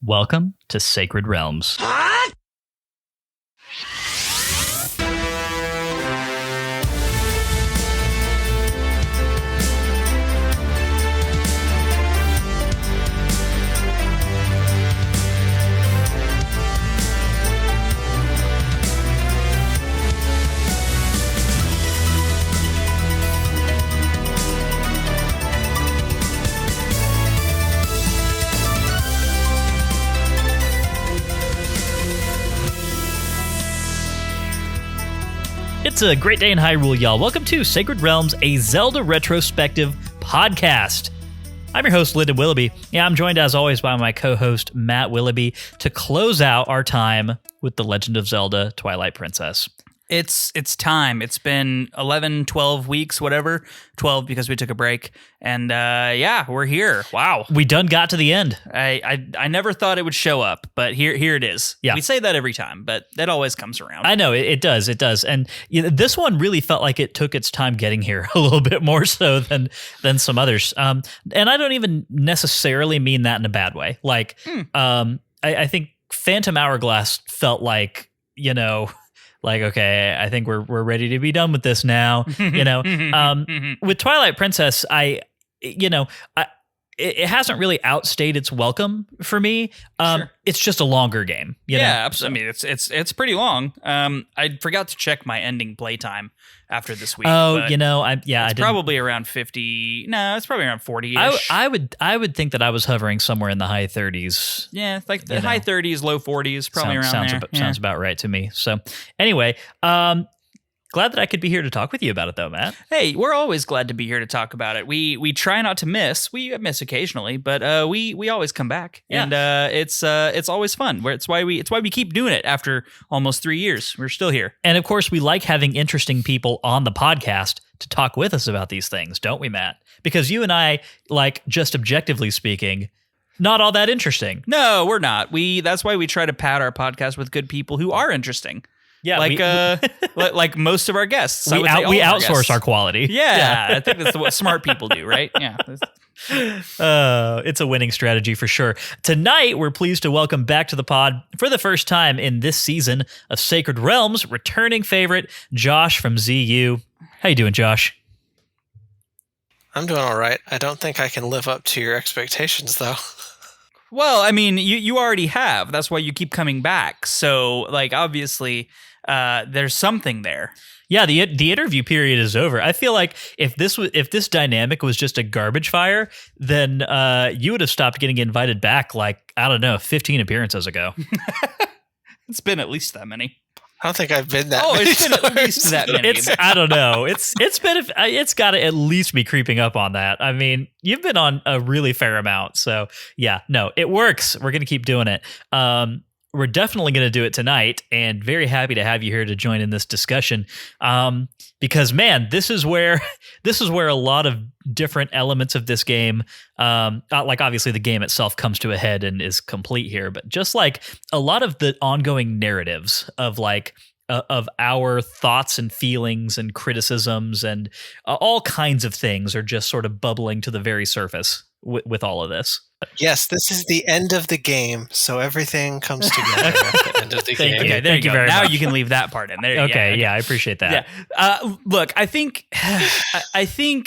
Welcome to Sacred Realms. It's a great day in Hyrule, y'all. Welcome to Sacred Realms, a Zelda Retrospective Podcast. I'm your host, Lyndon Willoughby. Yeah, I'm joined as always by my co-host, Matt Willoughby, to close out our time with The Legend of Zelda Twilight Princess. It's time. It's been 11, 12 weeks, whatever. 12 because we took a break. And yeah, we're here. Wow. We done got to the end. I never thought it would show up, but here it is. Yeah. We say that every time, but that always comes around. I know, it does. And this one really felt like it took its time getting here a little bit more so than some others. And I don't even necessarily mean that in a bad way. Like, I think Phantom Hourglass felt like, like, okay, I think we're ready to be done with this now. With Twilight Princess, it hasn't really outstayed its welcome for me. Sure. It's just a longer game. Yeah, absolutely. I mean, it's pretty long. I forgot to check my ending playtime after this week. Oh, it's probably around 50. No, it's probably around 40-ish. I would think that I was hovering somewhere in the high 30s. Yeah, like the high 30s, low 40s, probably around there. Sounds about right to me. So anyway, glad that I could be here to talk with you about it, though, Matt. Hey, we're always glad to be here to talk about it. We try not to miss. We miss occasionally, but we always come back, and it's always fun. It's why we keep doing it after almost 3 years. We're still here, and of course, we like having interesting people on the podcast to talk with us about these things, don't we, Matt? Because you and I, like, just objectively speaking, not all that interesting. No, we're not. That's why we try to pad our podcast with good people who are interesting. Yeah, like most of our guests. We outsource our quality. Yeah, I think that's what smart people do, right? Yeah. It's a winning strategy for sure. Tonight, we're pleased to welcome back to the pod for the first time in this season of Sacred Realms, returning favorite Josh from ZU. How you doing, Josh? I'm doing all right. I don't think I can live up to your expectations, though. Well, I mean, you already have. That's why you keep coming back. So, like, obviously, there's something there. Yeah, the interview period is over. I feel like if this dynamic was just a garbage fire, then you would have stopped getting invited back, like, I don't know, 15 appearances ago. It's been at least that many. I don't think I've been that. Oh, it's been at least that many. I don't know. It's got to at least be creeping up on that. I mean, you've been on a really fair amount. So yeah, no, it works. We're gonna keep doing it. We're definitely going to do it tonight, and very happy to have you here to join in this discussion. Because man, this is where a lot of different elements of this game, like obviously the game itself comes to a head and is complete here, but just like a lot of the ongoing narratives of like of our thoughts and feelings and criticisms and all kinds of things are just sort of bubbling to the very surface with all of this. Yes, this is the end of the game, so everything comes together at the end of the game. Okay, thank you very much. Now you can leave that part in there. Okay, I appreciate that. Yeah. Look, I think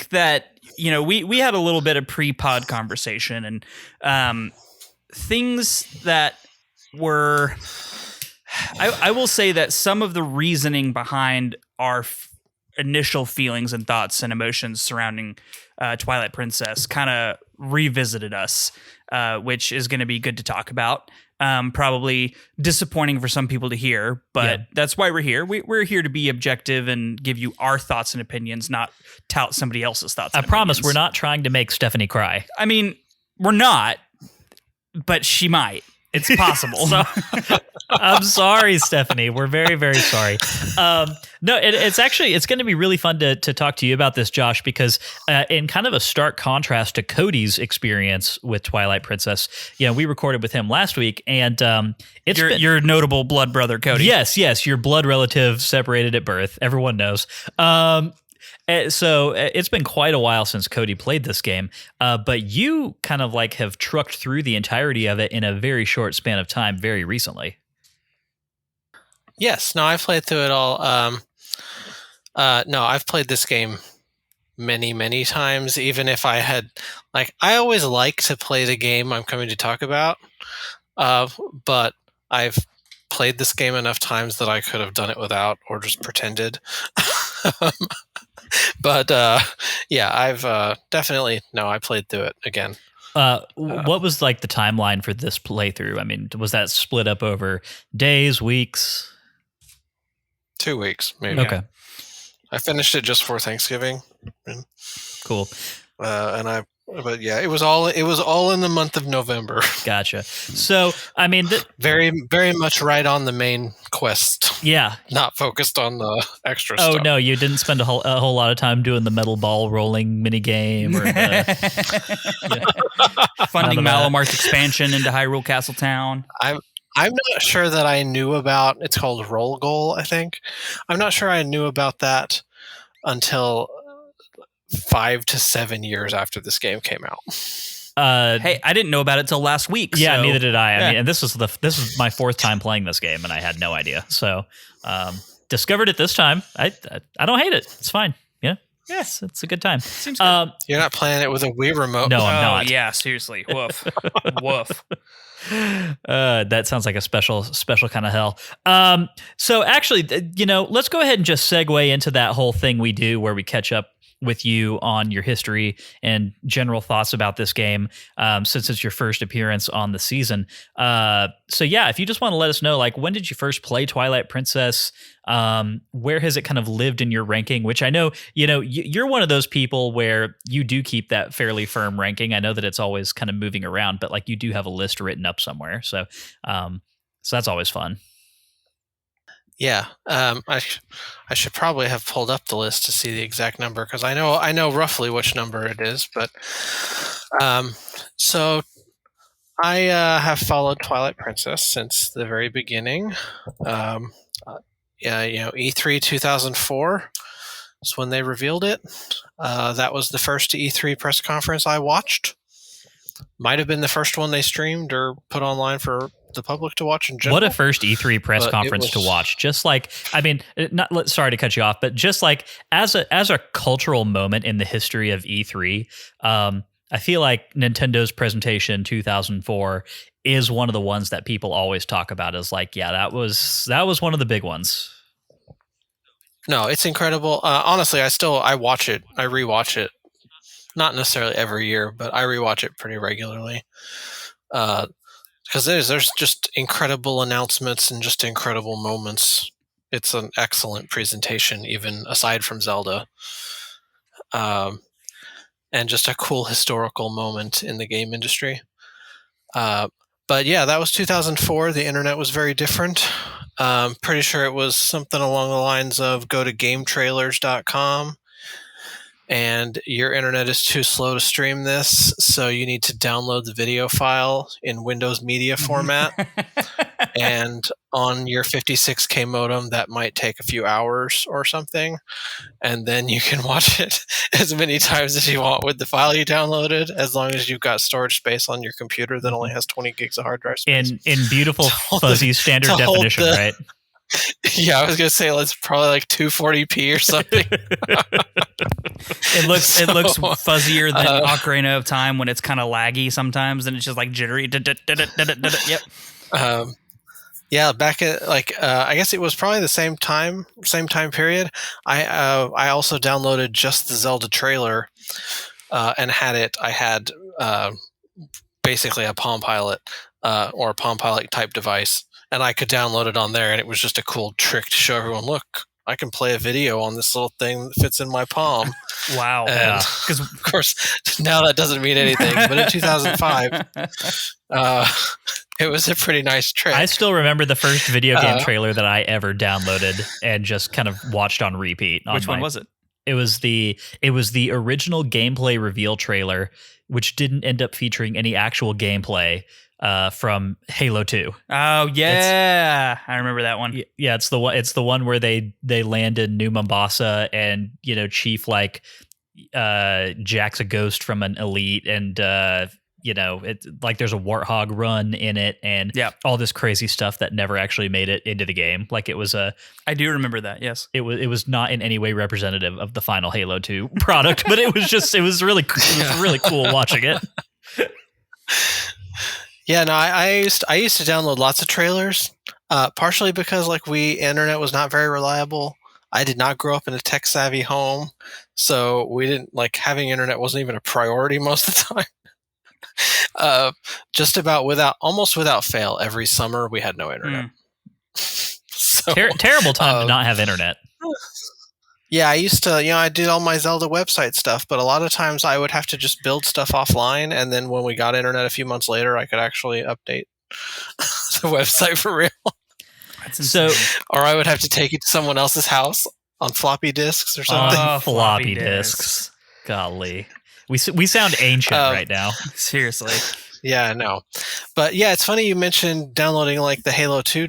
that we had a little bit of pre-pod conversation and things that were. I will say that some of the reasoning behind our initial feelings and thoughts and emotions surrounding Twilight Princess kind of revisited us, which is going to be good to talk about. Probably disappointing for some people to hear, but that's why we're here. We're here to be objective and give you our thoughts and opinions, not tout somebody else's thoughts. I promise we're not trying to make Stephanie cry. I mean, we're not, but she might. It's possible. I'm sorry, Stephanie. We're very, very sorry. No, it's going to be really fun to talk to you about this, Josh, because in kind of a stark contrast to Cody's experience with Twilight Princess, we recorded with him last week, and it's your notable blood brother, Cody. Yes, your blood relative separated at birth. Everyone knows. So it's been quite a while since Cody played this game, but you kind of like have trucked through the entirety of it in a very short span of time very recently. Yes, no, I've played through it all. No, I've played this game many times, even if I had, like, I always like to play the game I'm coming to talk about, but I've played this game enough times that I could have done it without or just pretended. But yeah, I've definitely, no, I played through it again. What was like the timeline for this playthrough? I mean, was that split up over days, weeks? 2 weeks, maybe. Okay. I finished it just for Thanksgiving. Cool. But yeah, it was all in the month of November. Gotcha. So, I mean, very much right on the main quest. Yeah. Not focused on the extra stuff. stuff. Oh no, you didn't spend a whole lot of time doing the metal ball rolling mini game or funding Malamar's expansion into Hyrule Castletown. I'm not sure that I knew about, it's called Roll Goal, I think. I'm not sure I knew about that until 5 to 7 years after this game came out. Hey, I didn't know about it till last week. Yeah, so, neither did I. I mean, and this is my fourth time playing this game, and I had no idea. So, discovered it this time. I don't hate it. It's fine. Yeah. Yes, it's a good time. Seems good. You're not playing it with a Wii remote. No, I'm not. Yeah, seriously. Woof. Woof. That sounds like a special kind of hell. So actually, let's go ahead and just segue into that whole thing we do where we catch up with you on your history and general thoughts about this game, since it's your first appearance on the season. So yeah, if you just want to let us know, like, when did you first play Twilight Princess? Where has it kind of lived in your ranking? Which I know, you're one of those people where you do keep that fairly firm ranking. I know that it's always kind of moving around, but like you do have a list written up somewhere. So that's always fun. Yeah, I should probably have pulled up the list to see the exact number, because I know roughly which number it is. But so I have followed Twilight Princess since the very beginning. E3 2004 is when they revealed it. That was the first E3 press conference I watched. Might have been the first one they streamed or put online for the public to watch in general. What a first E3 press conference to watch. Just like, I mean, sorry to cut you off, but just like as a cultural moment in the history of E3, I feel like Nintendo's presentation 2004 is one of the ones that people always talk about as like, yeah, that was one of the big ones. No, it's incredible. Honestly, I watch it. I rewatch it. Not necessarily every year, but I rewatch it pretty regularly. Because there's just incredible announcements and just incredible moments. It's an excellent presentation, even aside from Zelda. And just a cool historical moment in the game industry. But yeah, that was 2004. The internet was very different. Pretty sure it was something along the lines of go to gametrailers.com. And your internet is too slow to stream this, so you need to download the video file in Windows Media format. And on your 56K modem, that might take a few hours or something. And then you can watch it as many times as you want with the file you downloaded, as long as you've got storage space on your computer that only has 20 gigs of hard drive space. In beautiful fuzzy standard definition, right? Yeah, I was gonna say it's probably like 240p or something. It looks fuzzier than Ocarina of Time when it's kind of laggy sometimes, and it's just like jittery. Yep. Yeah, back at I guess it was probably the same time period. I also downloaded just the Zelda trailer and had it. I had basically a Palm Pilot or a Palm Pilot type device. And I could download it on there, and it was just a cool trick to show everyone, look, I can play a video on this little thing that fits in my palm. Wow. And because, of course, now that doesn't mean anything. But in 2005, it was a pretty nice trick. I still remember the first video game trailer that I ever downloaded and just kind of watched on repeat. Which one was it? It was the original gameplay reveal trailer, which didn't end up featuring any actual gameplay from Halo 2. Oh yeah, I remember that one. Yeah, it's the one. It's the one where they land in New Mombasa, and Chief jacks a ghost from an elite, and it's like there's a warthog run in it, and all this crazy stuff that never actually made it into the game. Like it was I do remember that. Yes, it was not in any way representative of the final Halo 2 product, but it was really cool watching it. Yeah, no, I used to download lots of trailers, partially because internet was not very reliable. I did not grow up in a tech savvy home, so we didn't having internet wasn't even a priority most of the time. Just about almost without fail, every summer we had no internet. So, terrible time to not have internet. Yeah, I used to, I did all my Zelda website stuff, but a lot of times I would have to just build stuff offline, and then when we got internet a few months later, I could actually update the website for real. So, or I would have to take it to someone else's house on floppy disks or something. Floppy disks. Golly. We sound ancient right now. Seriously. Yeah, I know. But yeah, it's funny you mentioned downloading the Halo 2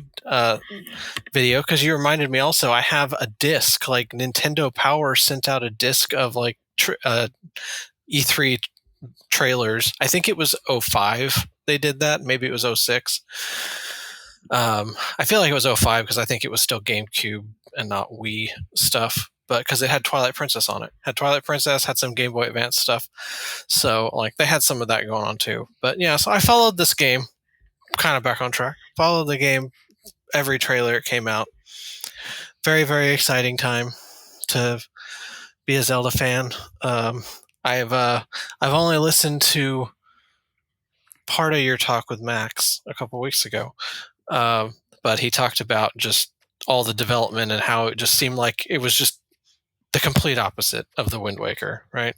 video, because you reminded me also I have a disc. Nintendo Power sent out a disc of E3 trailers. I think it was 05 they did that. Maybe it was 06. I feel like it was 05 because I think it was still GameCube and not Wii stuff. But because it had Twilight Princess on it. Had Twilight Princess, had some Game Boy Advance stuff. So, they had some of that going on too. But yeah, so I followed this game, kind of back on track. Followed the game, every trailer it came out. Very, very exciting time to be a Zelda fan. I've only listened to part of your talk with Max a couple weeks ago. But he talked about just all the development and how it just seemed like it was just the complete opposite of the Wind Waker, right?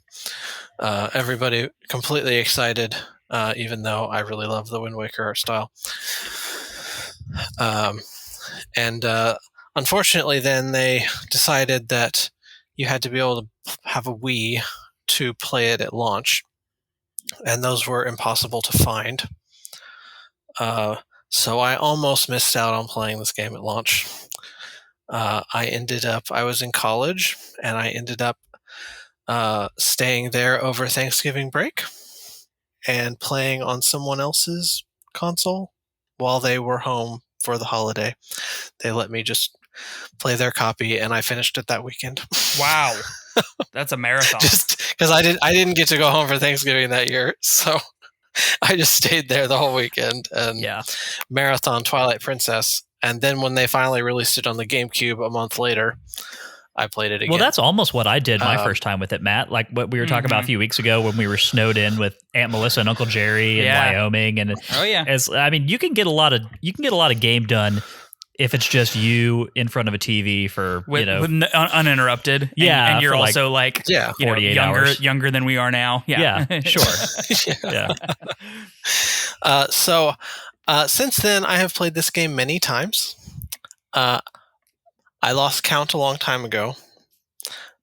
Everybody completely excited, even though I really love the Wind Waker art style. And unfortunately, then they decided that you had to be able to have a Wii to play it at launch, and those were impossible to find. So I almost missed out on playing this game at launch. I was in college, and I ended up staying there over Thanksgiving break and playing on someone else's console while they were home for the holiday. They let me just play their copy, and I finished it that weekend. Wow. That's a marathon. Just because I didn't get to go home for Thanksgiving that year, so I just stayed there the whole weekend and marathon Twilight Princess. And then when they finally released it on the GameCube a month later, I played it again. Well, that's almost what I did my first time with it, Matt. Like what we were talking about a few weeks ago when we were snowed in with Aunt Melissa and Uncle Jerry in Wyoming. And you can get a lot of game done if it's just you in front of a TV for uninterrupted. And you're also 48 hours younger than we are now. Yeah, sure. Yeah. So since then, I have played this game many times. I lost count a long time ago.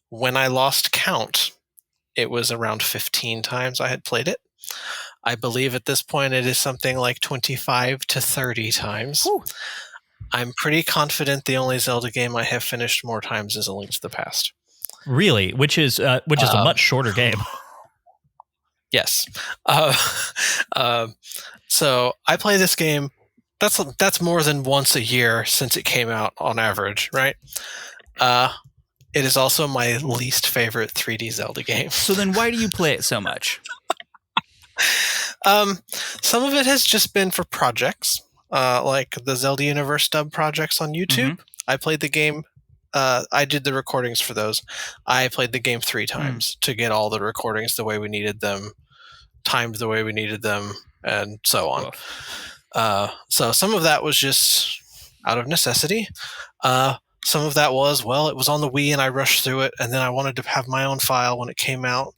When I lost count, it was around 15 times I had played it. I believe at this point it is something like 25 to 30 times. Ooh. I'm pretty confident the only Zelda game I have finished more times is A Link to the Past. Really? Which is a much shorter game. Yes. So I play this game. That's more than once a year since it came out on average, right? It is also my least favorite 3D Zelda game. So then why do you play it so much? Some of it has just been for projects, like the Zelda Universe dub projects on YouTube. Mm-hmm. I played the game. I did the recordings for those. I played the game 3 times to get all the recordings the way we needed them, timed the way we needed them, and so on. So some of that was just out of necessity. Some of that was, it was on the Wii and I rushed through it, and then I wanted to have my own file when it came out.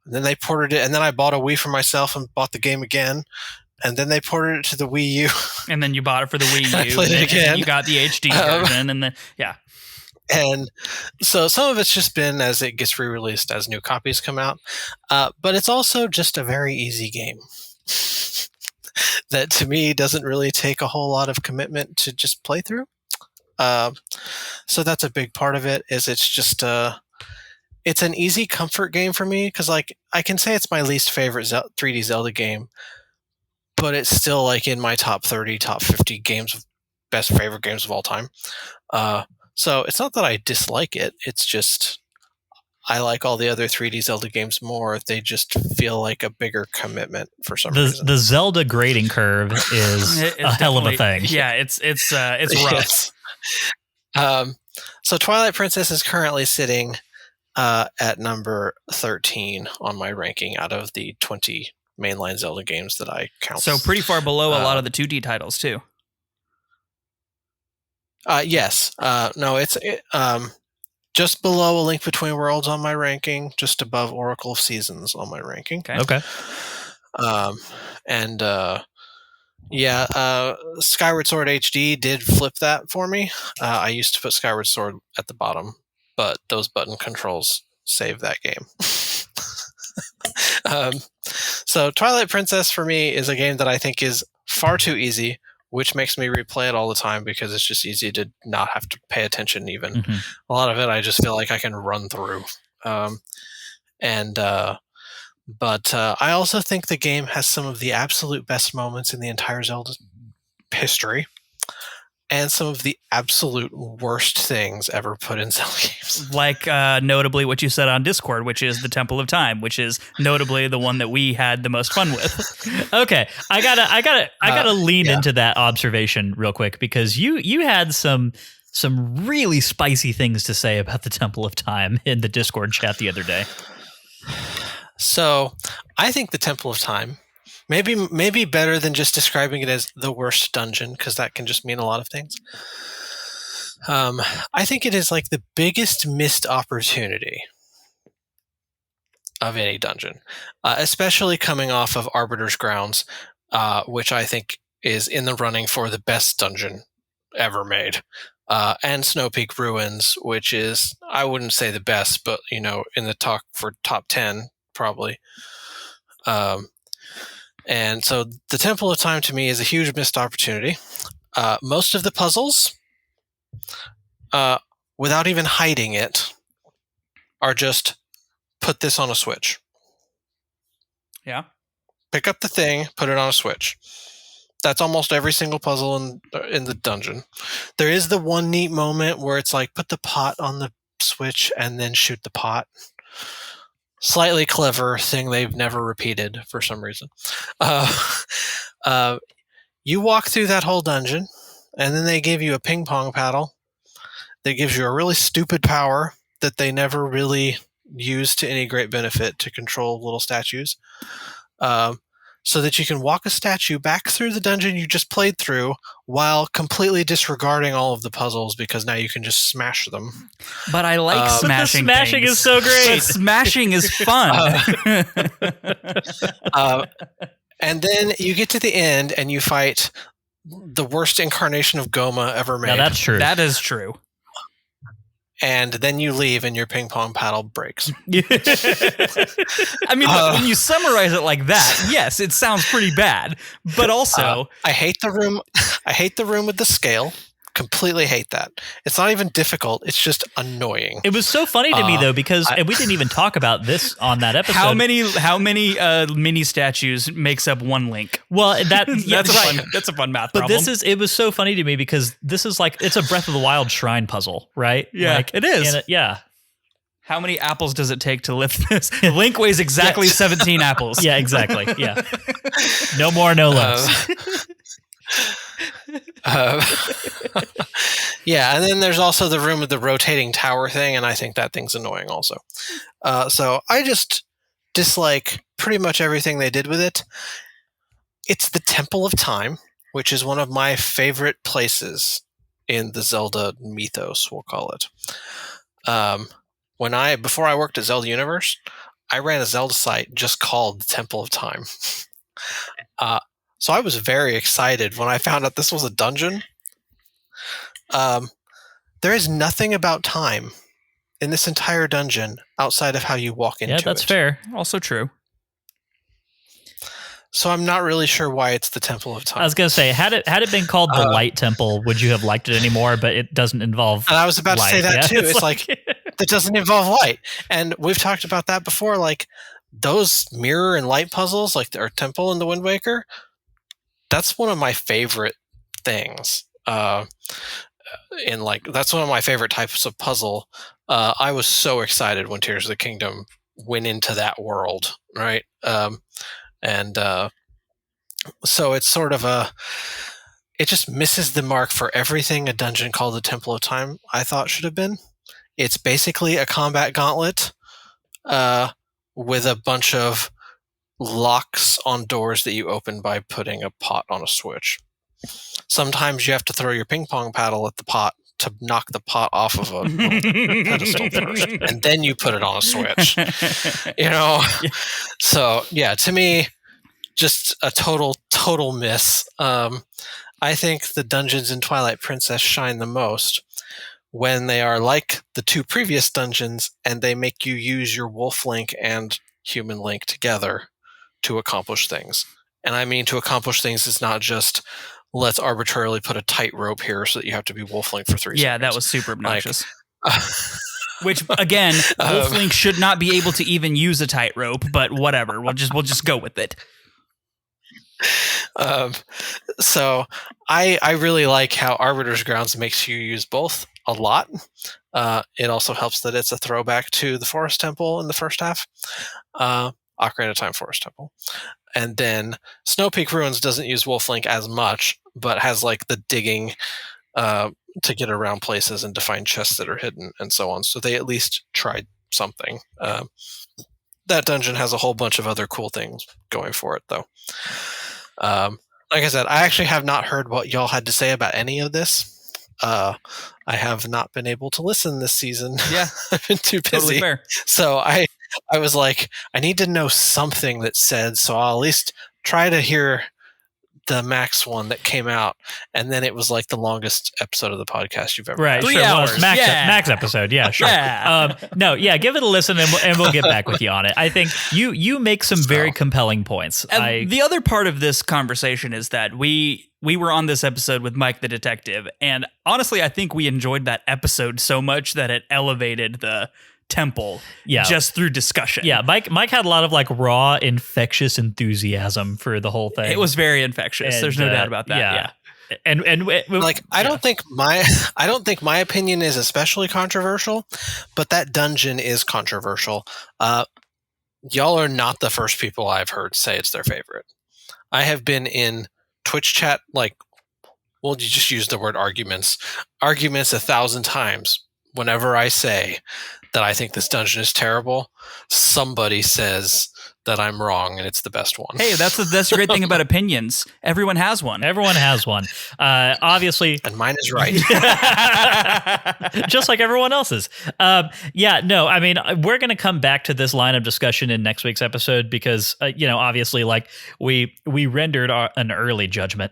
And then they ported it, and then I bought a Wii for myself and bought the game again. And then they ported it to the Wii U. And then you bought it for the Wii U. I played it again. And you got the HD version, and then, yeah. And so some of it's just been as it gets re-released as new copies come out. But it's also just a very easy game that to me doesn't really take a whole lot of commitment to just play through. So that's a big part of it. Is it's just it's an easy comfort game for me because like I can say it's my least favorite 3D Zelda game, but it's still like in my top 30, top 50 games of best favorite games of all time. So it's not that I dislike it. It's just I like all the other 3D Zelda games more. They just feel like a bigger commitment for some reason. The Zelda grading curve is a hell of a thing. Yeah, it's rough. Yes. So Twilight Princess is currently sitting at number 13 on my ranking out of the 20 mainline Zelda games that I count. So pretty far below a lot of the 2D titles too. Yes. No, it's just below A Link Between Worlds on my ranking, just above Oracle of Seasons on my ranking. Okay. Skyward Sword HD did flip that for me. I used to put Skyward Sword at the bottom, but those button controls save that game. So Twilight Princess for me is a game that I think is far too easy, which makes me replay it all the time because it's just easy to not have to pay attention even. Mm-hmm. A lot of it I just feel like I can run through. But I also think the game has some of the absolute best moments in the entire Zelda history and some of the absolute worst things ever put in Zelda games. Like notably what you said on Discord, which is the Temple of Time, which is notably the one that we had the most fun with. Okay, I gotta lean into that observation real quick because you had some really spicy things to say about the Temple of Time in the Discord chat the other day. So I think the Temple of Time maybe better than just describing it as the worst dungeon, because that can just mean a lot of things. I think it is like the biggest missed opportunity of any dungeon, especially coming off of Arbiter's Grounds, which I think is in the running for the best dungeon ever made, and Snow Peak Ruins, which is, I wouldn't say the best, but in the top 10 probably. And so the Temple of Time to me is a huge missed opportunity. Most of the puzzles, without even hiding it, are just put this on a Switch. Yeah. Pick up the thing, put it on a Switch. That's almost every single puzzle in the dungeon. There is the one neat moment where it's like put the pot on the Switch and then shoot the pot. Slightly clever thing they've never repeated for some reason. You walk through that whole dungeon, and then they give you a ping pong paddle that gives you a really stupid power that they never really use to any great benefit to control little statues. So that you can walk a statue back through the dungeon you just played through while completely disregarding all of the puzzles because now you can just smash them. But I like smashing. But the smashing is so great. But smashing is fun. And then you get to the end and you fight the worst incarnation of Goma ever made. Now that's true. That is true. And then you leave and your ping pong paddle breaks. I mean, when you summarize it like that, yes, it sounds pretty bad. But also, I hate the room. I hate the room with the scale. Completely hate that. It's not even difficult. It's just annoying. It was so funny to me though because and we didn't even talk about this on that episode. How many mini statues makes up one Link? Well, that's a fun math but problem. it was so funny to me because this is like it's a Breath of the Wild shrine puzzle, right? Yeah, like, it is. Yeah. How many apples does it take to lift this? Link weighs exactly 17 apples. Yeah, exactly. Yeah. No more, no less. Yeah, and then there's also the room with the rotating tower thing, and I think that thing's annoying also. So I just dislike pretty much everything they did with it. It's the Temple of Time, which is one of my favorite places in the Zelda mythos, we'll call it. Before I worked at Zelda Universe, I ran a Zelda site just called the Temple of Time. So I was very excited when I found out this was a dungeon. There is nothing about time in this entire dungeon outside of how you walk into it. Yeah, that's fair. Also true. So I'm not really sure why it's the Temple of Time. I was gonna say, had it been called the Light Temple, would you have liked it anymore? But it doesn't involve. And I was about light. to say that Yeah, too. It's like that doesn't involve light, and we've talked about that before. Like those mirror and light puzzles, like our temple in the Wind Waker. That's one of my favorite things. That's one of my favorite types of puzzle. I was so excited when Tears of the Kingdom went into that world, right? So it's sort of it just misses the mark for everything a dungeon called the Temple of Time I thought should have been. It's basically a combat gauntlet with a bunch of locks on doors that you open by putting a pot on a switch. Sometimes you have to throw your ping pong paddle at the pot to knock the pot off of a pedestal first, and then you put it on a switch. So yeah, to me, just a total miss. I think the dungeons in Twilight Princess shine the most when they are like the two previous dungeons and they make you use your wolf link and human link together to accomplish things. And I mean, to accomplish things is not just let's arbitrarily put a tight rope here so that you have to be wolf link for 3 seconds. Yeah, that was super obnoxious. Which again, wolf link should not be able to even use a tight rope, but whatever. We'll just go with it. So I really like how Arbiter's Grounds makes you use both a lot. It also helps that it's a throwback to the Forest Temple in the first half, Ocarina of Time Forest Temple. And then Snow Peak Ruins doesn't use Wolf Link as much, but has like the digging to get around places and to find chests that are hidden and so on. So they at least tried something. That dungeon has a whole bunch of other cool things going for it, though. Like I said, I actually have not heard what y'all had to say about any of this. I have not been able to listen this season. Yeah, I've been too busy. Totally fair. So I was like, I need to know something that said, so I'll at least try to hear the Max one that came out, and then it was like the longest episode of the podcast you've ever right, had. 3 sure hours. was. Max, Yeah. Max episode, yeah, sure. Yeah. Give it a listen, and we'll get back with you on it. I think you make some very compelling points. The other part of this conversation is that we were on this episode with Mike the Detective, and honestly, I think we enjoyed that episode so much that it elevated the temple just through discussion. Yeah, Mike had a lot of like raw, infectious enthusiasm for the whole thing. It was very infectious. And, There's no doubt about that. Yeah. And Like I don't think my opinion is especially controversial, but that dungeon is controversial. Y'all are not the first people I've heard say it's their favorite. I have been in Twitch chat, like, well, you just use the word arguments 1,000 times. Whenever I say that I think this dungeon is terrible, somebody says that I'm wrong and it's the best one. Hey, that's the great thing about opinions. Everyone has one. Everyone has one. Obviously. And mine is right. Just like everyone else's. I mean, we're going to come back to this line of discussion in next week's episode because, obviously, like we rendered an early judgment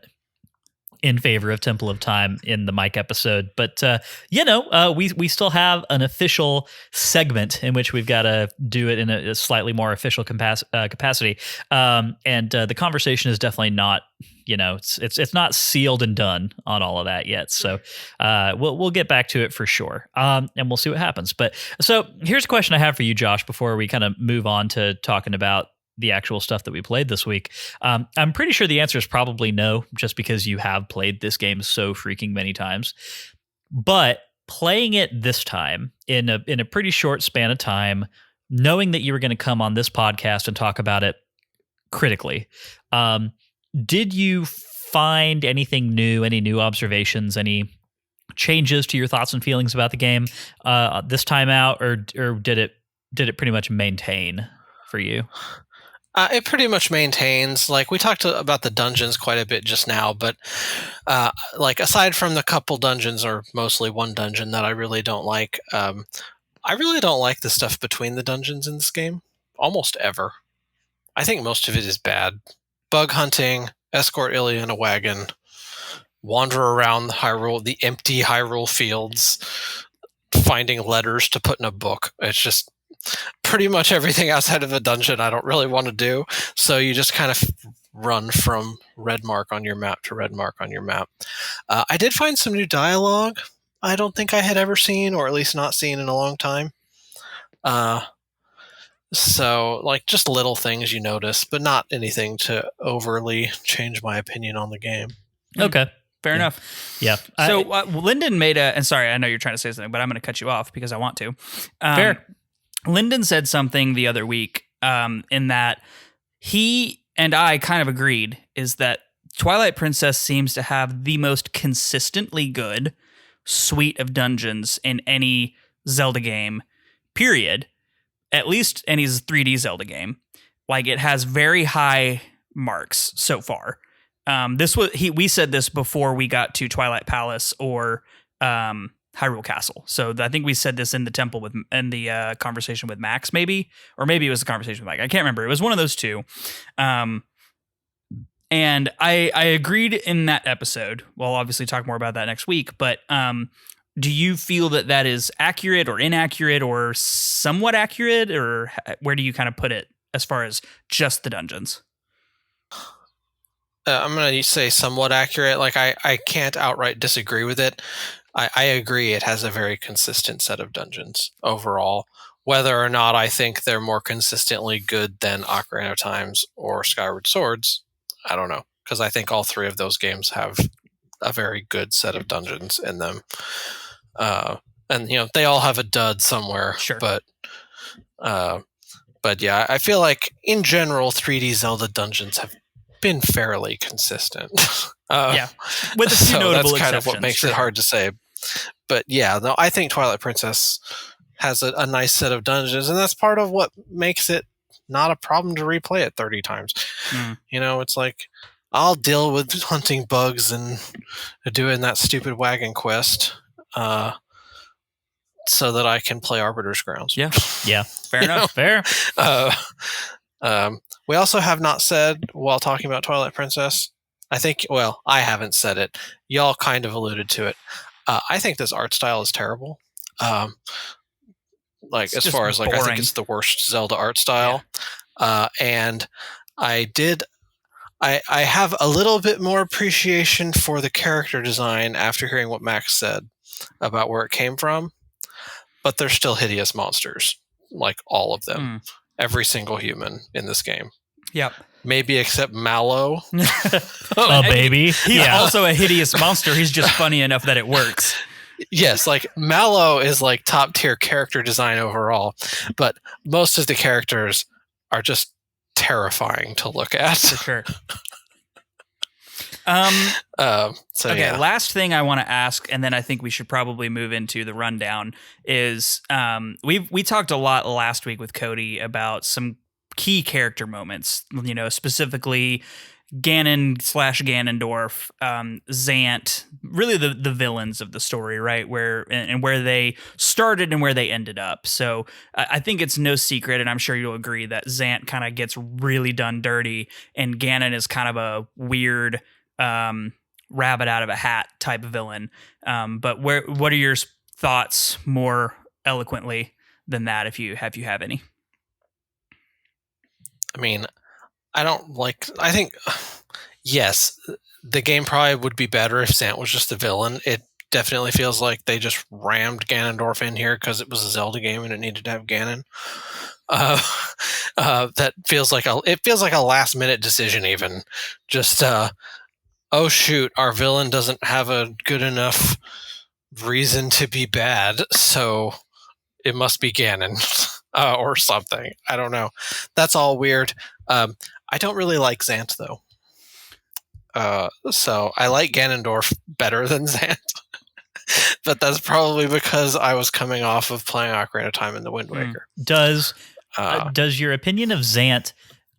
in favor of Temple of Time in the Mike episode. But, we still have an official segment in which we've got to do it in a slightly more official capacity. And the conversation is definitely not, it's not sealed and done on all of that yet. So we'll get back to it for sure. And we'll see what happens. But so here's a question I have for you, Josh, before we kind of move on to talking about the actual stuff that we played this week. I'm pretty sure the answer is probably no, just because you have played this game so freaking many times. But playing it this time in a pretty short span of time, knowing that you were going to come on this podcast and talk about it critically, did you find anything new, any new observations, any changes to your thoughts and feelings about the game this time out, or did it pretty much maintain for you? It pretty much maintains. Like we talked about the dungeons quite a bit just now, but like aside from the couple dungeons, or mostly one dungeon that I really don't like, I really don't like the stuff between the dungeons in this game. Almost ever. I think most of it is bad. Bug hunting, escort Ilya in a wagon, wander around the empty Hyrule fields, finding letters to put in a book. It's just pretty much everything outside of a dungeon I don't really want to do. So you just kind of run from red mark on your map to red mark on your map. I did find some new dialogue I don't think I had ever seen, or at least not seen in a long time. So, like, just little things you notice, but not anything to overly change my opinion on the game. Okay. Fair enough. Yeah. So Lyndon made and sorry, I know you're trying to say something, but I'm going to cut you off because I want to. Fair. Lyndon said something the other week in that he and I kind of agreed is that Twilight Princess seems to have the most consistently good suite of dungeons in any Zelda game, period. At least any 3D Zelda game. Like, it has very high marks so far. We said this before we got to Twilight Palace or Hyrule Castle. So I think we said this in the temple in the conversation with Max, maybe, or maybe it was a conversation with Mike. I can't remember. It was one of those two. And I agreed in that episode. We'll obviously talk more about that next week. But do you feel that is accurate or inaccurate or somewhat accurate, or where do you kind of put it as far as just the dungeons? I'm going to say somewhat accurate. Like, I can't outright disagree with it. I agree it has a very consistent set of dungeons overall. Whether or not I think they're more consistently good than Ocarina of Times or Skyward Swords, I don't know. Because I think all three of those games have a very good set of dungeons in them. And, you know, they all have a dud somewhere. Sure. But yeah, I feel like, in general, 3D Zelda dungeons have been fairly consistent. Yeah, with a few notable that's kind exceptions. of what makes it hard to say. But yeah, no, I think Twilight Princess has a nice set of dungeons, and that's part of what makes it not a problem to replay it 30 times. You know, it's like, I'll deal with hunting bugs and doing that stupid wagon quest so that I can play Arbiter's Grounds. Yeah. Fair enough. Fair. We also have not said, while talking about Twilight Princess, I think, well, I haven't said it. Y'all kind of alluded to it. I think this art style is terrible. Like, as far as, like, I think it's the worst Zelda art style. Yeah. And I have a little bit more appreciation for the character design after hearing what Max said about where it came from. But they're still hideous monsters. Like, all of them. Every single human in this game. Yep. Maybe except Mallow. Oh, baby. He's also a hideous monster. He's just funny enough that it works. Yes, like, Mallow is like top tier character design overall, but most of the characters are just terrifying to look at. For sure. Okay, yeah. Last thing I want to ask, and then I think we should probably move into the rundown, is we talked a lot last week with Cody about some key character moments, you know, specifically Ganon/Ganondorf, Zant, really the villains of the story, right? Where they started and where they ended up. So I think it's no secret, and I'm sure you'll agree, that Zant kind of gets really done dirty, and Ganon is kind of a weird rabbit out of a hat type villain. But what are your thoughts more eloquently than that, if you have any? I mean, I think, yes, the game probably would be better if Zant was just the villain. It definitely feels like they just rammed Ganondorf in here because it was a Zelda game and it needed to have Ganon. That feels like a last minute decision even. Just, oh shoot, our villain doesn't have a good enough reason to be bad, so it must be Ganon. Or something. I don't know. That's all weird. I don't really like Zant, though. So I like Ganondorf better than Zant. But that's probably because I was coming off of playing Ocarina of Time and the Wind Waker. Does your opinion of Zant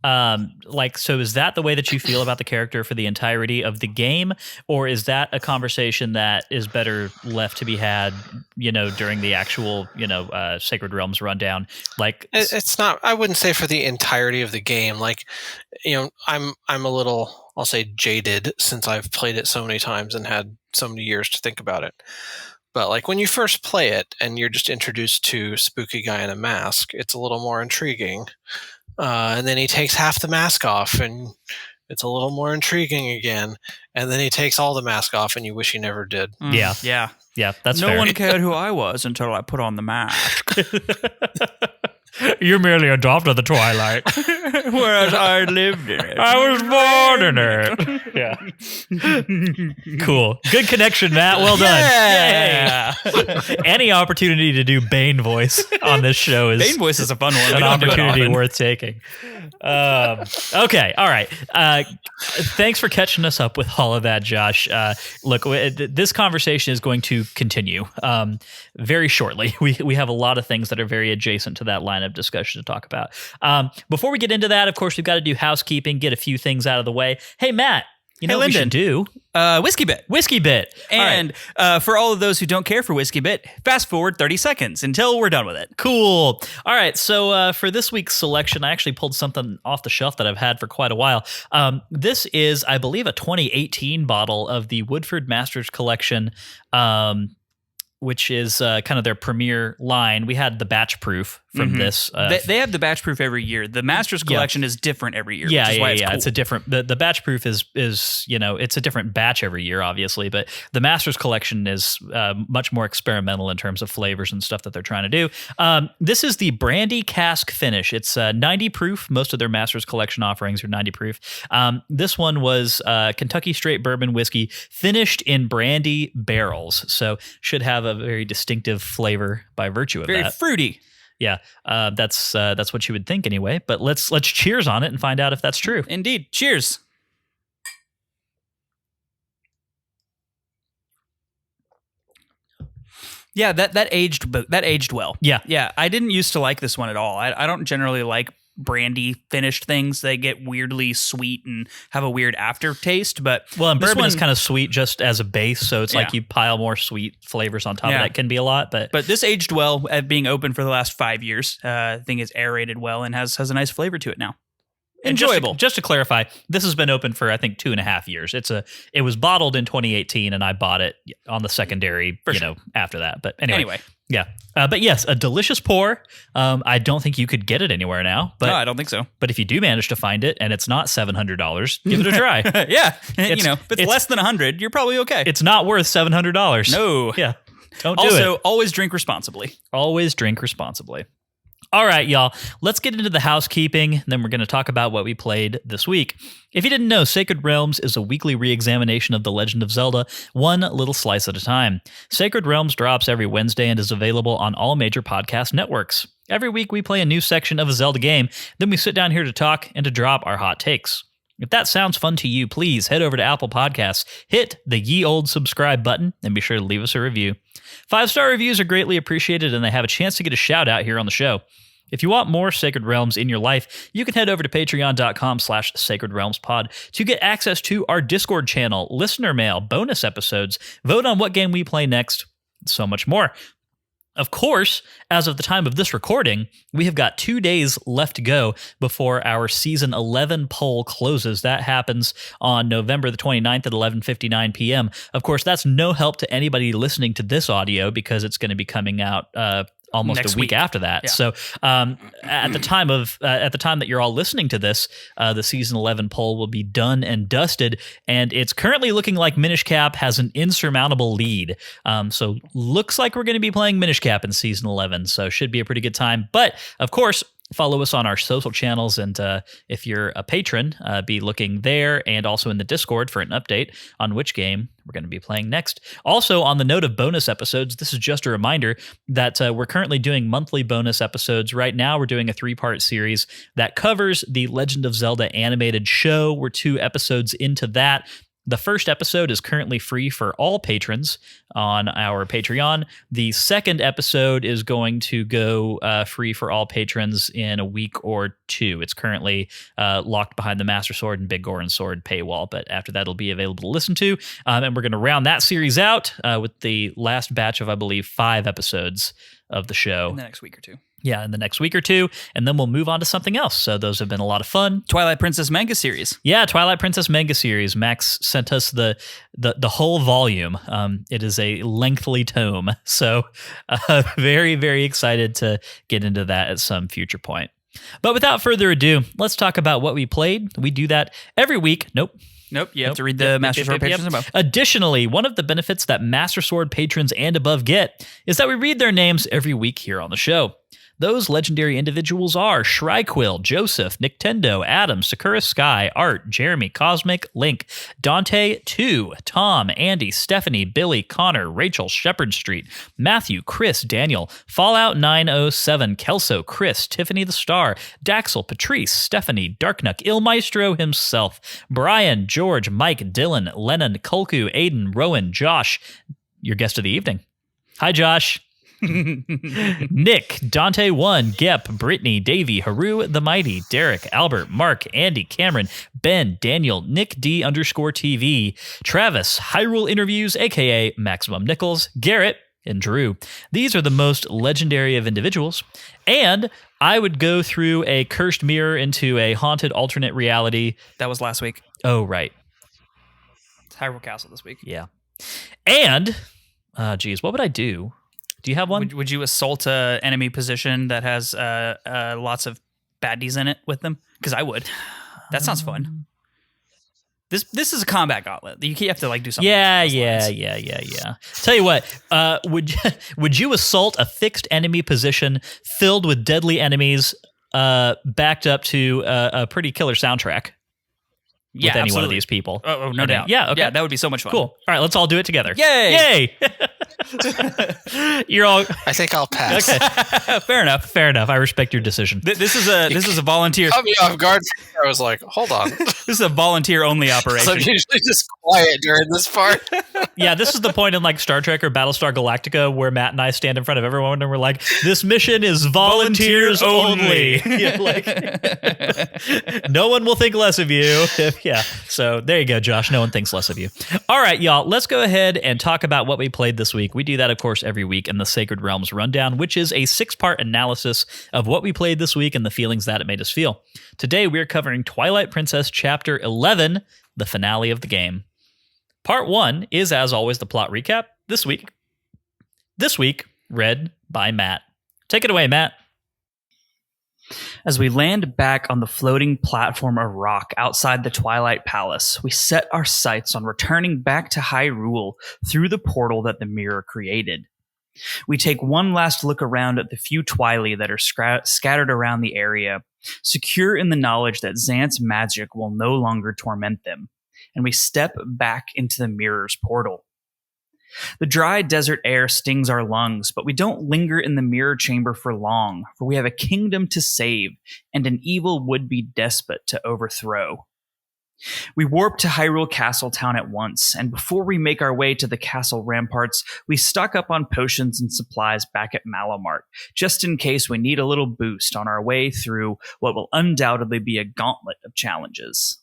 So is that the way that you feel about the character for the entirety of the game, or is that a conversation that is better left to be had, during the actual, Sacred Realms rundown? Like, it's not. I wouldn't say for the entirety of the game. Like, I'm a little, I'll say, jaded since I've played it so many times and had so many years to think about it. But like when you first play it and you're just introduced to spooky guy in a mask, it's a little more intriguing. And then he takes half the mask off and it's a little more intriguing again. And then he takes all the mask off and you wish he never did. Yeah. Yeah, that's fair. No one cared who I was until I put on the mask. You merely adopted the Twilight. Whereas I lived in it. I was born in it. Yeah. Cool. Good connection, Matt. Well done. Yeah. Any opportunity to do Bane voice on this show is Bane voice is a fun one. an opportunity worth taking. Okay. All right. Thanks for catching us up with all of that, Josh. Look, this conversation is going to continue very shortly. We have a lot of things that are very adjacent to that line of discussion to talk about. Before we get into that, of course, we've got to do housekeeping, get a few things out of the way. Hey, Matt, you know what we should do? Whiskey Bit. Whiskey Bit. And for all of those who don't care for Whiskey Bit, fast forward 30 seconds until we're done with it. Cool. All right. So for this week's selection, I actually pulled something off the shelf that I've had for quite a while. This is, I believe, a 2018 bottle of the Woodford Masters Collection, which is kind of their premier line. We had the batch proof from this. They have the batch proof every year. The Masters Collection is different every year. Yeah, which is why Cool. It's a different. The batch proof is it's a different batch every year, obviously. But the Masters Collection is much more experimental in terms of flavors and stuff that they're trying to do. This is the Brandy Cask Finish. It's 90 proof. Most of their Masters Collection offerings are 90 proof. This one was Kentucky Straight Bourbon Whiskey finished in brandy barrels. So should have a very distinctive flavor by virtue of that. very fruity. Yeah, that's what you would think anyway. But let's cheers on it and find out if that's true. Indeed. Cheers. Yeah, that aged well. Yeah. I didn't used to like this one at all. I don't generally like brandy finished things. They get weirdly sweet and have a weird aftertaste. But and bourbon is kind of sweet just as a base, so it's like Yeah. you pile more sweet flavors on top of that. Can be a lot, but this aged well at being open for the last 5 years. Thing is aerated well and has a nice flavor to it now. and Enjoyable. Just to clarify, this has been open for I think 2.5 years. It was bottled in 2018, and I bought it on the secondary, after that. But anyway. Yeah. But yes, a delicious pour. I don't think you could get it anywhere now. But No, I don't think so. But if you do manage to find it and it's not $700, give it a try. Yeah. If it's it's- less than 100, you're probably okay. It's not worth $700. No. Yeah. Don't do Also, it. always drink responsibly. Always drink responsibly. All right, y'all. Let's get into the housekeeping. Then we're going to talk about what we played this week. If you didn't know, Sacred Realms is a weekly re-examination of The Legend of Zelda, one little slice at a time. Sacred Realms drops every Wednesday and is available on all major podcast networks. Every week we play a new section of a Zelda game, then we sit down here to talk and to drop our hot takes. If that sounds fun to you, please head over to Apple Podcasts, hit the ye old subscribe button, and be sure to leave us a review. 5-star reviews are greatly appreciated, and they have a chance to get a shout out here on the show. If you want more Sacred Realms in your life, you can head over to patreon.com/Sacred Realms Pod to get access to our Discord channel, listener mail, bonus episodes, vote on what game we play next, and so much more. Of course, as of the time of this recording, we have got 2 days left to go before our Season 11 poll closes. That happens on November the 29th at 11:59 p.m. Of course, that's no help to anybody listening to this audio because it's going to be coming out almost Next a week week. after that. Yeah. So at the time that you're all listening to this, the Season 11 poll will be done and dusted, and it's currently looking like Minish Cap has an insurmountable lead. So looks like we're going to be playing Minish Cap in Season 11, so should be a pretty good time. But of course, follow us on our social channels, and if you're a patron, be looking there and also in the Discord for an update on which game we're going to be playing next. Also, on the note of bonus episodes, this is just a reminder that we're currently doing monthly bonus episodes. Right now, we're doing a 3-part series that covers the Legend of Zelda animated show. We're 2 episodes into that. The first episode is currently free for all patrons on our Patreon. The second episode is going to go free for all patrons in a week or two. It's currently locked behind the Master Sword and Big Goron Sword paywall, but after that it'll be available to listen to. And we're going to round that series out with the last batch of, I believe, 5 episodes of the show. In the next week or two. Yeah, in the next week or two, and then we'll move on to something else. So those have been a lot of fun. Twilight Princess manga series. Yeah, Twilight Princess manga series. Max sent us the whole volume. It is a lengthy tome, so very, very excited to get into that at some future point. But without further ado, let's talk about what we played. We do that every week. Nope, you have to read the Master Sword patrons above. Additionally, one of the benefits that Master Sword patrons and above get is that we read their names every week here on the show. Those legendary individuals are Shryquill, Joseph, Nintendo, Adam, Sakura Sky, Art, Jeremy, Cosmic, Link, Dante, 2, Tom, Andy, Stephanie, Billy, Connor, Rachel, Shepherd Street, Matthew, Chris, Daniel, Fallout 907, Kelso, Chris, Tiffany the Star, Daxel, Patrice, Stephanie, Darknuck, Il Maestro himself, Brian, George, Mike, Dylan, Lennon, Kulku, Aiden, Rowan, Josh, your guest of the evening. Hi, Josh. Nick, Dante 1, Gep, Brittany, Davey, Haru, The Mighty, Derek, Albert, Mark, Andy, Cameron, Ben, Daniel, Nick D _TV, Travis, Hyrule Interviews, aka Maximum Nichols, Garrett, and Drew. These are the most legendary of individuals, and I would go through a cursed mirror into a haunted alternate reality. That was last week. Oh, right. It's Hyrule Castle this week. Yeah. And, geez, what would I do? Do you have one? Would you assault a enemy position that has lots of baddies in it with them? Because I would. That sounds fun. This is a combat gauntlet. You have to do something. Yeah. Tell you what, would you assault a fixed enemy position filled with deadly enemies, backed up to a pretty killer soundtrack? With any one of these people. Oh, no doubt. Yeah, okay. Yeah, that would be so much fun. Cool. All right, let's all do it together. Yay! You're all... I think I'll pass. Okay. Fair enough. I respect your decision. This is a volunteer. Caught me off guard. I was like, hold on. This is a volunteer-only operation. So I'm usually just quiet during this part. Yeah, this is the point in Star Trek or Battlestar Galactica where Matt and I stand in front of everyone and we're like, this mission is volunteers only. Yeah, no one will think less of you. Yeah, so there you go, Josh. No one thinks less of you. All right, y'all, let's go ahead and talk about what we played this week. We do that, of course, every week in the Sacred Realms Rundown, which is a 6-part analysis of what we played this week and the feelings that it made us feel. Today, we're covering Twilight Princess Chapter 11, the finale of the game. Part 1 is, as always, the plot recap. This week, read by Matt. Take it away, Matt. As we land back on the floating platform of rock outside the Twilight Palace, we set our sights on returning back to Hyrule through the portal that the mirror created. We take one last look around at the few Twili that are scattered around the area, secure in the knowledge that Xant's magic will no longer torment them, and we step back into the mirror's portal. The dry desert air stings our lungs, but we don't linger in the mirror chamber for long, for we have a kingdom to save and an evil would-be despot to overthrow. We warp to Hyrule Castle Town at once, and before we make our way to the castle ramparts, we stock up on potions and supplies back at Malamart, just in case we need a little boost on our way through what will undoubtedly be a gauntlet of challenges.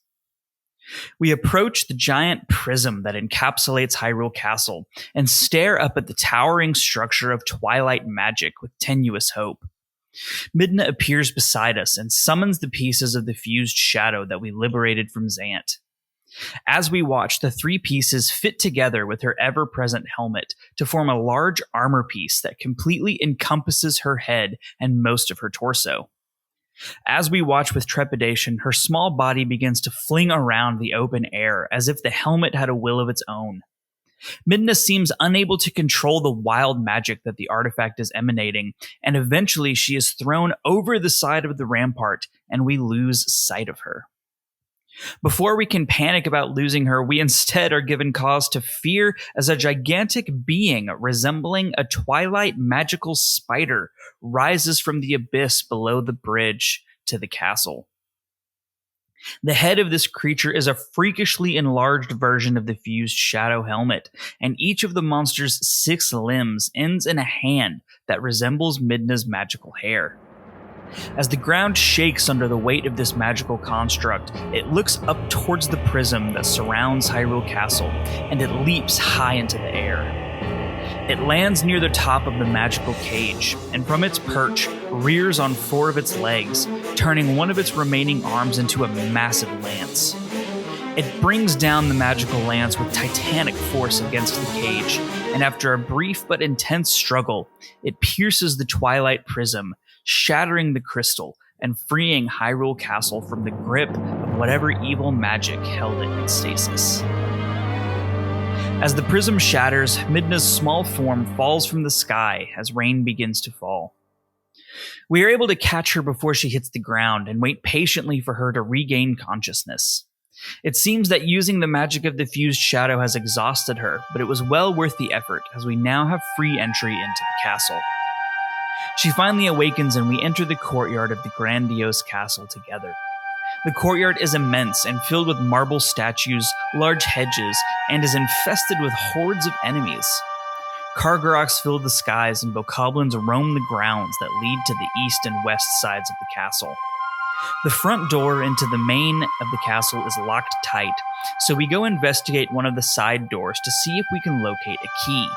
We approach the giant prism that encapsulates Hyrule Castle and stare up at the towering structure of Twilight magic with tenuous hope. Midna appears beside us and summons the pieces of the fused shadow that we liberated from Xant. As we watch, the 3 pieces fit together with her ever-present helmet to form a large armor piece that completely encompasses her head and most of her torso. As we watch with trepidation, her small body begins to fling around the open air as if the helmet had a will of its own. Midna seems unable to control the wild magic that the artifact is emanating, and eventually she is thrown over the side of the rampart, and we lose sight of her. Before we can panic about losing her, we instead are given cause to fear as a gigantic being resembling a Twilight magical spider rises from the abyss below the bridge to the castle. The head of this creature is a freakishly enlarged version of the fused shadow helmet, and each of the monster's 6 limbs ends in a hand that resembles Midna's magical hair. As the ground shakes under the weight of this magical construct, it looks up towards the prism that surrounds Hyrule Castle, and it leaps high into the air. It lands near the top of the magical cage, and from its perch, rears on 4 of its legs, turning one of its remaining arms into a massive lance. It brings down the magical lance with titanic force against the cage, and after a brief but intense struggle, it pierces the Twilight prism, shattering the crystal and freeing Hyrule Castle from the grip of whatever evil magic held it in stasis. As the prism shatters, Midna's small form falls from the sky as rain begins to fall. We are able to catch her before she hits the ground and wait patiently for her to regain consciousness. It seems that using the magic of the fused shadow has exhausted her, but it was well worth the effort as we now have free entry into the castle. She finally awakens and we enter the courtyard of the grandiose castle together. The courtyard is immense and filled with marble statues, large hedges, and is infested with hordes of enemies. Kargaroks fill the skies and bokoblins roam the grounds that lead to the east and west sides of the castle. The front door into the main of the castle is locked tight, so we go investigate one of the side doors to see if we can locate a key.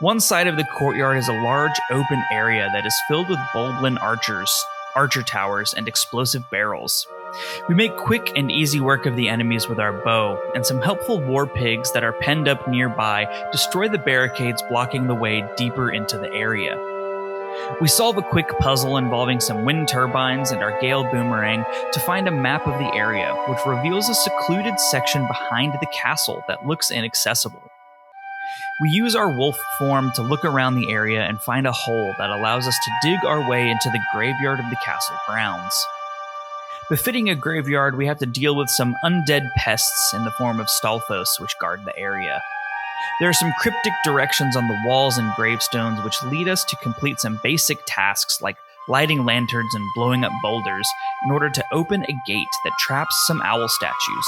One side of the courtyard is a large open area that is filled with Bulblin archer towers, and explosive barrels. We make quick and easy work of the enemies with our bow, and some helpful war pigs that are penned up nearby destroy the barricades blocking the way deeper into the area. We solve a quick puzzle involving some wind turbines and our Gale boomerang to find a map of the area, which reveals a secluded section behind the castle that looks inaccessible. We use our wolf form to look around the area and find a hole that allows us to dig our way into the graveyard of the castle grounds. Befitting a graveyard, we have to deal with some undead pests in the form of Stalfos, which guard the area. There are some cryptic directions on the walls and gravestones which lead us to complete some basic tasks like lighting lanterns and blowing up boulders in order to open a gate that traps some owl statues.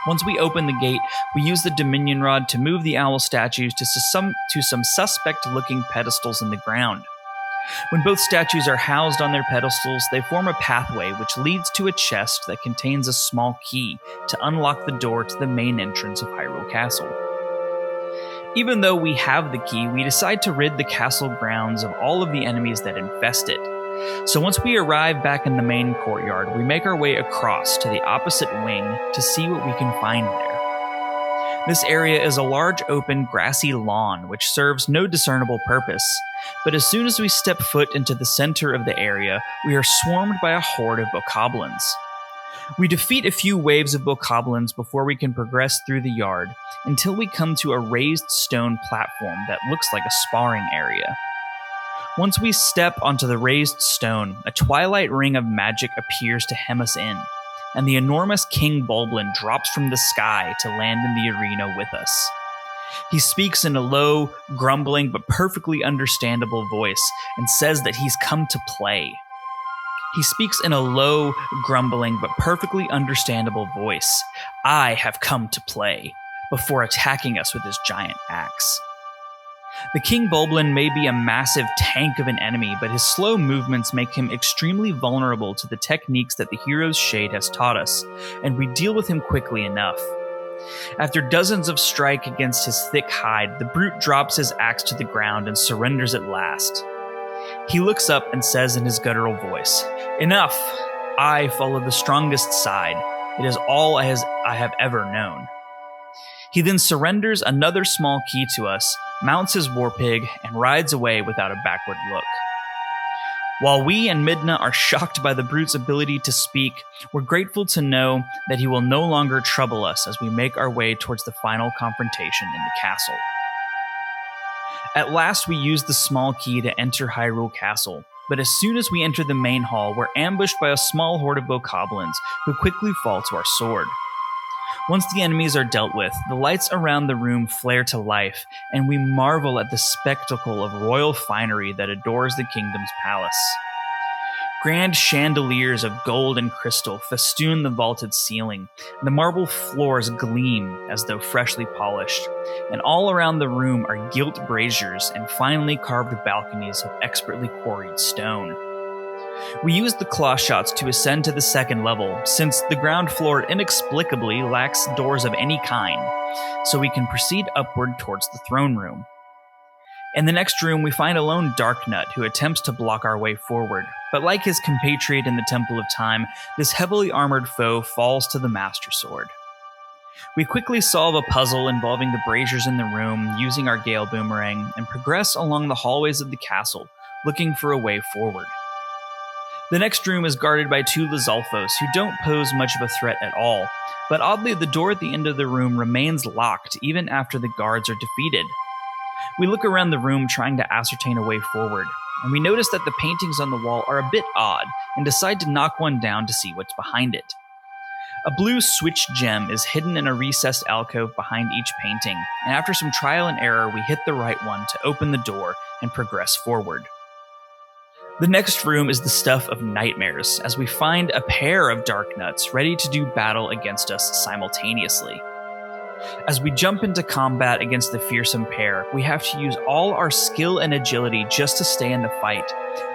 Once we open the gate, we use the Dominion Rod to move the owl statues to some suspect-looking pedestals in the ground. When both statues are housed on their pedestals, they form a pathway which leads to a chest that contains a small key to unlock the door to the main entrance of Hyrule Castle. Even though we have the key, we decide to rid the castle grounds of all of the enemies that infest it. So once we arrive back in the main courtyard, we make our way across to the opposite wing to see what we can find there. This area is a large open grassy lawn which serves no discernible purpose, but as soon as we step foot into the center of the area, we are swarmed by a horde of bokoblins. We defeat a few waves of bokoblins before we can progress through the yard until we come to a raised stone platform that looks like a sparring area. Once we step onto the raised stone, a twilight ring of magic appears to hem us in, and the enormous King Bulblin drops from the sky to land in the arena with us. He speaks in a low, grumbling, but perfectly understandable voice and says that he's come to play. He speaks in a low, grumbling, but perfectly understandable voice. I have come to play, before attacking us with his giant axe. The King Bulblin may be a massive tank of an enemy, but his slow movements make him extremely vulnerable to the techniques that the hero's shade has taught us, and we deal with him quickly enough. After dozens of strike against his thick hide, the brute drops his axe to the ground and surrenders at last. He looks up and says in his guttural voice, "Enough! I follow the strongest side. It is all I have ever known." He then surrenders another small key to us, mounts his warpig, and rides away without a backward look. While we and Midna are shocked by the brute's ability to speak, we're grateful to know that he will no longer trouble us as we make our way towards the final confrontation in the castle. At last, we use the small key to enter Hyrule Castle, but as soon as we enter the main hall, we're ambushed by a small horde of bokoblins who quickly fall to our sword. Once the enemies are dealt with, the lights around the room flare to life, and we marvel at the spectacle of royal finery that adorns the kingdom's palace. Grand chandeliers of gold and crystal festoon the vaulted ceiling, and the marble floors gleam as though freshly polished, and all around the room are gilt braziers and finely carved balconies of expertly quarried stone. We use the claw shots to ascend to the second level, since the ground floor inexplicably lacks doors of any kind, so we can proceed upward towards the throne room. In the next room, we find a lone Darknut who attempts to block our way forward, but like his compatriot in the Temple of Time, this heavily armored foe falls to the Master Sword. We quickly solve a puzzle involving the braziers in the room, using our Gale Boomerang, and progress along the hallways of the castle, looking for a way forward. The next room is guarded by two Lizalfos who don't pose much of a threat at all, but oddly the door at the end of the room remains locked even after the guards are defeated. We look around the room trying to ascertain a way forward, and we notice that the paintings on the wall are a bit odd and decide to knock one down to see what's behind it. A blue switch gem is hidden in a recessed alcove behind each painting, and after some trial and error we hit the right one to open the door and progress forward. The next room is the stuff of nightmares, as we find a pair of Darknuts ready to do battle against us simultaneously. As we jump into combat against the fearsome pair, we have to use all our skill and agility just to stay in the fight,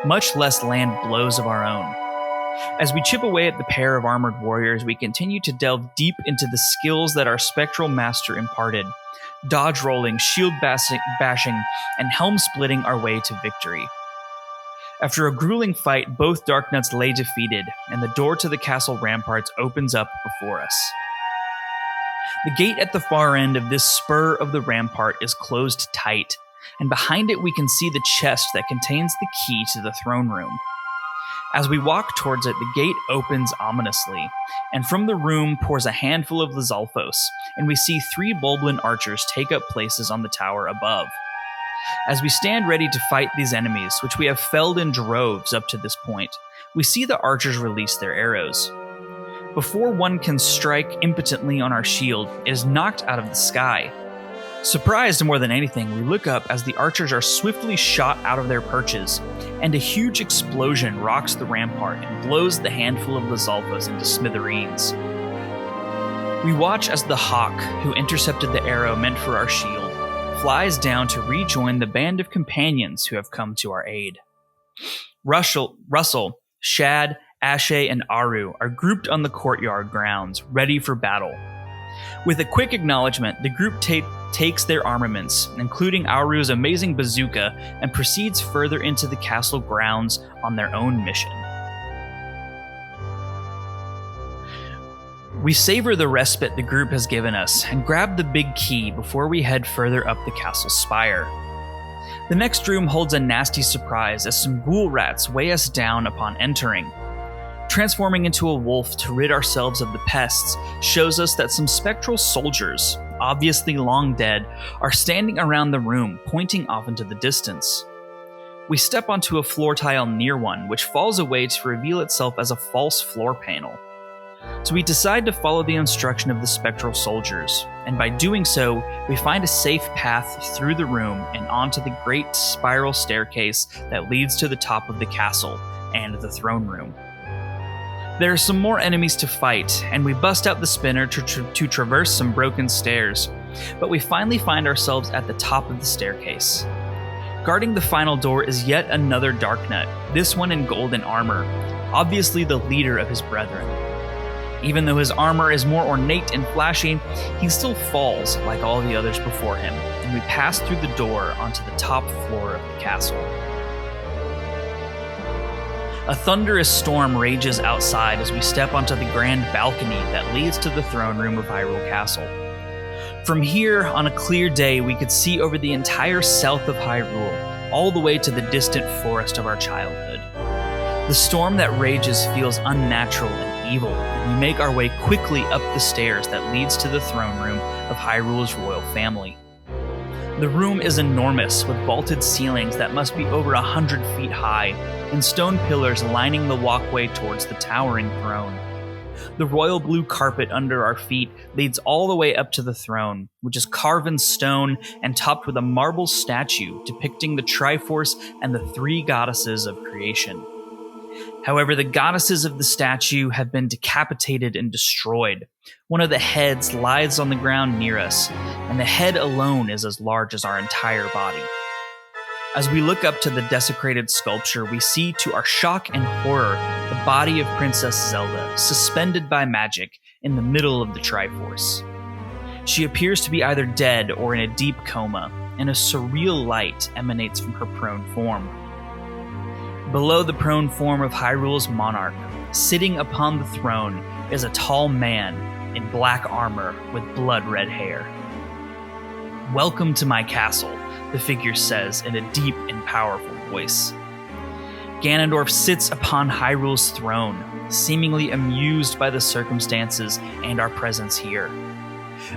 much less land blows of our own. As we chip away at the pair of armored warriors, we continue to delve deep into the skills that our spectral master imparted, dodge rolling, shield bashing, and helm splitting our way to victory. After a grueling fight, both Darknuts lay defeated, and the door to the castle ramparts opens up before us. The gate at the far end of this spur of the rampart is closed tight, and behind it we can see the chest that contains the key to the throne room. As we walk towards it, the gate opens ominously, and from the room pours a handful of Lizalfos, and we see 3 Bulblin archers take up places on the tower above. As we stand ready to fight these enemies, which we have felled in droves up to this point, we see the archers release their arrows. Before one can strike impotently on our shield, it is knocked out of the sky. Surprised more than anything, we look up as the archers are swiftly shot out of their perches, and a huge explosion rocks the rampart and blows the handful of Lizalfos into smithereens. We watch as the hawk, who intercepted the arrow meant for our shield, flies down to rejoin the band of companions who have come to our aid. Russell, Shad, Ashe, and Aru are grouped on the courtyard grounds, ready for battle. With a quick acknowledgement, the group takes their armaments, including Aru's amazing bazooka, and proceeds further into the castle grounds on their own mission. We savor the respite the group has given us and grab the big key before we head further up the castle spire. The next room holds a nasty surprise as some ghoul rats weigh us down upon entering. Transforming into a wolf to rid ourselves of the pests shows us that some spectral soldiers, obviously long dead, are standing around the room, pointing off into the distance. We step onto a floor tile near one, which falls away to reveal itself as a false floor panel. So we decide to follow the instruction of the spectral soldiers, and by doing so, we find a safe path through the room and onto the great spiral staircase that leads to the top of the castle and the throne room. There are some more enemies to fight, and we bust out the spinner to traverse some broken stairs, but we finally find ourselves at the top of the staircase. Guarding the final door is yet another Darknut, this one in golden armor, obviously the leader of his brethren. Even though his armor is more ornate and flashy, he still falls like all the others before him, and we pass through the door onto the top floor of the castle. A thunderous storm rages outside as we step onto the grand balcony that leads to the throne room of Hyrule Castle. From here, on a clear day, we could see over the entire south of Hyrule, all the way to the distant forest of our childhood. The storm that rages feels unnatural and evil, and we make our way quickly up the stairs that leads to the throne room of Hyrule's royal family. The room is enormous, with vaulted ceilings that must be over 100 feet high, and stone pillars lining the walkway towards the towering throne. The royal blue carpet under our feet leads all the way up to the throne, which is carved in stone and topped with a marble statue depicting the Triforce and the 3 goddesses of creation. However, the goddesses of the statue have been decapitated and destroyed. One of the heads lies on the ground near us, and the head alone is as large as our entire body. As we look up to the desecrated sculpture, we see to our shock and horror the body of Princess Zelda, suspended by magic in the middle of the Triforce. She appears to be either dead or in a deep coma, and a surreal light emanates from her prone form. Below the prone form of Hyrule's monarch, sitting upon the throne, is a tall man in black armor with blood-red hair. "Welcome to my castle," the figure says in a deep and powerful voice. Ganondorf sits upon Hyrule's throne, seemingly amused by the circumstances and our presence here.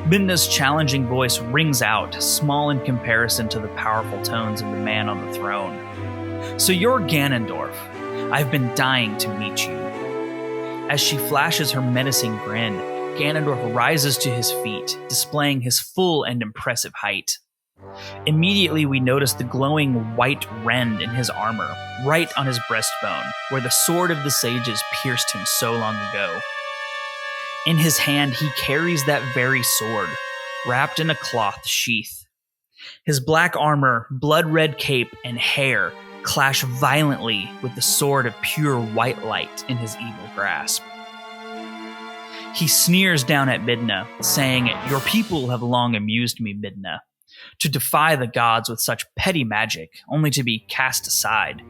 Midna's challenging voice rings out, small in comparison to the powerful tones of the man on the throne. "So you're Ganondorf. I've been dying to meet you." As she flashes her menacing grin, Ganondorf rises to his feet, displaying his full and impressive height. Immediately, we notice the glowing white rend in his armor, right on his breastbone, where the sword of the sages pierced him so long ago. In his hand, he carries that very sword, wrapped in a cloth sheath. His black armor, blood-red cape, and hair clash violently with the sword of pure white light in his evil grasp. He sneers down at Midna, saying, "Your people have long amused me, Midna. To defy the gods with such petty magic, only to be cast aside.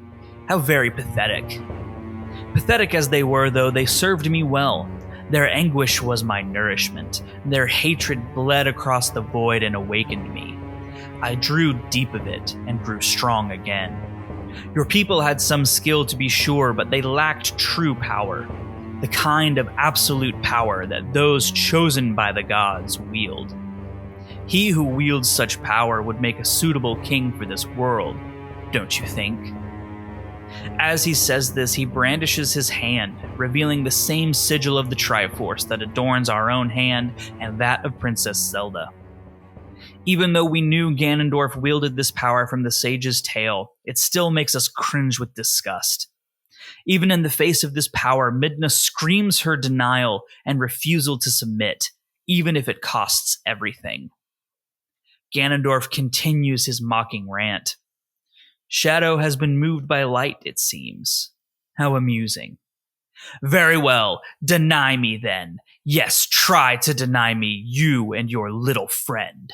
How very pathetic. Pathetic as they were, though, they served me well. Their anguish was my nourishment. Their hatred bled across the void and awakened me. I drew deep of it and grew strong again. Your people had some skill to be sure, but they lacked true power. The kind of absolute power that those chosen by the gods wield. He who wields such power would make a suitable king for this world, don't you think?" As he says this, he brandishes his hand, revealing the same sigil of the Triforce that adorns our own hand and that of Princess Zelda. Even though we knew Ganondorf wielded this power from the sage's tale, it still makes us cringe with disgust. Even in the face of this power, Midna screams her denial and refusal to submit, even if it costs everything. Ganondorf continues his mocking rant. "Shadow has been moved by light, it seems. How amusing. Very well, deny me then. Yes, try to deny me, you and your little friend."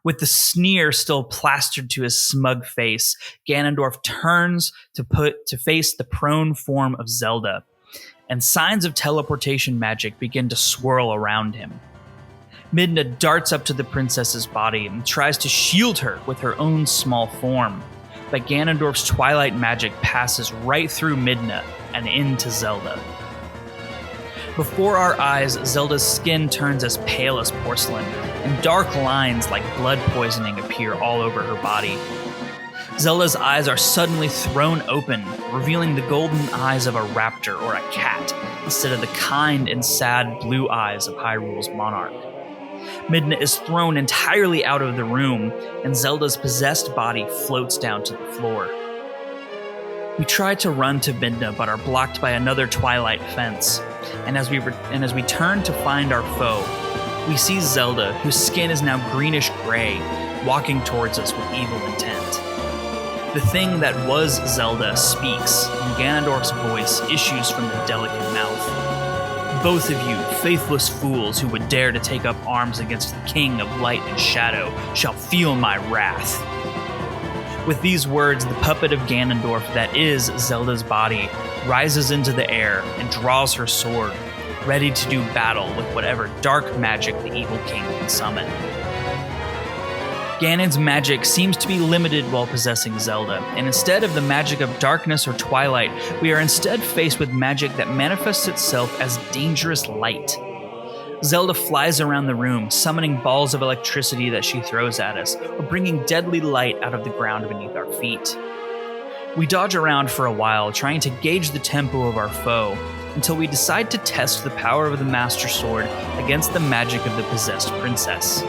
With the sneer still plastered to his smug face, Ganondorf turns to face the prone form of Zelda, and signs of teleportation magic begin to swirl around him. Midna darts up to the princess's body and tries to shield her with her own small form, but Ganondorf's Twilight magic passes right through Midna and into Zelda. Before our eyes, Zelda's skin turns as pale as porcelain, and dark lines like blood poisoning appear all over her body. Zelda's eyes are suddenly thrown open, revealing the golden eyes of a raptor or a cat, instead of the kind and sad blue eyes of Hyrule's monarch. Midna is thrown entirely out of the room, and Zelda's possessed body floats down to the floor. We try to run to Midna, but are blocked by another Twilight fence. And as we turn to find our foe, we see Zelda, whose skin is now greenish-gray, walking towards us with evil intent. The thing that was Zelda speaks, and Ganondorf's voice issues from the delicate mouth. "Both of you, faithless fools who would dare to take up arms against the King of Light and Shadow, shall feel my wrath." With these words, the puppet of Ganondorf that is Zelda's body rises into the air and draws her sword, ready to do battle with whatever dark magic the evil king can summon. Ganon's magic seems to be limited while possessing Zelda, and instead of the magic of darkness or twilight, we are instead faced with magic that manifests itself as dangerous light. Zelda flies around the room, summoning balls of electricity that she throws at us, or bringing deadly light out of the ground beneath our feet. We dodge around for a while, trying to gauge the tempo of our foe, until we decide to test the power of the Master Sword against the magic of the possessed princess.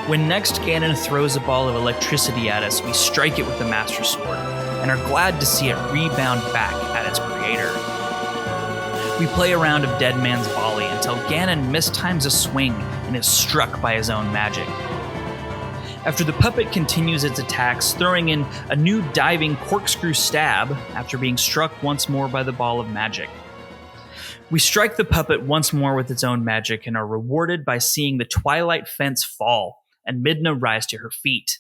When next Ganon throws a ball of electricity at us, we strike it with the Master Sword, and are glad to see it rebound back at its creator. We play a round of Dead Man's Volley until Ganon mistimes a swing and is struck by his own magic. After the puppet continues its attacks, throwing in a new diving corkscrew stab after being struck once more by the ball of magic. We strike the puppet once more with its own magic and are rewarded by seeing the Twilight fence fall and Midna rise to her feet.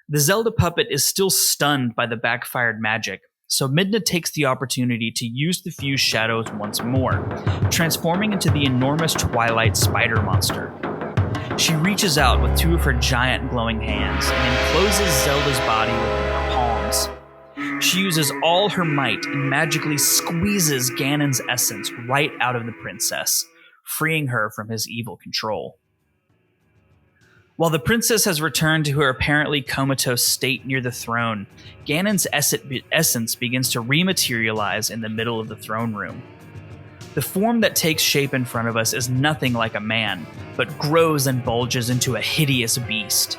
The Zelda puppet is still stunned by the backfired magic, so Midna takes the opportunity to use the fused shadows once more, transforming into the enormous Twilight spider monster. She reaches out with two of her giant glowing hands and encloses Zelda's body within her palms. She uses all her might and magically squeezes Ganon's essence right out of the princess, freeing her from his evil control. While the princess has returned to her apparently comatose state near the throne, Ganon's essence begins to rematerialize in the middle of the throne room. The form that takes shape in front of us is nothing like a man, but grows and bulges into a hideous beast.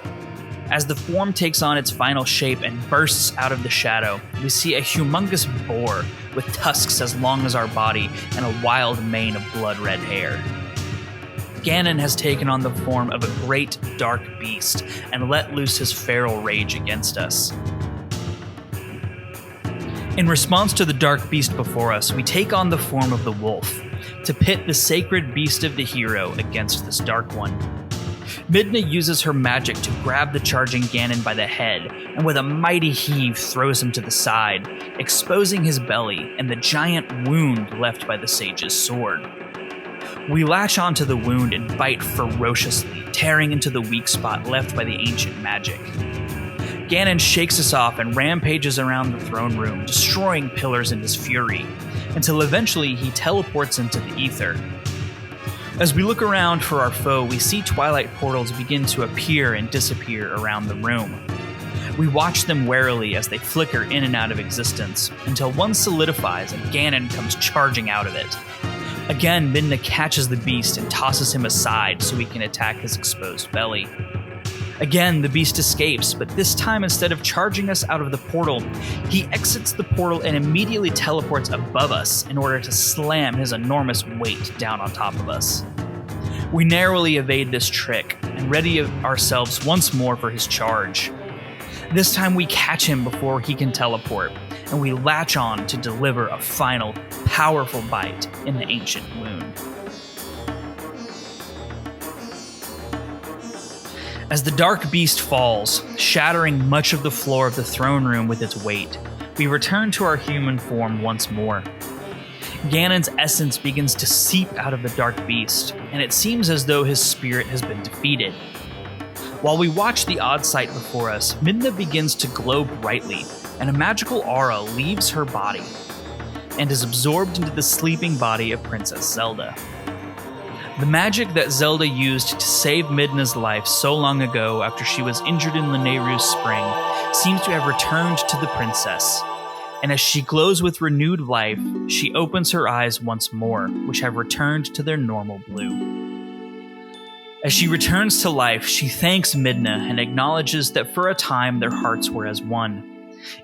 As the form takes on its final shape and bursts out of the shadow, we see a humongous boar with tusks as long as our body and a wild mane of blood-red hair. Ganon has taken on the form of a great dark beast and let loose his feral rage against us. In response to the dark beast before us, we take on the form of the wolf to pit the sacred beast of the hero against this dark one. Midna uses her magic to grab the charging Ganon by the head and with a mighty heave throws him to the side, exposing his belly and the giant wound left by the sage's sword. We latch onto the wound and bite ferociously, tearing into the weak spot left by the ancient magic. Ganon shakes us off and rampages around the throne room, destroying pillars in his fury, until eventually he teleports into the ether. As we look around for our foe, we see Twilight portals begin to appear and disappear around the room. We watch them warily as they flicker in and out of existence, until one solidifies and Ganon comes charging out of it. Again, Midna catches the beast and tosses him aside so he can attack his exposed belly. Again, the beast escapes, but this time instead of charging us out of the portal, he exits the portal and immediately teleports above us in order to slam his enormous weight down on top of us. We narrowly evade this trick and ready ourselves once more for his charge. This time we catch him before he can teleport, and we latch on to deliver a final, powerful bite in the ancient wound. As the dark beast falls, shattering much of the floor of the throne room with its weight, we return to our human form once more. Ganon's essence begins to seep out of the dark beast, and it seems as though his spirit has been defeated. While we watch the odd sight before us, Midna begins to glow brightly, and a magical aura leaves her body and is absorbed into the sleeping body of Princess Zelda. The magic that Zelda used to save Midna's life so long ago after she was injured in Lanayru's spring seems to have returned to the princess, and as she glows with renewed life, she opens her eyes once more, which have returned to their normal blue. As she returns to life, she thanks Midna and acknowledges that for a time their hearts were as one.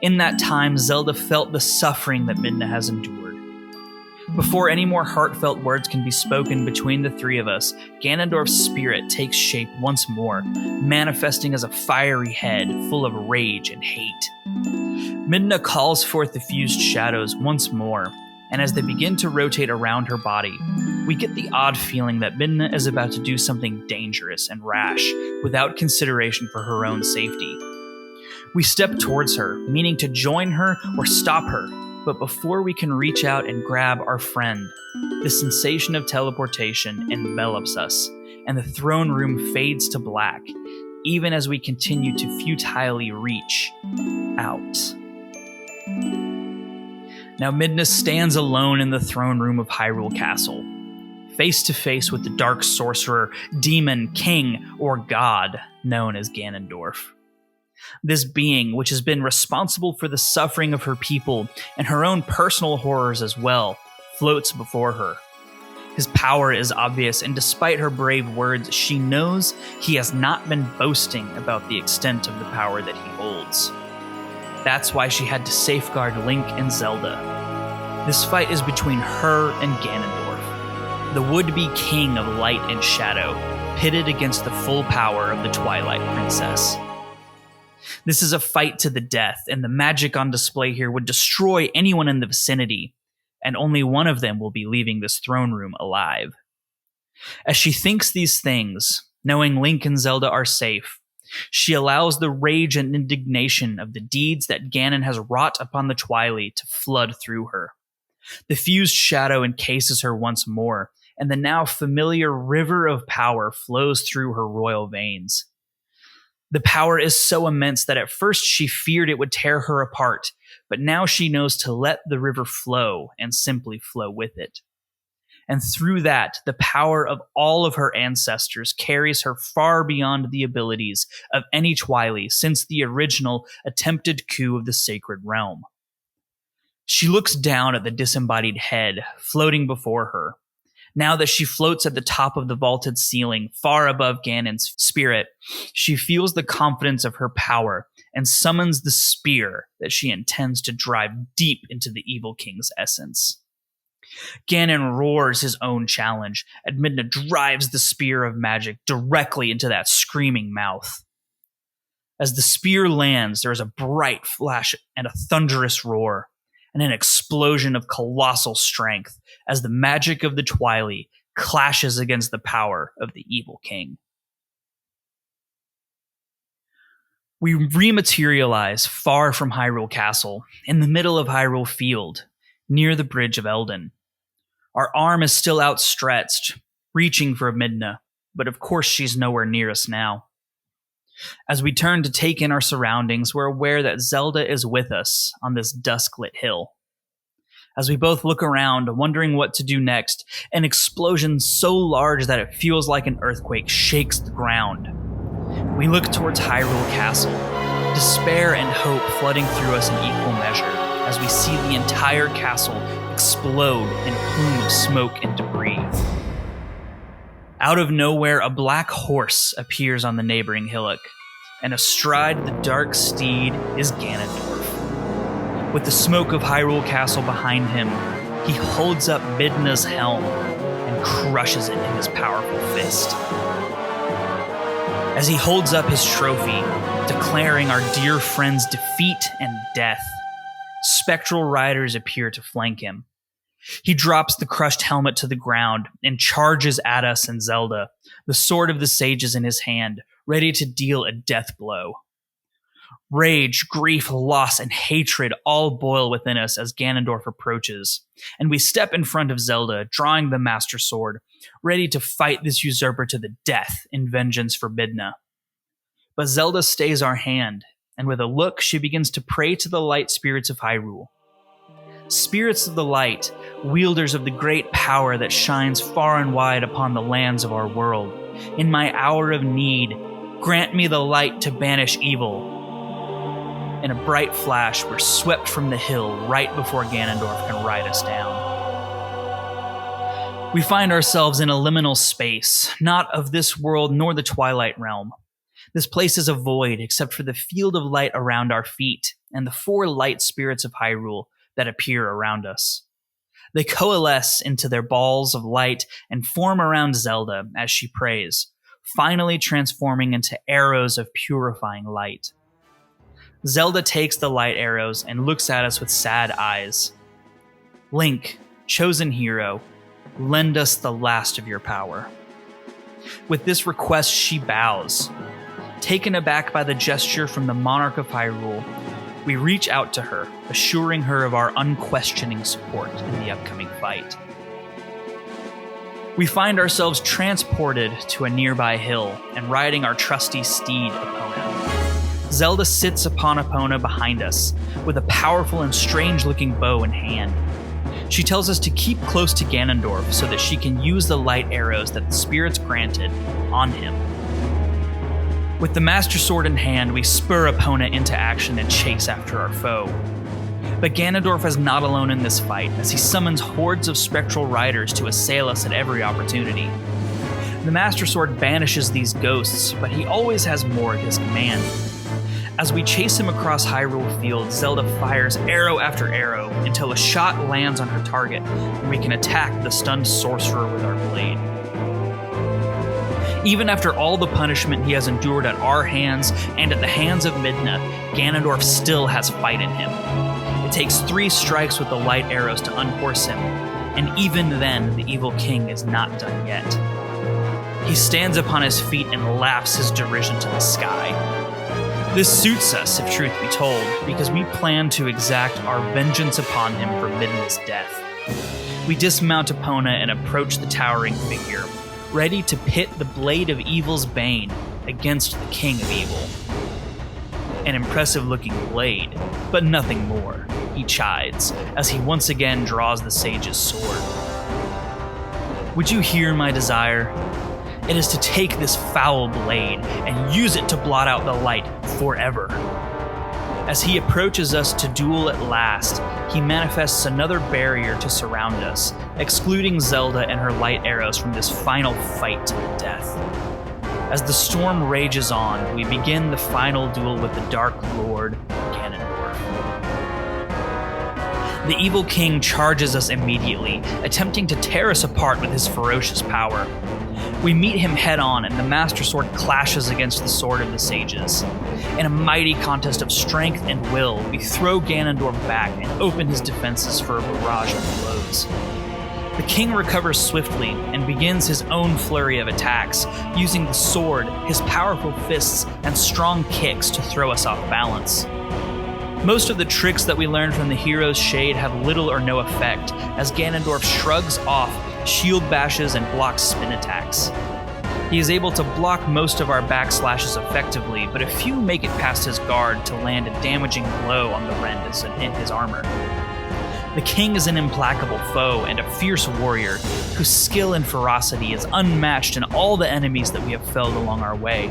In that time, Zelda felt the suffering that Midna has endured. Before any more heartfelt words can be spoken between the three of us, Ganondorf's spirit takes shape once more, manifesting as a fiery head full of rage and hate. Midna calls forth the fused shadows once more, and as they begin to rotate around her body, we get the odd feeling that Midna is about to do something dangerous and rash, without consideration for her own safety. We step towards her, meaning to join her or stop her, but before we can reach out and grab our friend, the sensation of teleportation envelops us, and the throne room fades to black, even as we continue to futilely reach out. Now Midna stands alone in the throne room of Hyrule Castle, face to face with the dark sorcerer, demon, king, or god known as Ganondorf. This being, which has been responsible for the suffering of her people and her own personal horrors as well, floats before her. His power is obvious, and despite her brave words, she knows he has not been boasting about the extent of the power that he holds. That's why she had to safeguard Link and Zelda. This fight is between her and Ganondorf, the would-be king of light and shadow, pitted against the full power of the Twilight Princess. This is a fight to the death, and the magic on display here would destroy anyone in the vicinity, and only one of them will be leaving this throne room alive. As she thinks these things, knowing Link and Zelda are safe, she allows the rage and indignation of the deeds that Ganon has wrought upon the Twilight to flood through her. The fused shadow encases her once more, and the now familiar river of power flows through her royal veins. The power is so immense that at first she feared it would tear her apart, but now she knows to let the river flow and simply flow with it. And through that, the power of all of her ancestors carries her far beyond the abilities of any Twilight since the original attempted coup of the Sacred Realm. She looks down at the disembodied head floating before her. Now that she floats at the top of the vaulted ceiling, far above Ganon's spirit, she feels the confidence of her power and summons the spear that she intends to drive deep into the evil king's essence. Ganon roars his own challenge, and Midna drives the spear of magic directly into that screaming mouth. As the spear lands, there is a bright flash and a thunderous roar, and an explosion of colossal strength as the magic of the Twilight clashes against the power of the evil king. We rematerialize far from Hyrule Castle, in the middle of Hyrule Field, near the Bridge of Eldin. Our arm is still outstretched, reaching for Midna, but of course she's nowhere near us now. As we turn to take in our surroundings, we're aware that Zelda is with us on this dusk-lit hill. As we both look around, wondering what to do next, an explosion so large that it feels like an earthquake shakes the ground. We look towards Hyrule Castle, despair and hope flooding through us in equal measure, as we see the entire castle explode in a plume of smoke and debris. Out of nowhere, a black horse appears on the neighboring hillock, and astride the dark steed is Ganondorf. With the smoke of Hyrule Castle behind him, he holds up Midna's helm and crushes it in his powerful fist. As he holds up his trophy, declaring our dear friend's defeat and death, spectral riders appear to flank him. He drops the crushed helmet to the ground and charges at us and Zelda, the sword of the sages in his hand, ready to deal a death blow. Rage, grief, loss, and hatred all boil within us as Ganondorf approaches, and we step in front of Zelda, drawing the Master Sword, ready to fight this usurper to the death in vengeance for Midna. But Zelda stays our hand, and with a look she begins to pray to the light spirits of Hyrule. Spirits of the light, wielders of the great power that shines far and wide upon the lands of our world, in my hour of need, grant me the light to banish evil. In a bright flash, we're swept from the hill right before Ganondorf can ride us down. We find ourselves in a liminal space, not of this world nor the Twilight Realm. This place is a void except for the field of light around our feet and the 4 light spirits of Hyrule that appear around us. They coalesce into their balls of light and form around Zelda as she prays, finally transforming into arrows of purifying light. Zelda takes the light arrows and looks at us with sad eyes. Link, chosen hero, lend us the last of your power. With this request, she bows. Taken aback by the gesture from the monarch of Hyrule, we reach out to her, assuring her of our unquestioning support in the upcoming fight. We find ourselves transported to a nearby hill and riding our trusty steed, Epona. Zelda sits upon Epona behind us, with a powerful and strange-looking bow in hand. She tells us to keep close to Ganondorf so that she can use the light arrows that the spirits granted on him. With the Master Sword in hand, we spur Epona into action and chase after our foe. But Ganondorf is not alone in this fight, as he summons hordes of spectral riders to assail us at every opportunity. The Master Sword banishes these ghosts, but he always has more at his command. As we chase him across Hyrule Field, Zelda fires arrow after arrow until a shot lands on her target, and we can attack the stunned sorcerer with our blade. Even after all the punishment he has endured at our hands and at the hands of Midna, Ganondorf still has fight in him. It takes 3 strikes with the light arrows to unhorse him, and even then, the evil king is not done yet. He stands upon his feet and laughs his derision to the sky. This suits us, if truth be told, because we plan to exact our vengeance upon him for Midna's death. We dismount Epona and approach the towering figure, ready to pit the blade of evil's bane against the king of evil. An impressive-looking blade, but nothing more, he chides, as he once again draws the sage's sword. Would you hear my desire? It is to take this foul blade and use it to blot out the light forever. As he approaches us to duel at last, he manifests another barrier to surround us, excluding Zelda and her light arrows from this final fight to the death. As the storm rages on, we begin the final duel with the Dark Lord, Ganondorf. The evil king charges us immediately, attempting to tear us apart with his ferocious power. We meet him head-on, and the Master Sword clashes against the Sword of the Sages. In a mighty contest of strength and will, we throw Ganondorf back and open his defenses for a barrage of blows. The king recovers swiftly and begins his own flurry of attacks, using the sword, his powerful fists, and strong kicks to throw us off balance. Most of the tricks that we learn from the hero's shade have little or no effect, as Ganondorf shrugs off shield bashes and blocks spin attacks. He is able to block most of our backslashes effectively, but a few make it past his guard to land a damaging blow on the rend in his armor. The king is an implacable foe and a fierce warrior whose skill and ferocity is unmatched in all the enemies that we have felled along our way.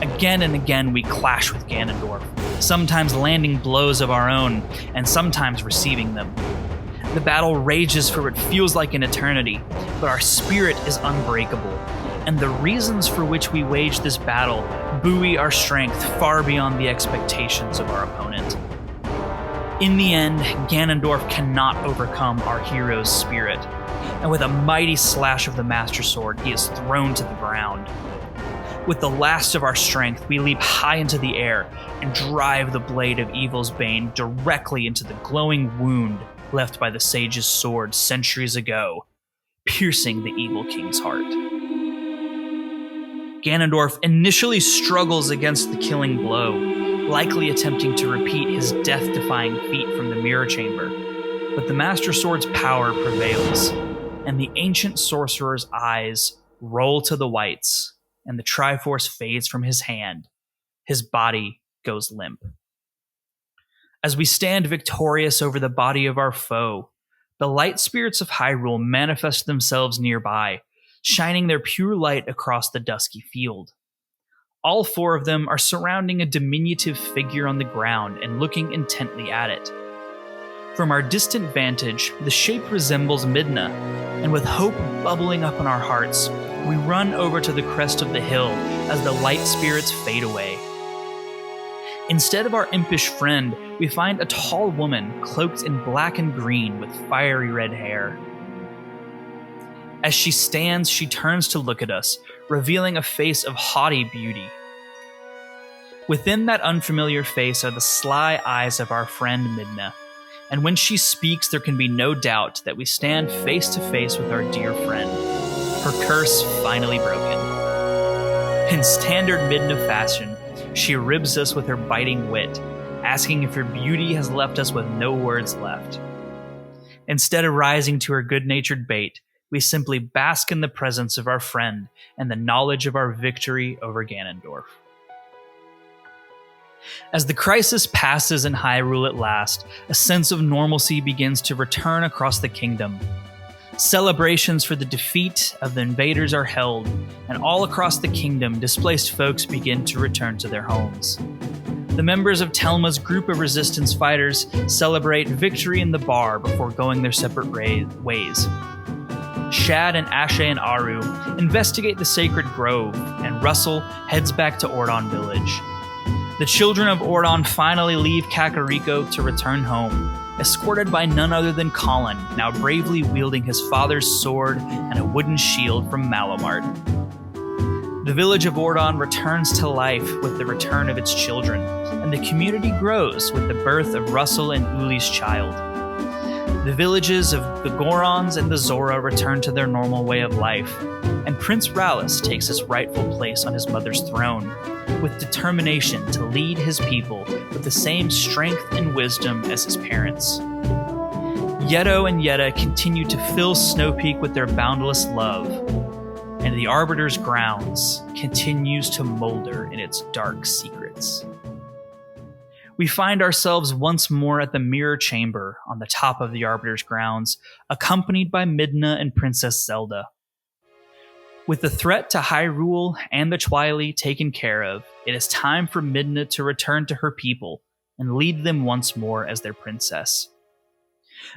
Again and again we clash with Ganondorf, sometimes landing blows of our own and sometimes receiving them. The battle rages for what feels like an eternity, but our spirit is unbreakable, and the reasons for which we wage this battle buoy our strength far beyond the expectations of our opponent. In the end, Ganondorf cannot overcome our hero's spirit, and with a mighty slash of the Master Sword, he is thrown to the ground. With the last of our strength, we leap high into the air and drive the blade of evil's bane directly into the glowing wound left by the sage's sword centuries ago, piercing the evil king's heart. Ganondorf initially struggles against the killing blow, likely attempting to repeat his death-defying feat from the mirror chamber, but the Master Sword's power prevails, and the ancient sorcerer's eyes roll to the whites, and the Triforce fades from his hand. His body goes limp. As we stand victorious over the body of our foe, the light spirits of Hyrule manifest themselves nearby, shining their pure light across the dusky field. All 4 of them are surrounding a diminutive figure on the ground and looking intently at it. From our distant vantage, the shape resembles Midna, and with hope bubbling up in our hearts, we run over to the crest of the hill as the light spirits fade away. Instead of our impish friend, we find a tall woman cloaked in black and green with fiery red hair. As she stands, she turns to look at us, revealing a face of haughty beauty. Within that unfamiliar face are the sly eyes of our friend Midna, and when she speaks, there can be no doubt that we stand face to face with our dear friend, her curse finally broken. In standard Midna fashion, she ribs us with her biting wit, asking if her beauty has left us with no words left. Instead of rising to her good-natured bait, we simply bask in the presence of our friend and the knowledge of our victory over Ganondorf. As the crisis passes in Hyrule at last, a sense of normalcy begins to return across the kingdom. Celebrations for the defeat of the invaders are held, and all across the kingdom, displaced folks begin to return to their homes. The members of Telma's group of resistance fighters celebrate victory in the bar before going their separate ways. Shad and Ashe and Aru investigate the sacred grove, and Russell heads back to Ordon Village. The children of Ordon finally leave Kakariko to return home, escorted by none other than Colin, now bravely wielding his father's sword and a wooden shield from Malamart. The village of Ordon returns to life with the return of its children, and the community grows with the birth of Russell and Uli's child. The villages of the Gorons and the Zora return to their normal way of life, and Prince Rallis takes his rightful place on his mother's throne, with determination to lead his people with the same strength and wisdom as his parents. Yeto and Yetta continue to fill Snow Peak with their boundless love, and the Arbiter's grounds continues to molder in its dark secrets. We find ourselves once more at the Mirror Chamber on the top of the Arbiter's grounds, accompanied by Midna and Princess Zelda. With the threat to Hyrule and the Twilight taken care of, it is time for Midna to return to her people and lead them once more as their princess.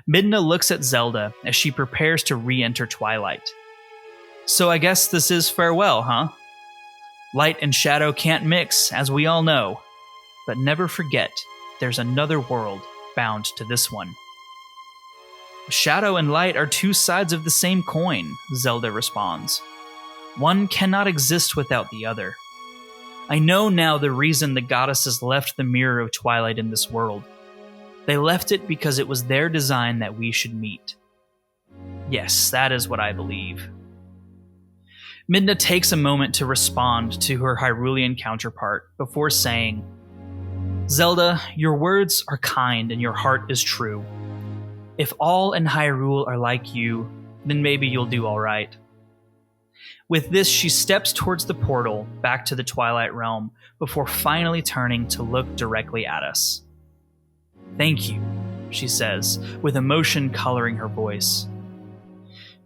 Midna looks at Zelda as she prepares to re-enter Twilight. So I guess this is farewell, huh? Light and shadow can't mix, as we all know. But never forget, there's another world bound to this one. Shadow and light are two sides of the same coin, Zelda responds. One cannot exist without the other. I know now the reason the goddesses left the Mirror of Twilight in this world. They left it because it was their design that we should meet. Yes, that is what I believe. Midna takes a moment to respond to her Hyrulean counterpart before saying, Zelda, your words are kind and your heart is true. If all in Hyrule are like you, then maybe you'll do all right. With this, she steps towards the portal back to the Twilight Realm before finally turning to look directly at us. Thank you, she says, with emotion coloring her voice.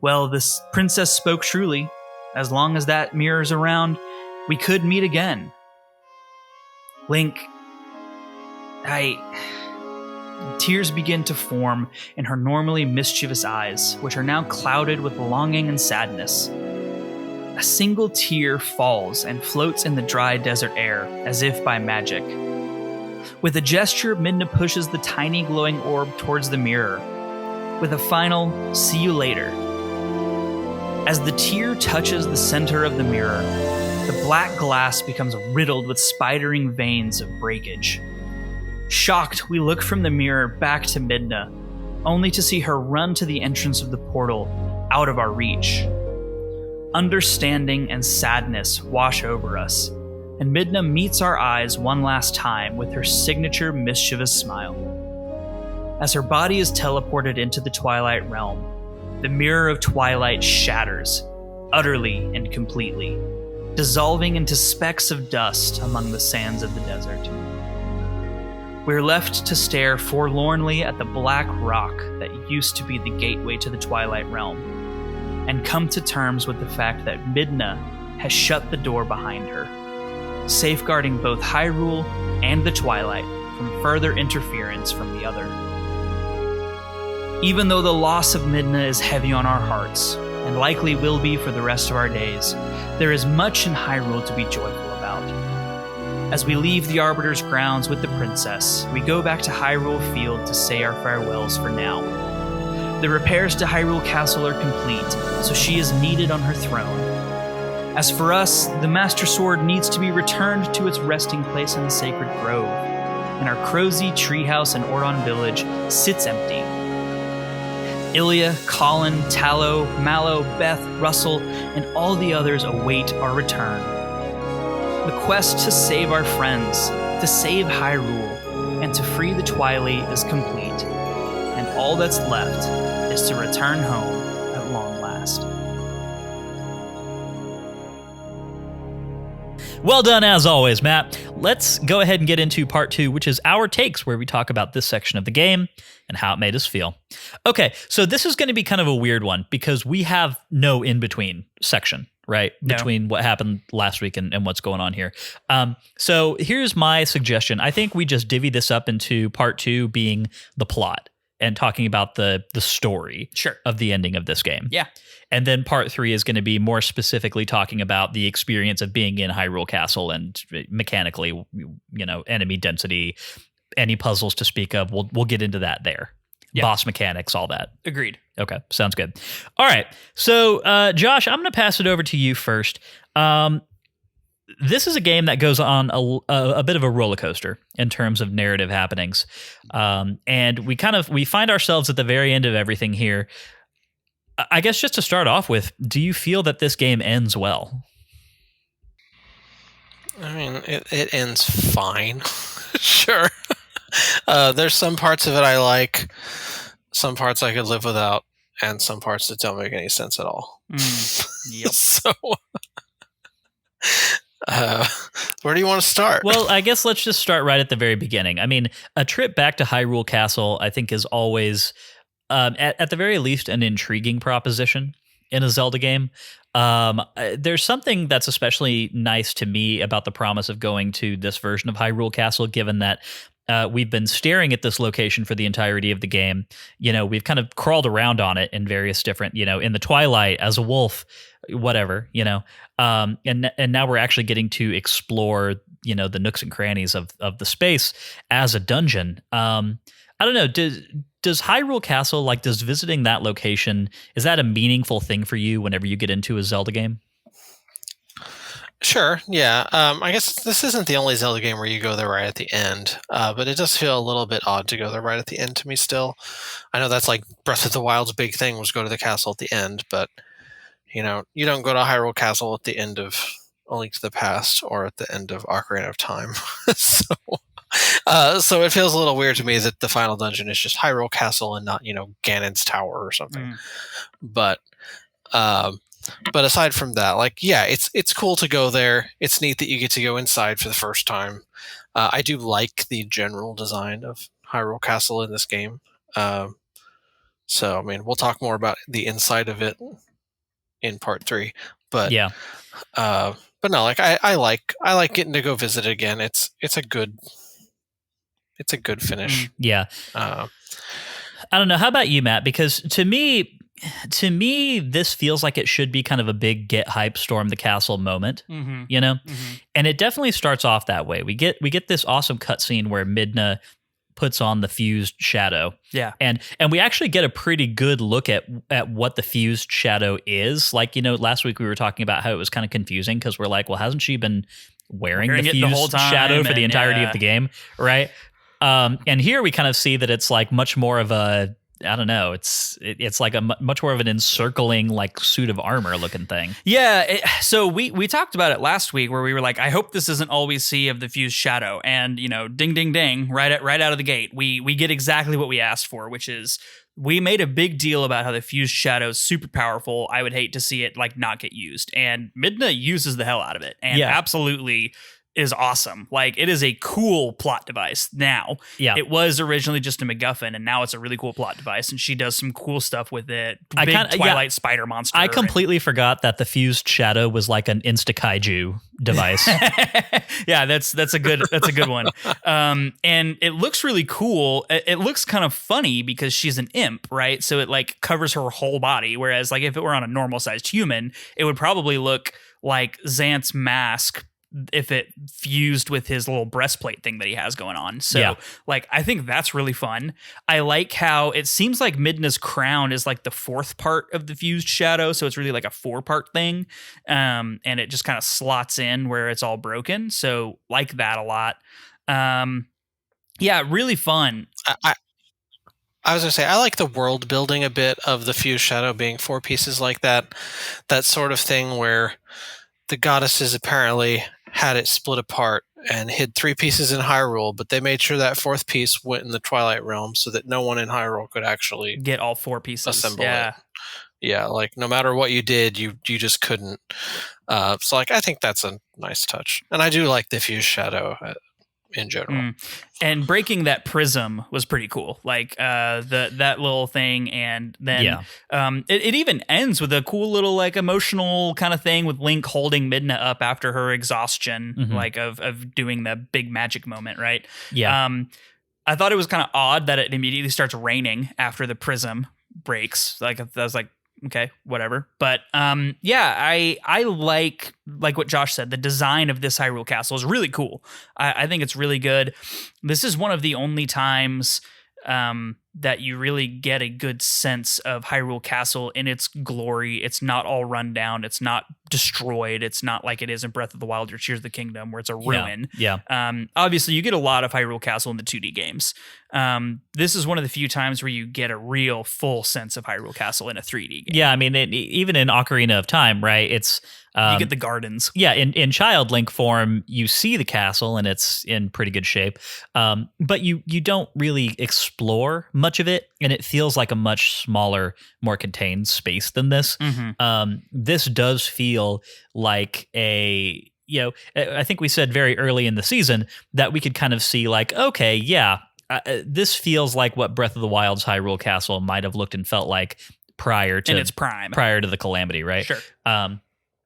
Well, this princess spoke truly. As long as that mirror's around, we could meet again. Link, Tears begin to form in her normally mischievous eyes, which are now clouded with longing and sadness. A single tear falls and floats in the dry desert air, as if by magic. With a gesture, Midna pushes the tiny glowing orb towards the mirror, with a final, see you later. As the tear touches the center of the mirror, the black glass becomes riddled with spidering veins of breakage. Shocked, we look from the mirror back to Midna, only to see her run to the entrance of the portal, out of our reach. Understanding and sadness wash over us, and Midna meets our eyes one last time with her signature mischievous smile. As her body is teleported into the Twilight Realm, the Mirror of Twilight shatters, utterly and completely, dissolving into specks of dust among the sands of the desert. We're left to stare forlornly at the black rock that used to be the gateway to the Twilight Realm, and come to terms with the fact that Midna has shut the door behind her, safeguarding both Hyrule and the Twilight from further interference from the other. Even though the loss of Midna is heavy on our hearts, and likely will be for the rest of our days, there is much in Hyrule to be joyful about. As we leave the Arbiter's grounds with the princess, we go back to Hyrule Field to say our farewells for now. The repairs to Hyrule Castle are complete, so she is needed on her throne. As for us, the Master Sword needs to be returned to its resting place in the Sacred Grove, and our Crozey treehouse in Ordon Village sits empty. Ilya, Colin, Tallow, Mallow, Beth, Russell, and all the others await our return. The quest to save our friends, to save Hyrule, and to free the Twilight is complete, and all that's left is to return home at long last. Well done, as always, Matt. Let's go ahead and get into part 2, which is our takes, where we talk about this section of the game and how it made us feel. Okay, so this is going to be kind of a weird one because we have no in-between section, right? No. Between what happened last week and what's going on here. So here's my suggestion. I think we just divvy this up into part 2 being the plot. and talking about the story of the ending of this game. Yeah. And then part 3 is going to be more specifically talking about the experience of being in Hyrule Castle and mechanically, enemy density, any puzzles to speak of. We'll get into that there. Yeah. Boss mechanics, all that. Agreed. Okay, sounds good. All right. So, Josh, I'm going to pass it over to you first. This is a game that goes on a bit of a roller coaster in terms of narrative happenings. And we find ourselves at the very end of everything here. I guess just to start off with, do you feel that this game ends well? I mean, it ends fine. Sure. There's some parts of it I like, some parts I could live without, and some parts that don't make any sense at all. Yep. So, where do you want to start? Well, I guess let's just start right at the very beginning. I mean, a trip back to Hyrule Castle, I think, is always, at the very least, an intriguing proposition in a Zelda game. There's something that's especially nice to me about the promise of going to this version of Hyrule Castle, given that we've been staring at this location for the entirety of the game. We've kind of crawled around on it in various different, in the Twilight as a wolf, whatever, and now we're actually getting to explore, the nooks and crannies of the space as a dungeon. I don't know. Does Hyrule Castle, does visiting that location, is that a meaningful thing for you whenever you get into a Zelda game? Sure, yeah. I guess this isn't the only Zelda game where you go there right at the end, but it does feel a little bit odd to go there right at the end to me still. I know that's like Breath of the Wild's big thing was go to the castle at the end, but, you don't go to Hyrule Castle at the end of A Link to the Past or at the end of Ocarina of Time. So it feels a little weird to me that the final dungeon is just Hyrule Castle and not, Ganon's Tower or something. But aside from that, it's cool to go there. It's neat that you get to go inside for the first time. I do like the general design of Hyrule Castle in this game. So, I mean, we'll talk more about the inside of it in part 3. But yeah, but no, I like getting to go visit it again. It's a good finish. Yeah. I don't know. How about you, Matt? Because to me, this feels like it should be kind of a big get hype, storm the castle moment, and it definitely starts off that way. We get this awesome cutscene where Midna puts on the fused shadow. Yeah. And we actually get a pretty good look at what the fused shadow is. Last week we were talking about how it was kind of confusing because we're like, well, hasn't she been wearing the fused whole time shadow for the entirety of the game? Right. And here we kind of see that it's much more of a, I don't know. It's like a much more of an encircling suit of armor looking thing. Yeah. So we talked about it last week where we were like, I hope this isn't all we see of the fused shadow. And ding ding ding, right out of the gate, we get exactly what we asked for, which is we made a big deal about how the fused shadow is super powerful. I would hate to see it not get used, and Midna uses the hell out of it, and absolutely is awesome. It is a cool plot device now. Yeah. It was originally just a MacGuffin, and now it's a really cool plot device, and she does some cool stuff with it. Big Twilight spider monster. I completely forgot that the fused shadow was like an insta-kaiju device. Yeah, that's a good one. And it looks really cool. It looks kind of funny because she's an imp, right? So it covers her whole body, whereas if it were on a normal sized human, it would probably look like Xant's mask if it fused with his little breastplate thing that he has going on. So I think that's really fun. I like how it seems like Midna's crown is the fourth part of the fused shadow. So it's really a 4-part thing. And it just kind of slots in where it's all broken. So like that a lot. Yeah, really fun. I was going to say, I like the world building a bit of the fused shadow being 4 pieces like that. That sort of thing where the goddesses apparently had it split apart and hid 3 pieces in Hyrule, but they made sure that 4th piece went in the Twilight Realm so that no one in Hyrule could actually get all 4 pieces. Assemble it. Yeah, no matter what you did, you just couldn't. So I think that's a nice touch, and I do like the fused shadow in general. And breaking that prism was pretty cool. That little thing, and then it even ends with a cool little emotional kind of thing with Link holding Midna up after her exhaustion, of doing the big magic moment, right? Yeah. I thought it was kind of odd that it immediately starts raining after the prism breaks. Like, I was like, okay, whatever. But yeah, I like what Josh said. The design of this Hyrule Castle is really cool. I think it's really good. This is one of the only times that you really get a good sense of Hyrule Castle in its glory. It's not all run down. It's not destroyed. It's not like it is in Breath of the Wild or Tears of the Kingdom, where it's a ruin. Yeah. Obviously, you get a lot of Hyrule Castle in the 2D games. This is one of the few times where you get a real full sense of Hyrule Castle in a 3D game. Yeah, I mean, even in Ocarina of Time, right? It's you get the gardens. Yeah, in Child Link form, you see the castle and it's in pretty good shape, but you don't really explore much of it, and it feels like a much smaller, more contained space than this. This does feel like a, I think we said very early in the season that we could kind of see like, okay, yeah, this feels like what Breath of the Wild's Hyrule Castle might have looked and felt like prior to its prime, prior to the Calamity, right? Sure.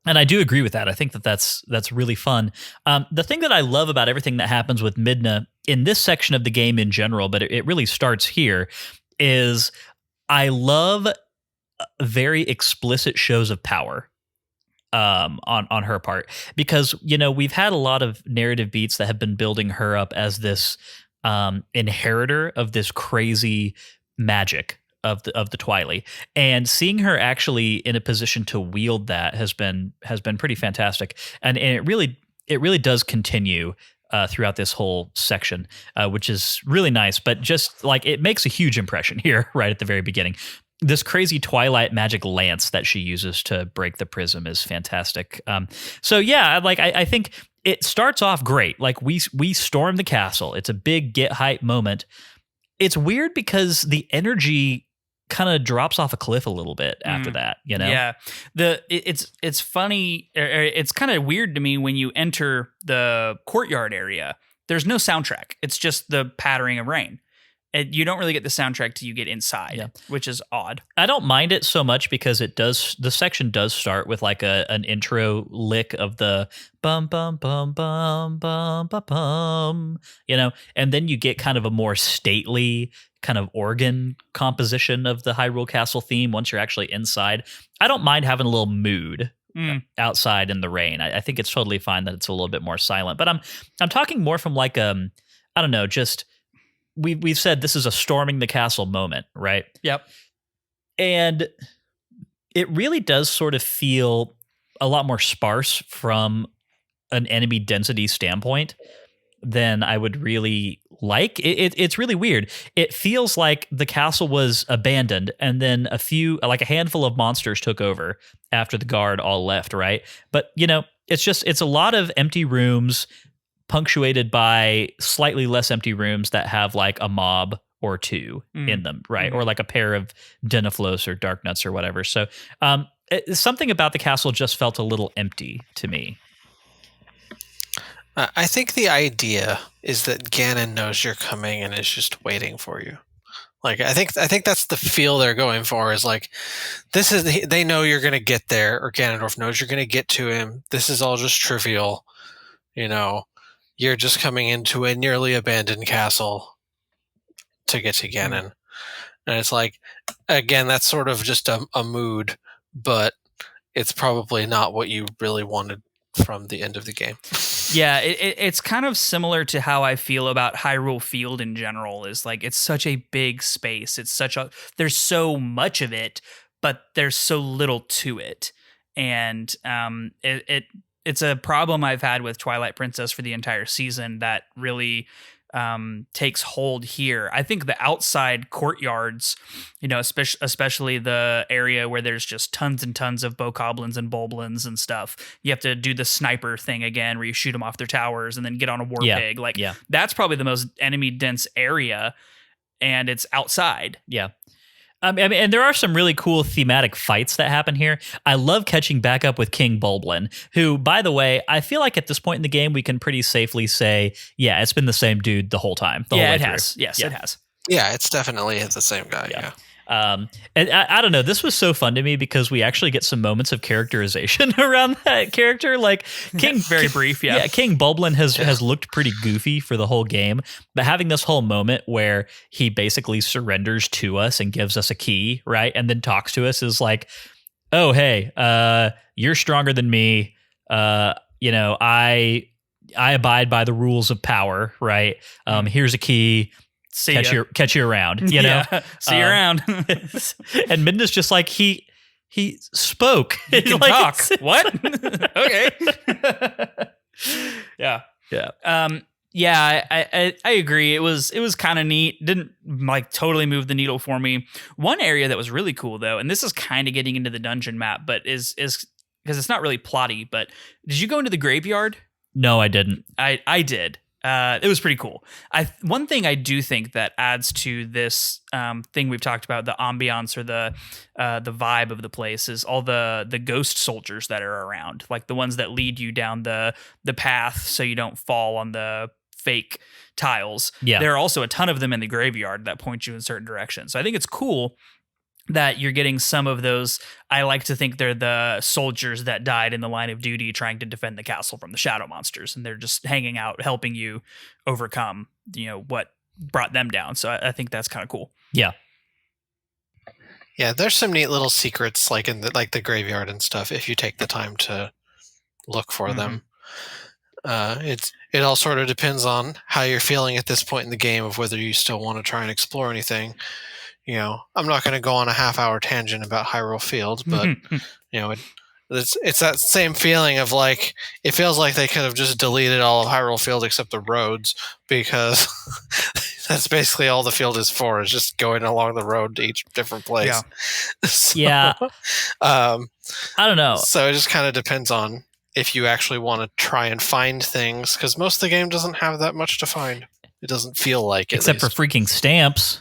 And I do agree with that. I think that's really fun. The thing that I love about everything that happens with Midna in this section of the game in general, but it really starts here, is I love very explicit shows of power on her part, because we've had a lot of narrative beats that have been building her up as this inheritor of this crazy magic of the Twilight, and seeing her actually in a position to wield that has been pretty fantastic, and it really does continue throughout this whole section, which is really nice. But just like, it makes a huge impression here right at the very beginning. This crazy Twilight magic lance that she uses to break the prism is fantastic. So yeah, like I think it starts off great. Like we storm the castle. It's a big get hype moment. It's weird because the energy kind of drops off a cliff a little bit after that, Yeah. It's funny, it's kind of weird to me when you enter the courtyard area. There's no soundtrack. It's just the pattering of rain. And you don't really get the soundtrack till you get inside, which is odd. I don't mind it so much because the section does start with like an intro lick of the bum bum bum bum bum bum bum, and then you get kind of a more stately kind of organ composition of the Hyrule Castle theme once you're actually inside. I don't mind having a little mood outside in the rain. I think it's totally fine that it's a little bit more silent, but I'm talking more from like I don't know, just we've said this is a storming the castle moment, right? Yep. And it really does sort of feel a lot more sparse from an enemy density standpoint than I would really like. It's really weird. It feels like the castle was abandoned and then a handful of monsters took over after the guard all left, right? But, it's a lot of empty rooms punctuated by slightly less empty rooms that have like a mob or two in them, right? Or like a pair of Denaflos or Dark Nuts or whatever. So something about the castle just felt a little empty to me. I think the idea is that Ganon knows you're coming and is just waiting for you. Like, I think that's the feel they're going for, is like, they know you're going to get there, or Ganondorf knows you're going to get to him. This is all just trivial. You're just coming into a nearly abandoned castle to get to Ganon. And it's like, again, that's sort of just a mood, but it's probably not what you really wanted from the end of the game. Yeah, it's kind of similar to how I feel about Hyrule Field in general. Is like, it's such a big space. There's so much of it, but there's so little to it. And it's a problem I've had with Twilight Princess for the entire season that really takes hold here. I think the outside courtyards, especially the area where there's just tons and tons of bokoblins and boblins and stuff. You have to do the sniper thing again, where you shoot them off their towers and then get on a war pig. That's probably the most enemy dense area, and it's outside. Yeah. And there are some really cool thematic fights that happen here. I love catching back up with King Bulblin, who, by the way, I feel like at this point in the game, we can pretty safely say, yeah, it's been the same dude the whole time. It has. Yes, it has. Yeah, it's definitely the same guy. Yeah. And I don't know. This was so fun to me because we actually get some moments of characterization around that character. Like King, very brief, yeah. King Bulblin has looked pretty goofy for the whole game, but having this whole moment where he basically surrenders to us and gives us a key, right, and then talks to us is like, oh hey, you're stronger than me. I abide by the rules of power, right? Here's a key. Catch you around, you know? See you around. And Midna's just like, he spoke. He can talk. What? Okay. Yeah. I agree. It was kind of neat. Didn't like totally move the needle for me. One area that was really cool though, and this is kind of getting into the dungeon map, but is because it's not really plotty, but did you go into the graveyard? No, I didn't. I did. It was pretty cool. One thing I do think that adds to this thing we've talked about, the ambiance or the vibe of the place, is all the ghost soldiers that are around, like the ones that lead you down the path so you don't fall on the fake tiles. Yeah. There are also a ton of them in the graveyard that point you in certain directions. So I think it's cool that you're getting some of those. I like to think they're the soldiers that died in the line of duty trying to defend the castle from the shadow monsters, and they're just hanging out, helping you overcome, what brought them down. So I think that's kind of cool. Yeah. Yeah, there's some neat little secrets like in the graveyard and stuff if you take the time to look for them. It all sort of depends on how you're feeling at this point in the game of whether you still want to try and explore anything. I'm not going to go on a half-hour tangent about Hyrule Field, but it's that same feeling of like it feels like they could have just deleted all of Hyrule Field except the roads, because that's basically all the field is for, is just going along the road to each different place. Yeah. I don't know. So it just kind of depends on if you actually want to try and find things, because most of the game doesn't have that much to find. It doesn't feel like it, except for freaking stamps.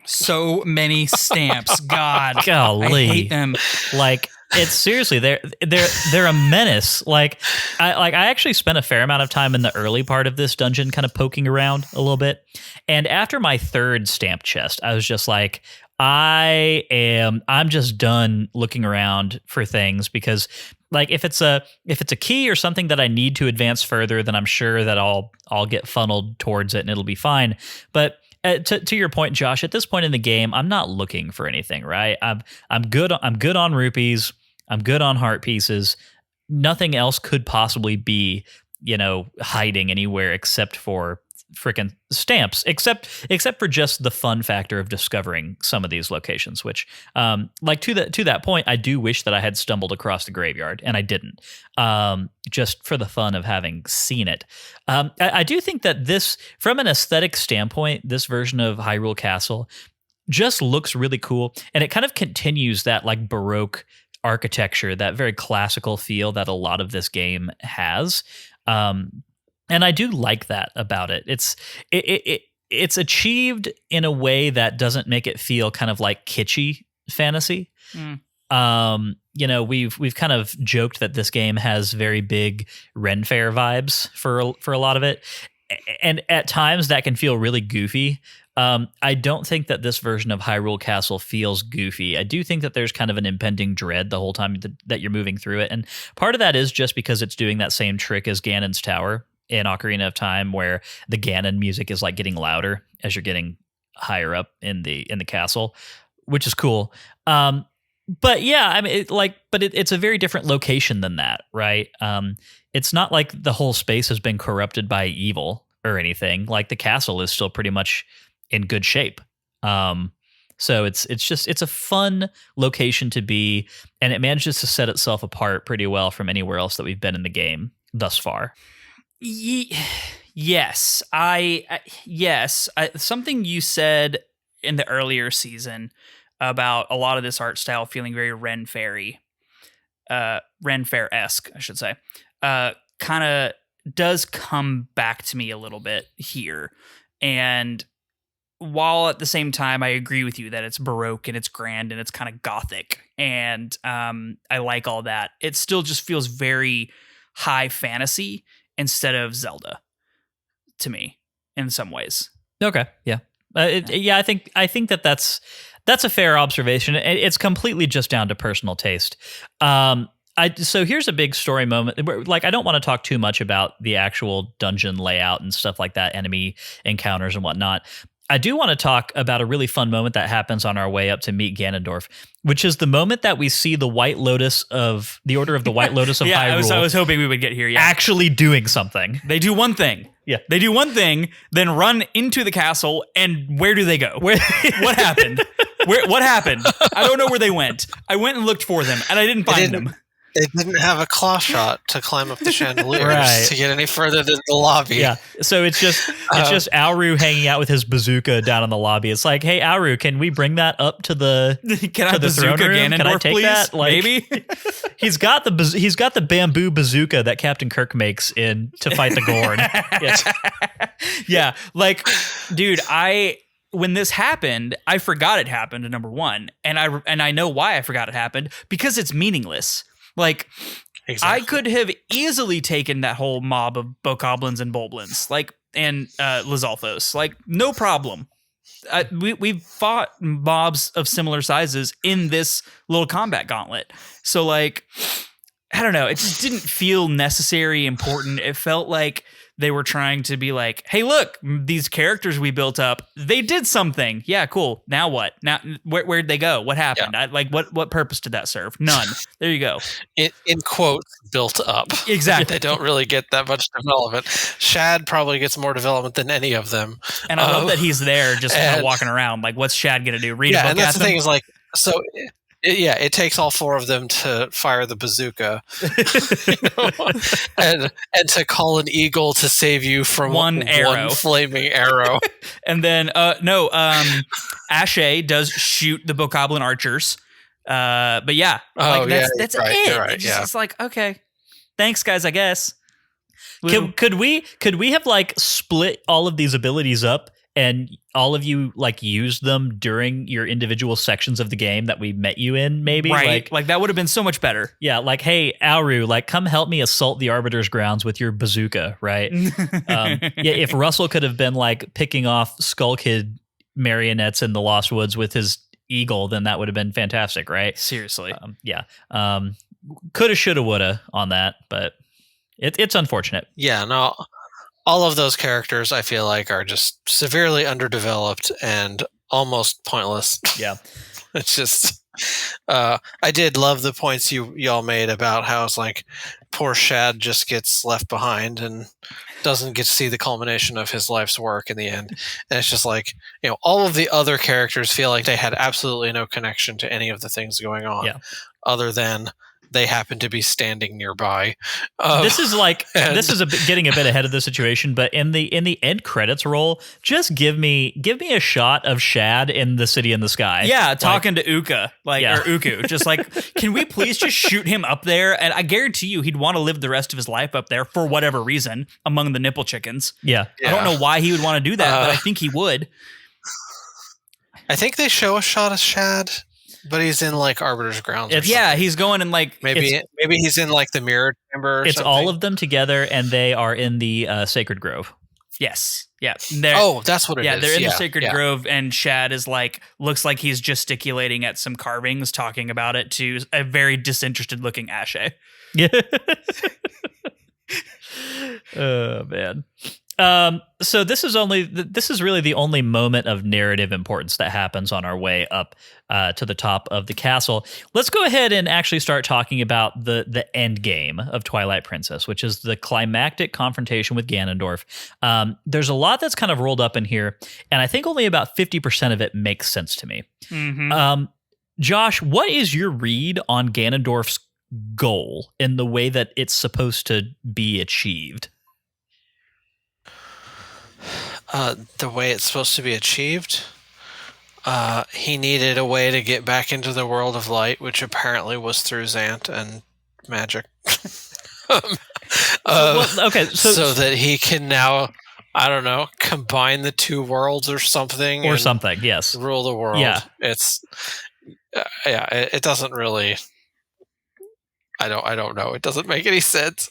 So many stamps. God, golly, I hate them. Like, it's seriously, they're a menace. Like I actually spent a fair amount of time in the early part of this dungeon, kind of poking around a little bit. And after my third stamp chest, I was just like, I'm just done looking around for things, because like if it's a key or something that I need to advance further, then I'm sure that I'll get funneled towards it and it'll be fine. But to your point, Josh, at this point in the game, I'm not looking for anything, right? I'm good on rupees. I'm good on heart pieces. Nothing else could possibly be, hiding anywhere except for freaking stamps, except for just the fun factor of discovering some of these locations, which like to that point, I do wish that I had stumbled across the graveyard, and I didn't, just for the fun of having seen it. I do think that this, from an aesthetic standpoint, this version of Hyrule Castle just looks really cool, and it kind of continues that like Baroque architecture, that very classical feel that a lot of this game has. And I do like that about it. It's achieved in a way that doesn't make it feel kind of like kitschy fantasy. We've kind of joked that this game has very big Ren Fair vibes for a lot of it, and at times that can feel really goofy. I don't think that this version of Hyrule Castle feels goofy. I do think that there's kind of an impending dread the whole time that you're moving through it, and part of that is just because it's doing that same trick as Ganon's Tower in Ocarina of Time, where the Ganon music is like getting louder as you're getting higher up in the castle, which is cool. But yeah, I mean, it's a very different location than that, right? It's not like the whole space has been corrupted by evil or anything. Like the castle is still pretty much in good shape. So it's a fun location to be, and it manages to set itself apart pretty well from anywhere else that we've been in the game thus far. Yes, something you said in the earlier season about a lot of this art style feeling very Ren Fair-esque, I should say, kind of does come back to me a little bit here. And while at the same time I agree with you that it's Baroque and it's grand and it's kind of gothic, and I like all that, it still just feels very high fantasy instead of Zelda to me in some ways. Okay. Yeah. I think that's That's a fair observation. It's completely just down to personal taste. So here's a big story moment. Like, I don't want to talk too much about the actual dungeon layout and stuff like that, enemy encounters and whatnot. I do want to talk about a really fun moment that happens on our way up to meet Ganondorf, which is the moment that we see the White Lotus of the Order of the White Lotus of Hyrule. I was hoping we would get here. Yeah, actually doing something. They do one thing. Yeah, they do one thing, then run into the castle. And where do they go? What happened? What happened? I don't know where they went. I went and looked for them, and I didn't find them. They didn't have a claw shot to climb up the chandeliers to get any further than the lobby. Yeah, so it's just Auru hanging out with his bazooka down in the lobby. It's like, hey, Auru, can we bring that up to the can I bazooka Ganondorf, can I take please? that? Like, maybe he's got the bamboo bazooka that Captain Kirk makes in to fight the Gorn. Yes. Yeah, like, dude, when this happened, I forgot it happened, number one, and I know why I forgot it happened, because it's meaningless. Like, exactly. I could have easily taken that whole mob of bokoblins and boblins, like, and Lizalfos, like, no problem. We've fought mobs of similar sizes in this little combat gauntlet. So, like, I don't know. It just didn't feel necessary, important. It felt like they were trying to be like, hey, look, these characters we built up, they did something. Yeah, cool. Now what? Now where'd they go? What happened? Yeah. What purpose did that serve? None. There you go. In quotes, built up. Exactly. They don't really get that much development. Shad probably gets more development than any of them. And I love that he's there just kind of walking around. Like, what's Shad going to do? Read a book and that's at the them? thing is, like, so... It takes all four of them to fire the bazooka, and to call an eagle to save you from one flaming arrow. And then Ashe does shoot the bokoblin archers. But yeah, that's right, it. Right, it's like, okay, thanks guys, I guess. Could we have like split all of these abilities up and all of you like use them during your individual sections of the game that we met you in, maybe? Right. Like that would have been so much better. Yeah, like, hey, Auru, like, come help me assault the Arbiter's grounds with your bazooka, right? If Russell could have been like picking off Skull Kid marionettes in the Lost Woods with his eagle, then that would have been fantastic, right? Seriously. Coulda, shoulda, woulda on that, but it's unfortunate. Yeah, no. All of those characters, I feel like, are just severely underdeveloped and almost pointless. Yeah. It's just... I did love the points y'all made about how it's like poor Shad just gets left behind and doesn't get to see the culmination of his life's work in the end. And it's just like, all of the other characters feel like they had absolutely no connection to any of the things going on other than... they happen to be standing nearby. This is getting a bit ahead of the situation, but in the end credits roll, just give me a shot of Shad in the city in the sky. Yeah, talking to Uka, or Uku, just like, can we please just shoot him up there? And I guarantee you, he'd want to live the rest of his life up there for whatever reason among the nipple chickens. Yeah. I don't know why he would want to do that, but I think he would. I think they show a shot of Shad. But he's in like Arbiter's grounds. He's going in like maybe he's in like the mirror chamber. It's all of them together, and they are in the Sacred Grove. Yes, yeah. That's what it is. Yeah, they're in the Sacred Grove, and Shad is like looks like he's gesticulating at some carvings, talking about it to a very disinterested looking Ashe. Yeah. Oh man. So this is really the only moment of narrative importance that happens on our way up to the top of the castle. Let's go ahead and actually start talking about the end game of Twilight Princess, which is the climactic confrontation with Ganondorf. There's a lot that's kind of rolled up in here, and I think only about 50% of it makes sense to me. Mm-hmm. Josh, what is your read on Ganondorf's goal in the way that it's supposed to be achieved? The way it's supposed to be achieved, he needed a way to get back into the world of light, which apparently was through Zant and magic. So that he can now, I don't know, combine the two worlds or something. Or something, yes. Rule the world. Yeah. It's, it doesn't really... I don't know. It doesn't make any sense.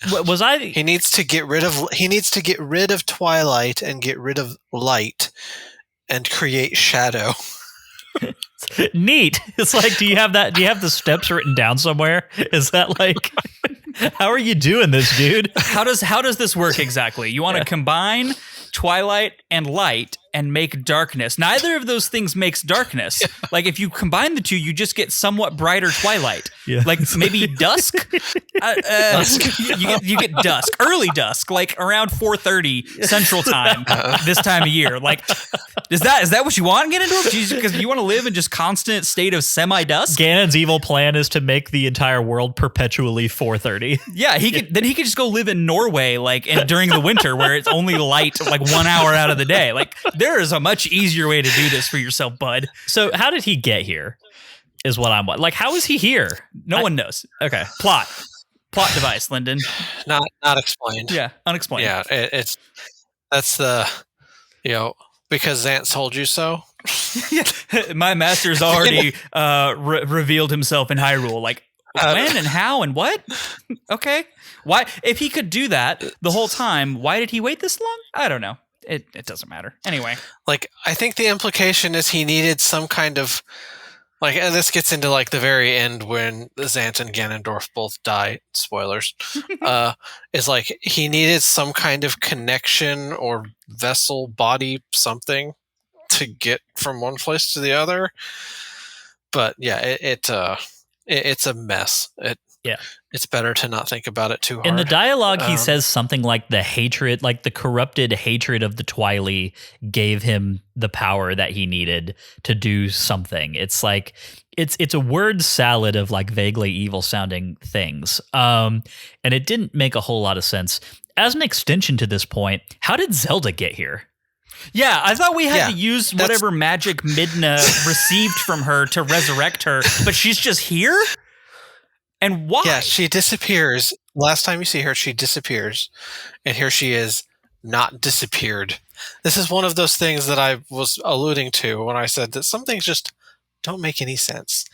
He needs to get rid of Twilight and get rid of light and create shadow. Neat. It's like, do you have the steps written down somewhere? Is that like, how are you doing this, dude? How does this work exactly? You want to combine Twilight and light and make darkness. Neither of those things makes darkness. Like if you combine the two, you just get somewhat brighter twilight. Yeah. Like maybe dusk. You get dusk, early dusk, like around 4:30 Central Time this time of year. Like, is that what you want, Ganondorf? Because you want to live in just constant state of semi-dusk. Ganon's evil plan is to make the entire world perpetually 4:30. Yeah, he could just go live in Norway, like during the winter, where it's only light like 1 hour out of the day. Like there is a much easier way to do this for yourself, bud. So how did he get here? Is what I'm like. How is he here? No one knows. Okay, plot device, Lyndon. Not explained. Yeah, unexplained. Yeah, that's the because Zant told you so. My master's already revealed himself in Hyrule. Like when and how and what? Okay, why? If he could do that the whole time, why did he wait this long? I don't know. It doesn't matter. Anyway, I think the implication is he needed some kind of and this gets into the very end when Zant and Ganondorf both die. Spoilers. Is he needed some kind of connection or vessel, body, something to get from one place to the other. But yeah, it's a mess. It's better to not think about it too hard. In the dialogue, he says something like the hatred, like the corrupted hatred of the Twilight gave him the power that he needed to do something. It's like it's a word salad of vaguely evil sounding things. And it didn't make a whole lot of sense. As an extension to this point, how did Zelda get here? Yeah, I thought we had to use whatever magic Midna received from her to resurrect her, but she's just here? And why? Yeah, she disappears. Last time you see her, she disappears. And here she is, not disappeared. This is one of those things that I was alluding to when I said that some things just don't make any sense.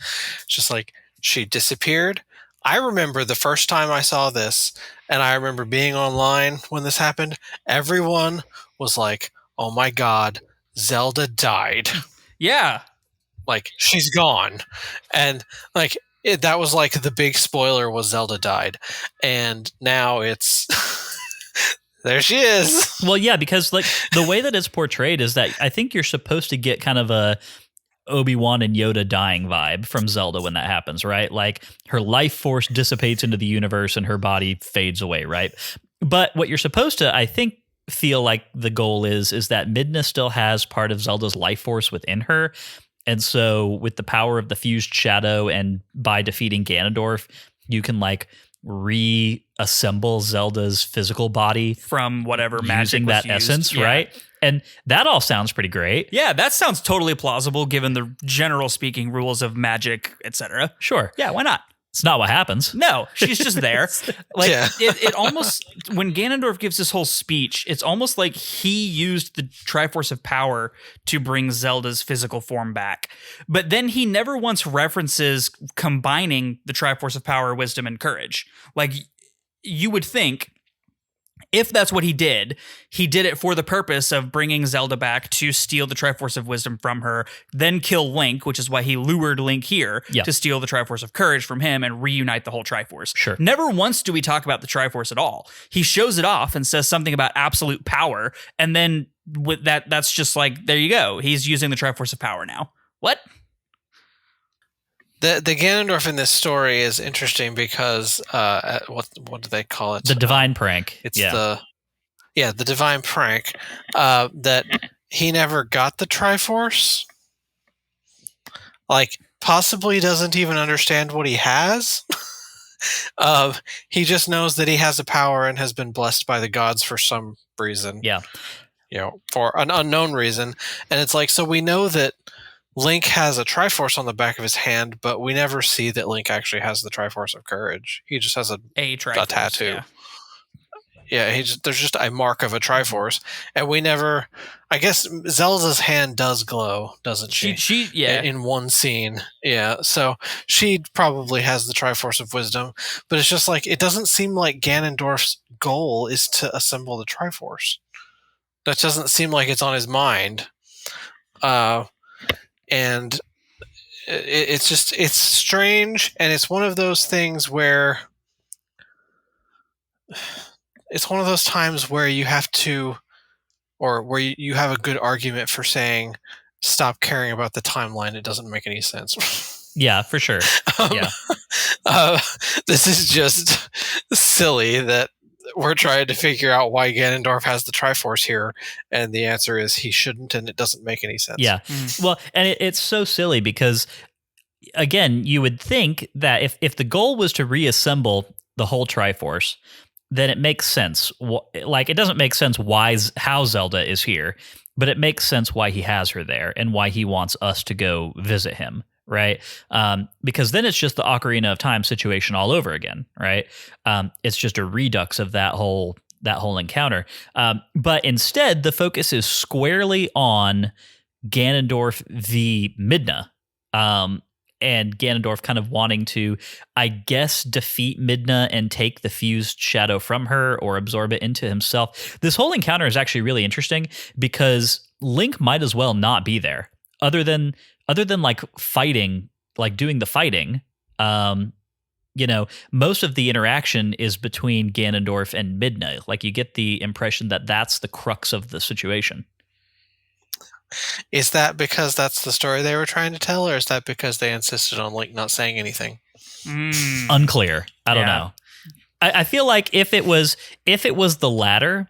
It's just she disappeared. I remember the first time I saw this, and I remember being online when this happened. Everyone was like, oh my God, Zelda died. Yeah. She's gone. And that was the big spoiler was Zelda died. And now it's there she is. Well, yeah, because the way that it's portrayed is that I think you're supposed to get kind of a Obi-Wan and Yoda dying vibe from Zelda when that happens, right? Her life force dissipates into the universe and her body fades away, right? But what you're supposed to, I think, feel like the goal is that Midna still has part of Zelda's life force within her. And so with the power of the fused shadow and by defeating Ganondorf, you can reassemble Zelda's physical body from whatever magic using that essence, right? And that all sounds pretty great. Yeah, that sounds totally plausible given the general speaking rules of magic, etc. Sure. Yeah, why not? It's not what happens. No, she's just there. It almost, when Ganondorf gives this whole speech, it's almost like he used the Triforce of Power to bring Zelda's physical form back. But then he never once references combining the Triforce of Power, Wisdom, and Courage. You would think, if that's what he did it for the purpose of bringing Zelda back to steal the Triforce of Wisdom from her, then kill Link, which is why he lured Link here to steal the Triforce of Courage from him and reunite the whole Triforce. Sure. Never once do we talk about the Triforce at all. He shows it off and says something about absolute power, and then with that's just there you go. He's using the Triforce of Power now. What? The Ganondorf in this story is interesting because what do they call it? The divine prank. It's the divine prank that he never got the Triforce. Possibly doesn't even understand what he has. He just knows that he has a power and has been blessed by the gods for some reason. Yeah. For an unknown reason. And it's so we know that Link has a Triforce on the back of his hand, but we never see that Link actually has the Triforce of Courage. He just has a tattoo. Yeah, there's just a mark of a Triforce, and we never. I guess Zelda's hand does glow, doesn't she? She in one scene, yeah. So she probably has the Triforce of Wisdom, but it's just it doesn't seem like Ganondorf's goal is to assemble the Triforce. That doesn't seem like it's on his mind. And it's strange, and it's one of those things where it's one of those times where you have to, or where you have a good argument for saying, stop caring about the timeline. It doesn't make any sense. Yeah, for sure. Yeah. This is just silly that we're trying to figure out why Ganondorf has the Triforce here, and the answer is he shouldn't, and it doesn't make any sense. Yeah. Well, and it's so silly because, again, you would think that if the goal was to reassemble the whole Triforce, then it makes sense. Like, it doesn't make sense how Zelda is here, but it makes sense why he has her there and why he wants us to go visit him, right? Because then it's just the Ocarina of Time situation all over again, right? It's just a redux of that whole encounter. But instead, the focus is squarely on Ganondorf v. Midna. And Ganondorf kind of wanting to, I guess, defeat Midna and take the fused shadow from her or absorb it into himself. This whole encounter is actually really interesting because Link might as well not be there. Other than like fighting, like doing the fighting, most of the interaction is between Ganondorf and Midna. Like, you get the impression that that's the crux of the situation. Is that because that's the story they were trying to tell, or is that because they insisted on Link not saying anything? Unclear. I don't know. I feel like if it was the latter,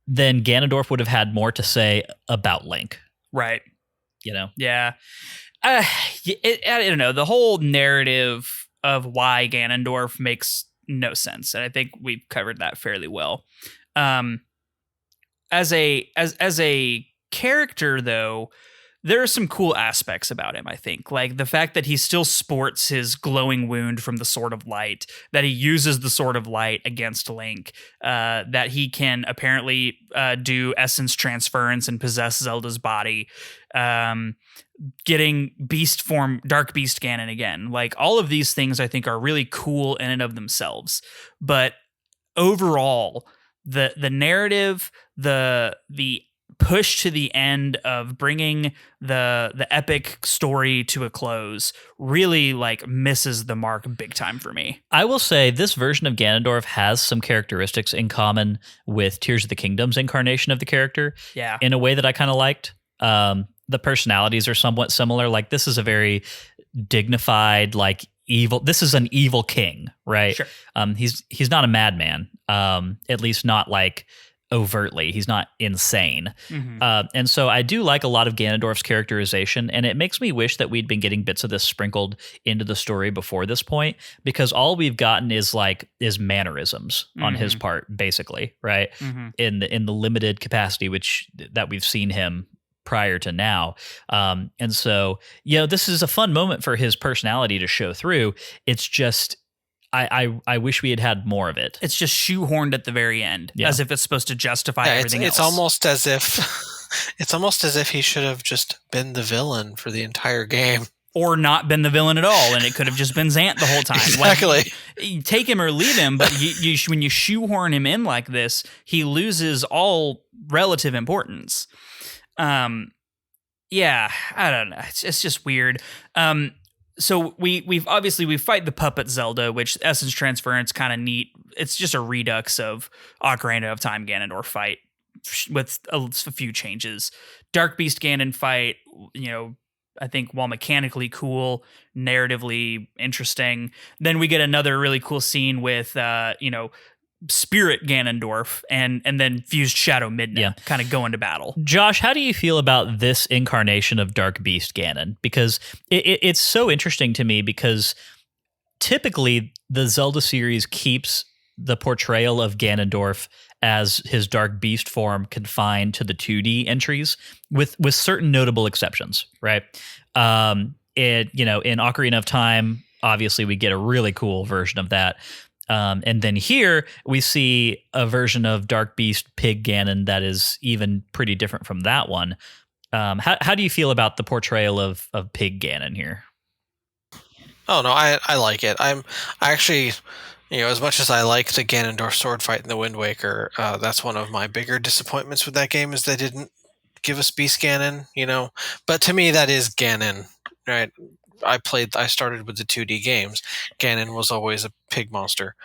then Ganondorf would have had more to say about Link. Right. Yeah. I don't know. The whole narrative of why Ganondorf makes no sense, and I think we've covered that fairly well. As a character, though, there are some cool aspects about him, I think. Like the fact that he still sports his glowing wound from the Sword of Light, that he uses the Sword of Light against Link, that he can apparently do essence transference and possess Zelda's body, getting beast form, Dark Beast Ganon again. Like, all of these things I think are really cool in and of themselves. But overall, the narrative, the push to the end of bringing the epic story to a close really like misses the mark big time for me. I will say this version of Ganondorf has some characteristics in common with Tears of the Kingdom's incarnation of the character. Yeah. In a way that I kind of liked. The personalities are somewhat similar. Like, this is a very dignified, like, evil. This is an evil king, right? Sure. He's not a madman. At least not like overtly. He's not insane. Mm-hmm. And so I do like a lot of Ganondorf's characterization, and it makes me wish that we'd been getting bits of this sprinkled into the story before this point, because all we've gotten is mannerisms on his part, basically, right? In the limited capacity that we've seen him prior to now. And so, this is a fun moment for his personality to show through. It's just, I wish we had more of it. It's just shoehorned at the very end, as if it's supposed to justify everything else. It's almost as if he should have just been the villain for the entire game. Or not been the villain at all, and it could have just been Zant the whole time. Exactly. Like, you take him or leave him, but when you shoehorn him in like this, he loses all relative importance. Yeah, I don't know. It's just weird. So we fight the puppet Zelda, which essence transference kind of neat. It's just a redux of Ocarina of Time Ganondorf fight with a few changes. Dark Beast Ganon fight, I think while mechanically cool, narratively interesting. Then we get another really cool scene with Spirit Ganondorf and then Fused Shadow Midna kind of go into battle. Josh, how do you feel about this incarnation of Dark Beast Ganon? Because it's so interesting to me, because typically the Zelda series keeps the portrayal of Ganondorf as his Dark Beast form confined to the 2D entries, with certain notable exceptions, right? In Ocarina of Time, obviously we get a really cool version of that. And then here we see a version of Dark Beast Pig Ganon that is even pretty different from that one. How do you feel about the portrayal of Pig Ganon here? Oh no, I like it. I actually, as much as I like the Ganondorf sword fight in the Wind Waker, that's one of my bigger disappointments with that game, is they didn't give us Beast Ganon. But to me that is Ganon, right? I started with the 2D games. Ganon was always a pig monster.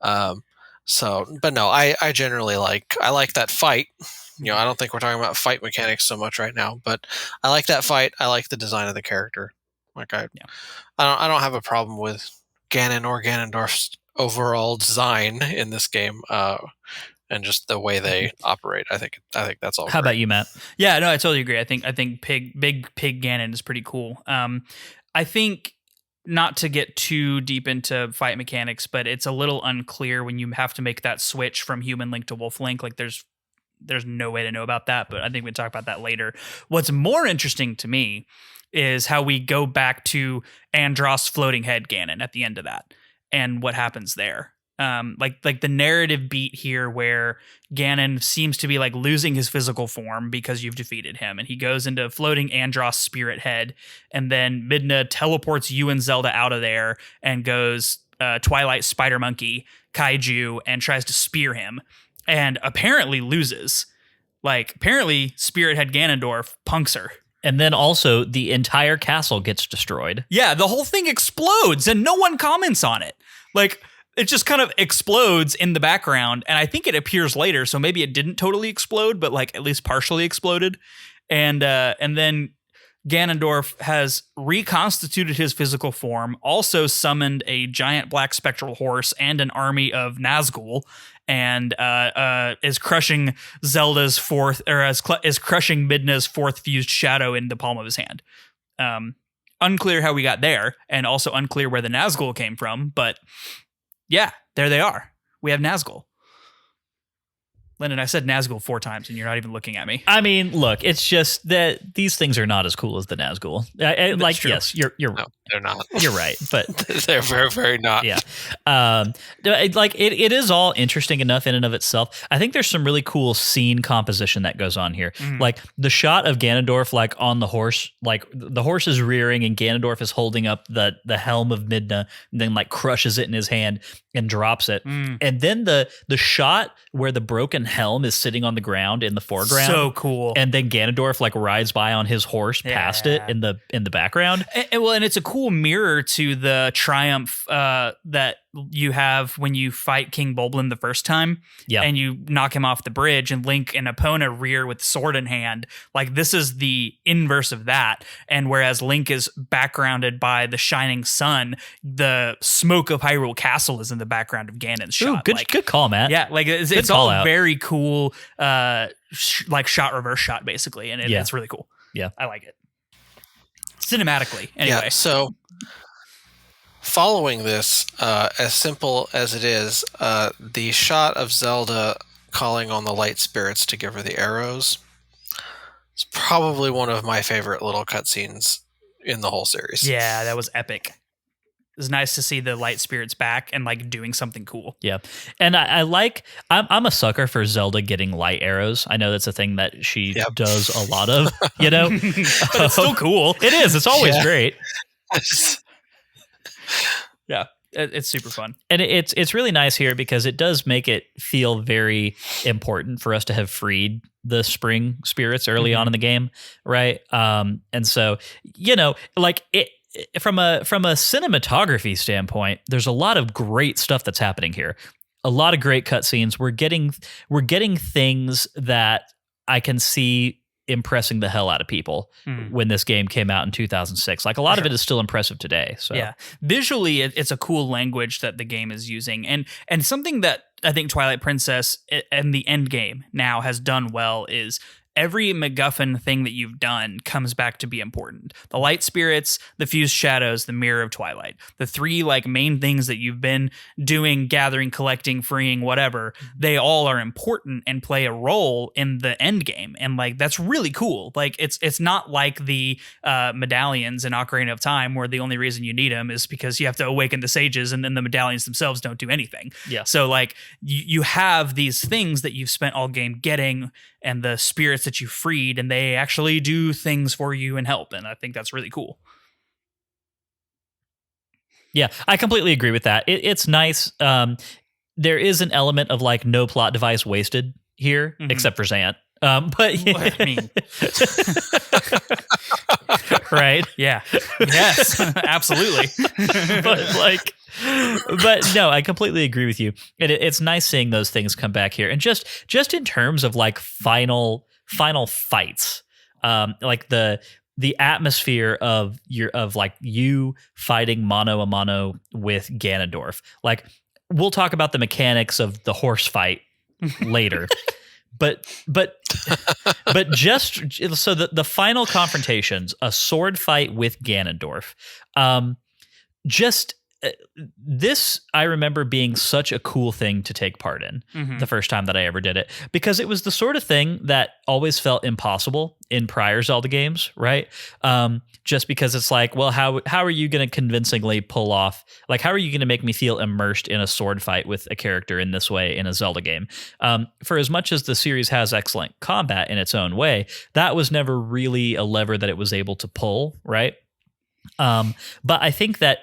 But no, I generally like that fight. I don't think we're talking about fight mechanics so much right now, but I like that fight. I like the design of the character. I don't have a problem with Ganon or Ganondorf's overall design in this game, and just the way they operate. I think that's all. How about you, Matt? Yeah, no, I totally agree. I think big pig Ganon is pretty cool. I think, not to get too deep into fight mechanics, but it's a little unclear when you have to make that switch from human Link to Wolf Link. Like there's no way to know about that, but I think we can talk about that later. What's more interesting to me is how we go back to Andross floating head Ganon at the end of that and what happens there. Like the narrative beat here where Ganon seems to be like losing his physical form because you've defeated him, and he goes into floating Andross spirit head, and then Midna teleports you and Zelda out of there and goes Twilight Spider Monkey Kaiju and tries to spear him, and apparently loses. Like apparently Spirit Head Ganondorf punks her. And then also the entire castle gets destroyed. Yeah, the whole thing explodes and no one comments on it. Like it just kind of explodes in the background, and I think it appears later, so maybe it didn't totally explode, but like at least partially exploded. And then Ganondorf has reconstituted his physical form, also summoned a giant black spectral horse and an army of Nazgul, and is crushing Zelda's fourth, or is crushing Midna's fourth fused shadow in the palm of his hand. Unclear how we got there, and also unclear where the Nazgul came from, but yeah, there they are. We have Nazgul. Lyndon, I said Nazgul 4 times, and you're not even looking at me. I mean, look, it's just that these things are not as cool as the Nazgul. Like, true. yes, you're no, they're not. You're right, but they're very, very not. Yeah, like it is all interesting enough in and of itself. I think there's some really cool scene composition that goes on here. Like the shot of Ganondorf, like on the horse, like the horse is rearing, and Ganondorf is holding up the helm of Midna, and then like crushes it in his hand and drops it, and then the shot where the broken helm is sitting on the ground in the foreground, so cool, and then Ganondorf like rides by on his horse past it in the background. And it's a cool mirror to the triumph that you have when you fight King Bulblin the first time, and you knock him off the bridge, and Link and Epona rear with sword in hand. Like this is the inverse of that, and whereas Link is backgrounded by the shining sun, the smoke of Hyrule Castle is in the background of Ganon's shot. Ooh, good call, Matt. Yeah, like it's all very cool, like shot reverse shot basically, and it's really cool. Yeah, I like it cinematically. Anyway, so following this, as simple as it is, the shot of Zelda calling on the light spirits to give her the arrows is probably one of my favorite little cutscenes in the whole series. Yeah, that was epic. It was nice to see the light spirits back and like doing something cool. Yeah. And I'm a sucker for Zelda getting light arrows. I know that's a thing that she does a lot of, you know, but it's still cool. It is. It's always great. Yeah. It's super fun. And it's really nice here because it does make it feel very important for us to have freed the spring spirits early on in the game. Right. And so, you know, like from a cinematography standpoint, there's a lot of great stuff that's happening here. A lot of great cutscenes. We're getting things that I can see impressing the hell out of people when this game came out in 2006. Like a lot of it is still impressive today. So yeah, visually it's a cool language that the game is using, and something that I think Twilight Princess and the end game now has done well is every MacGuffin thing that you've done comes back to be important. The light spirits, the fused shadows, the mirror of Twilight. The 3 like main things that you've been doing, gathering, collecting, freeing, whatever, they all are important and play a role in the end game. And like that's really cool. Like it's not like the medallions in Ocarina of Time where the only reason you need them is because you have to awaken the sages, and then the medallions themselves don't do anything. Yeah. So like you have these things that you've spent all game getting, and the spirits that you freed, and they actually do things for you and help. And I think that's really cool. Yeah, I completely agree with that. It's nice. There is an element of like no plot device wasted here, except for Zant. But I mean, right? yeah, yes, absolutely. But no, I completely agree with you. And it's nice seeing those things come back here. And just in terms of like final fights, like the atmosphere of you fighting mano a mano with Ganondorf. Like, we'll talk about the mechanics of the horse fight later. But just so the final confrontations, a sword fight with Ganondorf, this I remember being such a cool thing to take part in the first time that I ever did it, because it was the sort of thing that always felt impossible in prior Zelda games, right? Just because it's like, well, how are you going to convincingly pull off, like, how are you going to make me feel immersed in a sword fight with a character in this way in a Zelda game? For as much as the series has excellent combat in its own way, that was never really a lever that it was able to pull, right? But I think that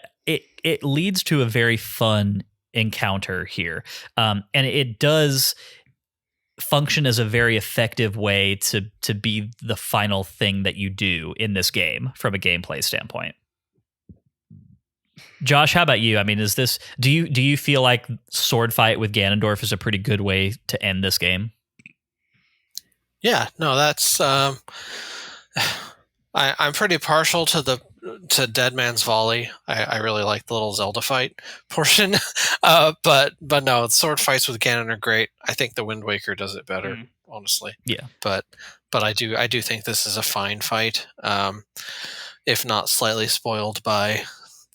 it leads to a very fun encounter here. And it does function as a very effective way to be the final thing that you do in this game from a gameplay standpoint. Josh, how about you? I mean, do you feel like sword fight with Ganondorf is a pretty good way to end this game? Yeah, no, that's I'm pretty partial to Dead Man's Volley. I really like the little Zelda fight portion. But no, sword fights with Ganon are great. I think the Wind Waker does it better, honestly. Yeah. But I do think this is a fine fight. If not slightly spoiled by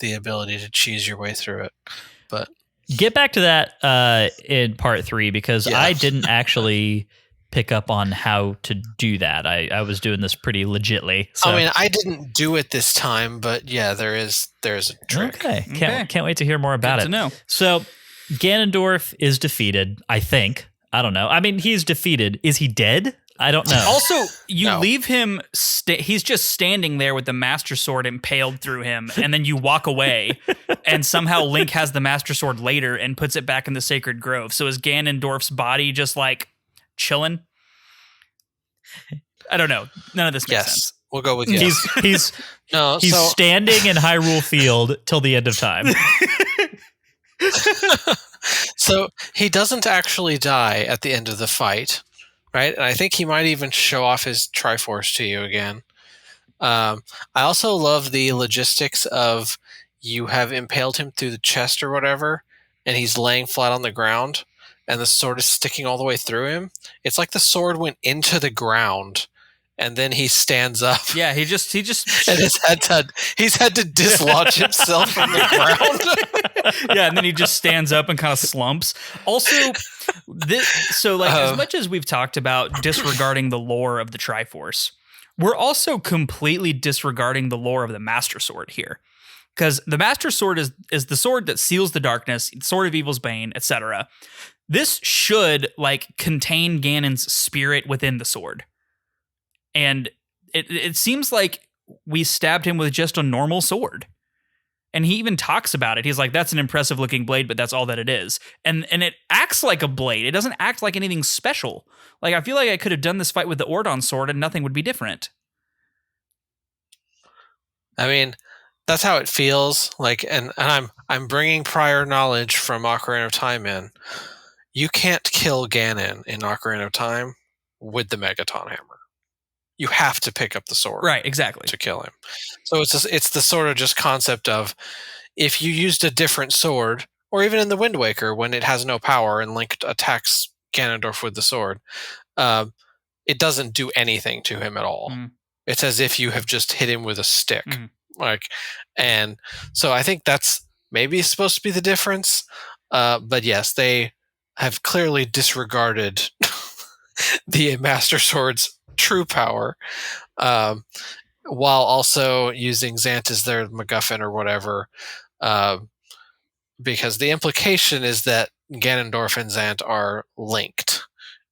the ability to cheese your way through it. But get back to that in part 3, because I didn't actually pick up on how to do that. I was doing this pretty legitly. So. I mean, I didn't do it this time, but yeah, there's a trick. Okay. Can't wait to hear more about Good it. to know. So Ganondorf is defeated, I think. I don't know. I mean, he's defeated. Is he dead? I don't know. Also, you leave him, he's just standing there with the Master Sword impaled through him, and then you walk away, and somehow Link has the Master Sword later and puts it back in the Sacred Grove. So is Ganondorf's body just like chilling? I don't know. None of this makes sense. We'll go with yes. He's standing in Hyrule Field till the end of time. So he doesn't actually die at the end of the fight, right? And I think he might even show off his Triforce to you again. I also love the logistics of you have impaled him through the chest or whatever, and he's laying flat on the ground, and the sword is sticking all the way through him. It's like the sword went into the ground, and then he stands up. Yeah, he just and he's had to dislodge himself from the ground. Yeah, and then he just stands up and kind of slumps. Also, as much as we've talked about disregarding the lore of the Triforce, we're also completely disregarding the lore of the Master Sword here. Because the Master Sword is the sword that seals the darkness, Sword of Evil's Bane, etc. This should contain Ganon's spirit within the sword. And it seems like we stabbed him with just a normal sword. And he even talks about it. He's like, that's an impressive looking blade, but that's all that it is. And it acts like a blade. It doesn't act like anything special. Like, I feel like I could have done this fight with the Ordon sword and nothing would be different. I mean, that's how it feels. And I'm bringing prior knowledge from Ocarina of Time in. You can't kill Ganon in Ocarina of Time with the Megaton Hammer. You have to pick up the sword, right? Exactly, to kill him. So it's the sort of just concept of if you used a different sword, or even in the Wind Waker when it has no power and Link attacks Ganondorf with the sword, it doesn't do anything to him at all. It's as if you have just hit him with a stick, and so I think that's maybe supposed to be the difference. But yes, they have clearly disregarded the Master Sword's true power, while also using Zant as their MacGuffin or whatever, because the implication is that Ganondorf and Zant are linked.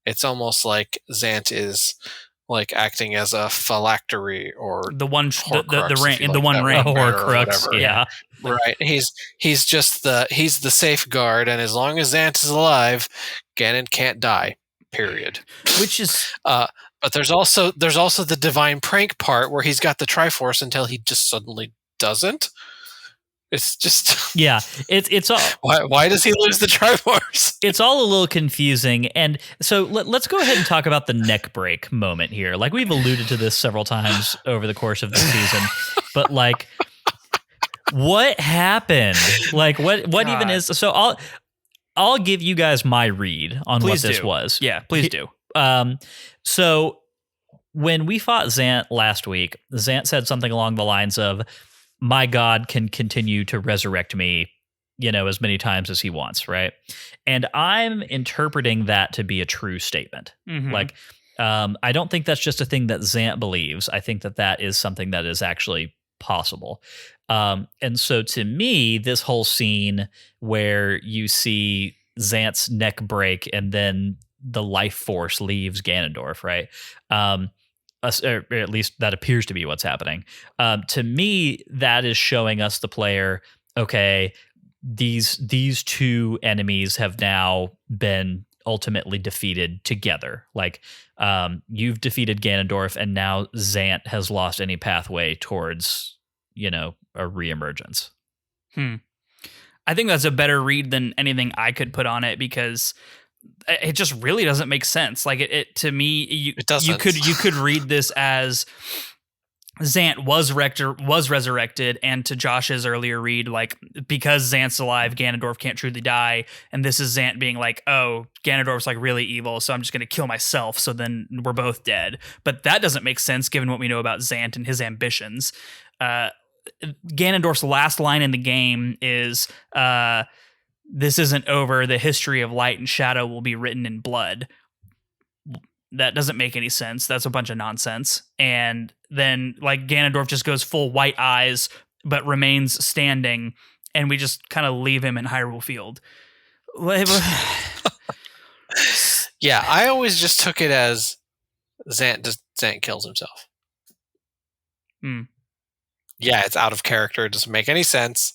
It's almost like Zant is acting as a phylactery or the one Horcrux, ring in the one ring, Horcrux, yeah. Right. He's just the safeguard, and as long as Zant is alive, Ganon can't die. period. Which is but there's also the divine prank part where he's got the Triforce until he just suddenly doesn't. It's just yeah, it's all why does he lose the Triforce? It's all a little confusing, and so let's go ahead and talk about the neck break moment here. Like we've alluded to this several times over the course of the season, but like, what happened? Like what even is? So I'll give you guys my read on what this was. Yeah, please do. So when we fought Zant last week, Zant said something along the lines of, my God can continue to resurrect me, as many times as he wants, right? And I'm interpreting that to be a true statement. Mm-hmm. Like, I don't think that's just a thing that Zant believes. I think that is something that is actually possible. And so to me, this whole scene where you see Zant's neck break and then the life force leaves Ganondorf, right? Or at least that appears to be what's happening. To me, that is showing us the player, okay, these two enemies have now been ultimately defeated together. Like, you've defeated Ganondorf, and now Zant has lost any pathway towards, a reemergence. I think that's a better read than anything I could put on it, because it just really doesn't make sense. Like it to me, you could read this as Zant was resurrected, and to Josh's earlier read, like, because Zant's alive, Ganondorf can't truly die, and this is Zant being like, oh, Ganondorf's like really evil, so I'm just gonna kill myself, so then we're both dead. But that doesn't make sense given what we know about Zant and his ambitions. Ganondorf's last line in the game is, this isn't over. The history of light and shadow will be written in blood. That doesn't make any sense. That's a bunch of nonsense. And then, like, Ganondorf just goes full white eyes, but remains standing, and we just kind of leave him in Hyrule Field. Yeah, I always just took it as Zant kills himself. Yeah, it's out of character. It doesn't make any sense.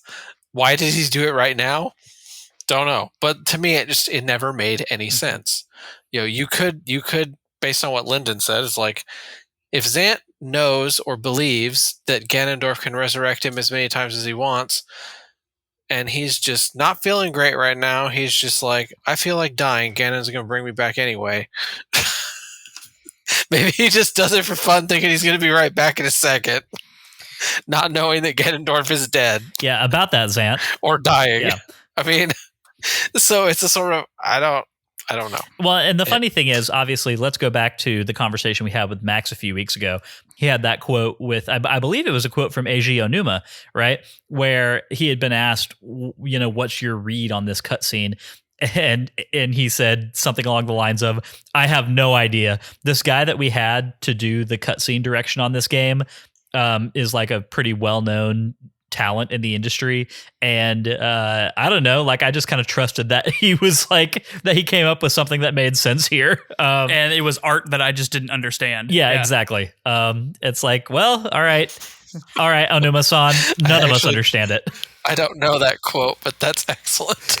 Why did he do it right now? Don't know. But to me, it never made any sense. You could, based on what Lyndon said, is like, if Zant knows or believes that Ganondorf can resurrect him as many times as he wants, and he's just not feeling great right now, he's just like, I feel like dying, Ganon's going to bring me back anyway. Maybe he just does it for fun, thinking he's going to be right back in a second, not knowing that Ganondorf is dead. Yeah, about that, Zant. Or dying. Yeah. I mean, so it's a sort of, I don't know. Well, and the funny thing is, obviously, let's go back to the conversation we had with Max a few weeks ago. He had that quote with, I believe it was a quote from Eiji Onuma, right? Where he had been asked, what's your read on this cutscene? And he said something along the lines of, I have no idea. This guy that we had to do the cutscene direction on this game is like a pretty well-known talent in the industry, and I don't know, like, I just kind of trusted that he was like, that he came up with something that made sense here, and it was art that I just didn't understand. Yeah, exactly. It's like, well, all right, Onuma-san, none of us understand it. I don't know that quote, but that's excellent,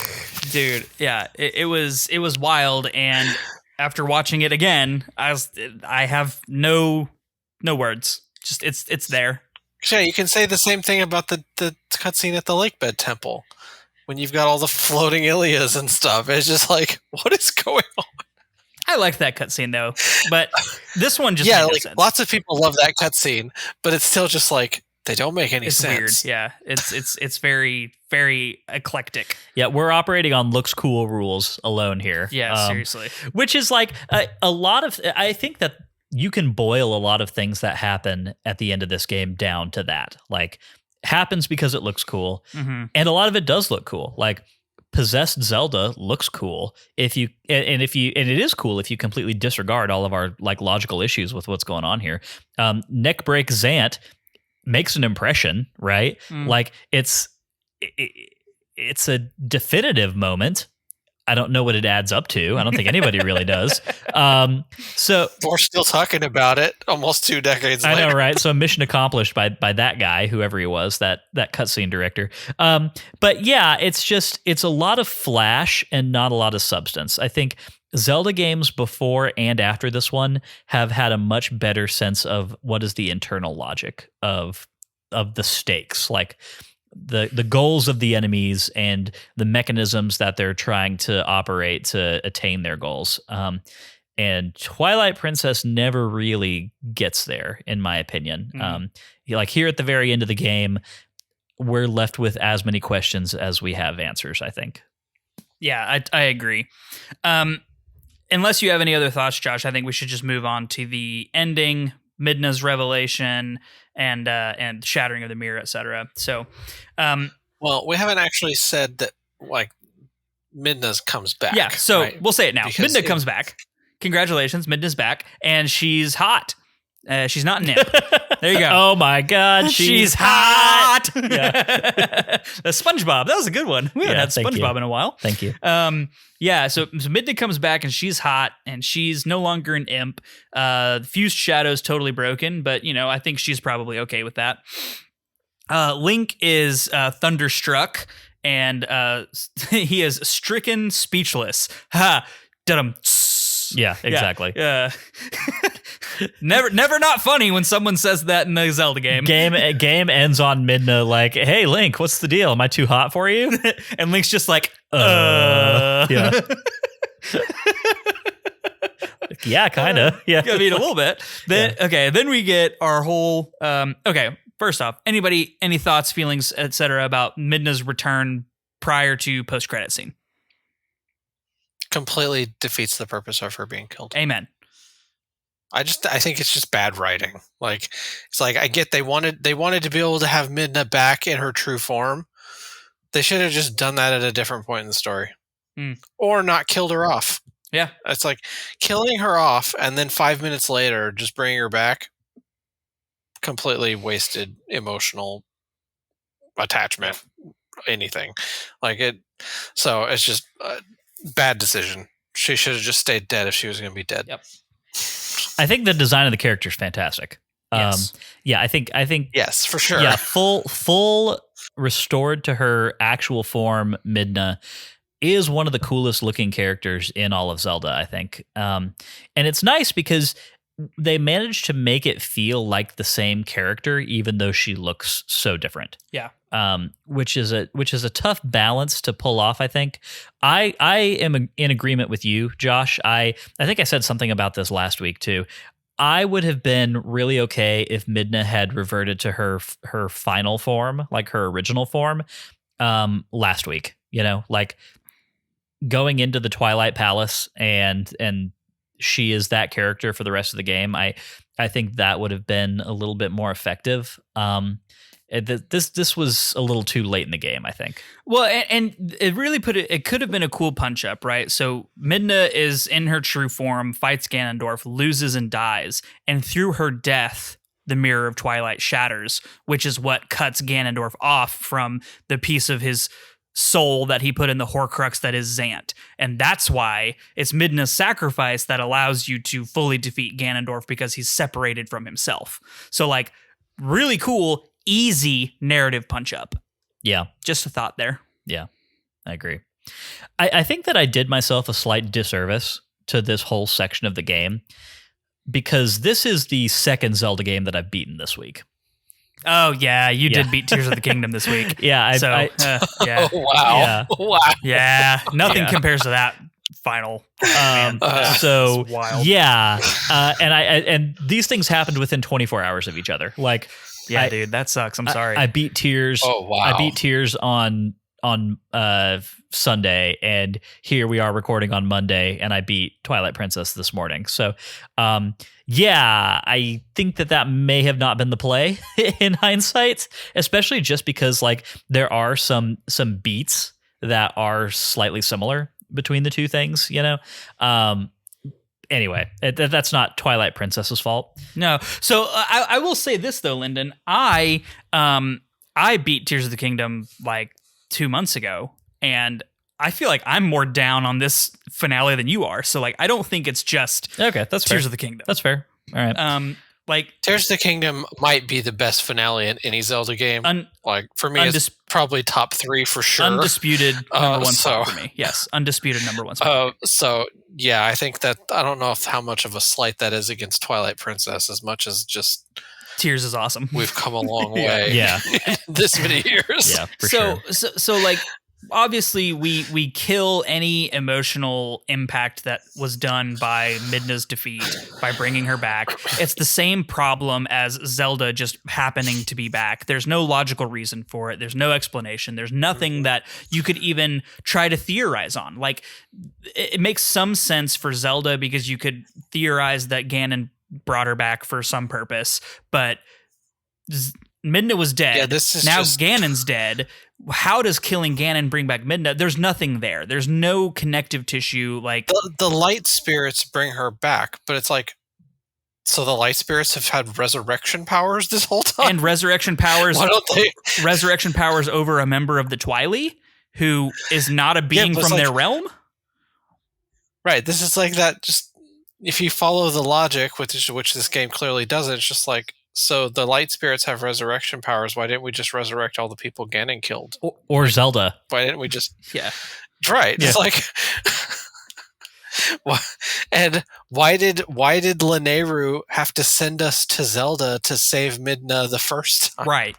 dude. Yeah, it was wild, and after watching it again, I have no words. Just it's there. Yeah, you can say the same thing about the cutscene at the Lakebed Temple when you've got all the floating Ilias and stuff. It's just like, what is going on? I liked that cutscene though, but this one just made no like sense. Lots of people love that cutscene, but it's still just like, they don't make any sense. Weird. Yeah, it's very, very eclectic. Yeah, we're operating on looks cool rules alone here. Yeah, seriously. Which is like a lot of. I think that you can boil a lot of things that happen at the end of this game down to that. Like, happens because it looks cool, and a lot of it does look cool. Like, possessed Zelda looks cool and it is cool if you completely disregard all of our like logical issues with what's going on here. Neckbreak Zant makes an impression, right? Like, it's a definitive moment. I don't know what it adds up to. I don't think anybody really does. So we're still talking about it almost 2 decades later. I know, right? So mission accomplished by that guy, whoever he was, that cutscene director. But yeah, it's a lot of flash and not a lot of substance. I think Zelda games before and after this one have had a much better sense of what is the internal logic of the stakes, like the goals of the enemies and the mechanisms that they're trying to operate to attain their goals. And Twilight Princess never really gets there, in my opinion. Like here at the very end of the game, we're left with as many questions as we have answers, I think. Yeah, I agree. Unless you have any other thoughts, Josh, I think we should just move on to the ending, Midna's revelation, and shattering of the mirror, etc. So, well, we haven't actually said that like Midna's comes back. Yeah, so right? We'll say it now. Because Midna comes back. Congratulations, Midna's back, and she's hot. She's not an imp. There you go. Oh my God, she's hot. Yeah. SpongeBob. That was a good one. We haven't had SpongeBob in a while. Thank you. Yeah. So Midna comes back and she's hot and she's no longer an imp. Fused Shadow's totally broken, but I think she's probably okay with that. Link is thunderstruck and he is stricken speechless. Ha. Dum. Yeah, exactly. Yeah. Never not funny when someone says that in a Zelda game. Game ends on Midna like, "Hey Link, what's the deal? Am I too hot for you?" And Link's just like, Yeah. Yeah, kind of. Yeah. I mean, a little bit. Then we get our whole first off, any thoughts, feelings, etc. about Midna's return prior to post-credit scene? Completely defeats the purpose of her being killed. Amen. I think it's just bad writing. Like, it's like, I get they wanted to be able to have Midna back in her true form. They should have just done that at a different point in the story. Or not killed her off. Yeah. It's like killing her off and then 5 minutes later just bringing her back. Completely wasted emotional attachment, anything. Like it. So it's just a bad decision. She should have just stayed dead if she was going to be dead. Yep. I think the design of the character is fantastic. Yes. Yeah, I think yes, for sure. Yeah, full restored to her actual form, Midna is one of the coolest looking characters in all of Zelda, I think. And it's nice because they managed to make it feel like the same character, even though she looks so different. Yeah. Which is a tough balance to pull off, I think. I am in agreement with you, Josh. I think I said something about this last week too. I would have been really okay if Midna had reverted to her final form, like her original form, last week. Like going into the Twilight Palace and she is that character for the rest of the game. I think that would have been a little bit more effective. This was a little too late in the game, I think. Well, and it really it could have been a cool punch up, right? So Midna is in her true form, fights Ganondorf, loses and dies, and through her death, the Mirror of Twilight shatters, which is what cuts Ganondorf off from the piece of his soul that he put in the Horcrux that is Zant. And that's why it's Midna's sacrifice that allows you to fully defeat Ganondorf, because he's separated from himself. So like really cool, easy narrative punch up. Yeah. Just a thought there. Yeah, I agree. I think that I did myself a slight disservice to this whole section of the game, because this is the second Zelda game that I've beaten this week. Oh, yeah, you did beat Tears of the Kingdom this week. Yeah. Yeah. Oh, wow. Yeah. Wow. Yeah, nothing compares to that final. So, wild. yeah. And these things happened within 24 hours of each other. Like, yeah, dude, that sucks. I'm sorry. I beat Tears. Oh, wow. I beat Tears on Sunday, and here we are recording on Monday, and I beat Twilight Princess this morning. So, yeah, I think that may have not been the play in hindsight, especially just because like there are some beats that are slightly similar between the two things, Anyway, that's not Twilight Princess's fault. No. So I will say this though, Lyndon. I beat Tears of the Kingdom like 2 months ago, and I feel like I'm more down on this finale than you are. So like I don't think it's just Okay, that's Tears fair. of the Kingdom. That's fair. All right. Like Tears of the Kingdom might be the best finale in any Zelda game. Like for me, it's probably top 3 for sure. Undisputed number one spot for me. Yes, undisputed number one spot. So yeah, I think that I don't know how much of a slight that is against Twilight Princess, as much as just Tears is awesome. We've come a long way. Yeah, this many years. Yeah, for sure. So like. Obviously, we kill any emotional impact that was done by Midna's defeat by bringing her back. It's the same problem as Zelda just happening to be back. There's no logical reason for it. There's no explanation. There's nothing that you could even try to theorize on. Like, it makes some sense for Zelda because you could theorize that Ganon brought her back for some purpose, but Midna was dead. Yeah, this is now Ganon's dead. How does killing Ganon bring back Midna? There's nothing there. There's no connective tissue. Like the light spirits bring her back, but it's like, so the light spirits have had resurrection powers this whole time, and resurrection powers. Why don't they? Resurrection powers over a member of the Twilight who is not a being from their realm. Right. This is like that. Just if you follow the logic, which this game clearly doesn't, it's just like. So the light spirits have resurrection powers. Why didn't we just resurrect all the people Ganon killed? Or Zelda. Why didn't we just... Yeah. Right. Yeah. It's like... and why did Lanayru have to send us to Zelda to save Midna the first time? Right.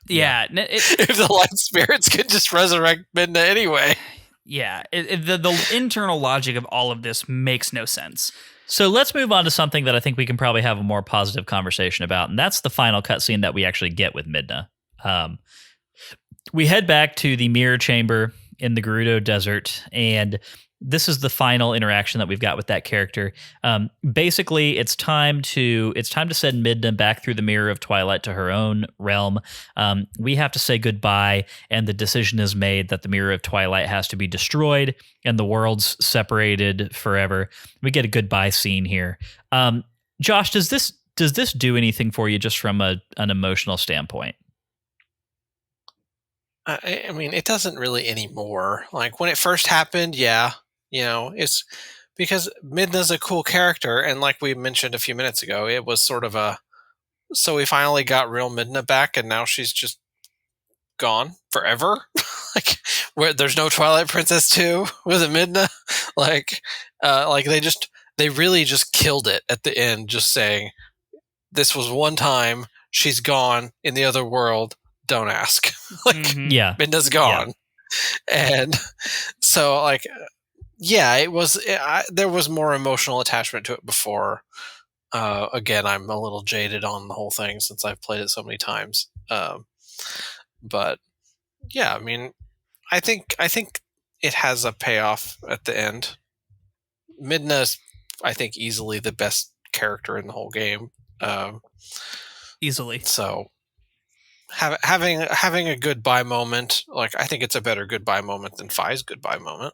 Yeah. If the light spirits could just resurrect Midna anyway. Yeah. The internal logic of all of this makes no sense. So let's move on to something that I think we can probably have a more positive conversation about, and that's the final cutscene that we actually get with Midna. We head back to the mirror chamber in the Gerudo Desert, and this is the final interaction that we've got with that character. Basically, it's time to send Midna back through the mirror of Twilight to her own realm. We have to say goodbye, and the decision is made that the mirror of Twilight has to be destroyed, and the worlds separated forever. We get a goodbye scene here. Josh, does this do anything for you just from an emotional standpoint? I mean, it doesn't really anymore. Like when it first happened, yeah. You know, it's because Midna's a cool character, and like we mentioned a few minutes ago, it was sort of so we finally got real Midna back, and now she's just gone forever. Like where there's no Twilight Princess 2 with a Midna. Like they really just killed it at the end, just saying this was one time, she's gone in the other world, don't ask. Like Yeah, Midna's gone. Yeah. And so like yeah, it was. There was more emotional attachment to it before. Again, I'm a little jaded on the whole thing since I've played it so many times. But yeah, I mean, I think it has a payoff at the end. Midna's, I think, easily the best character in the whole game. Easily. So having a goodbye moment, like I think it's a better goodbye moment than Fi's goodbye moment.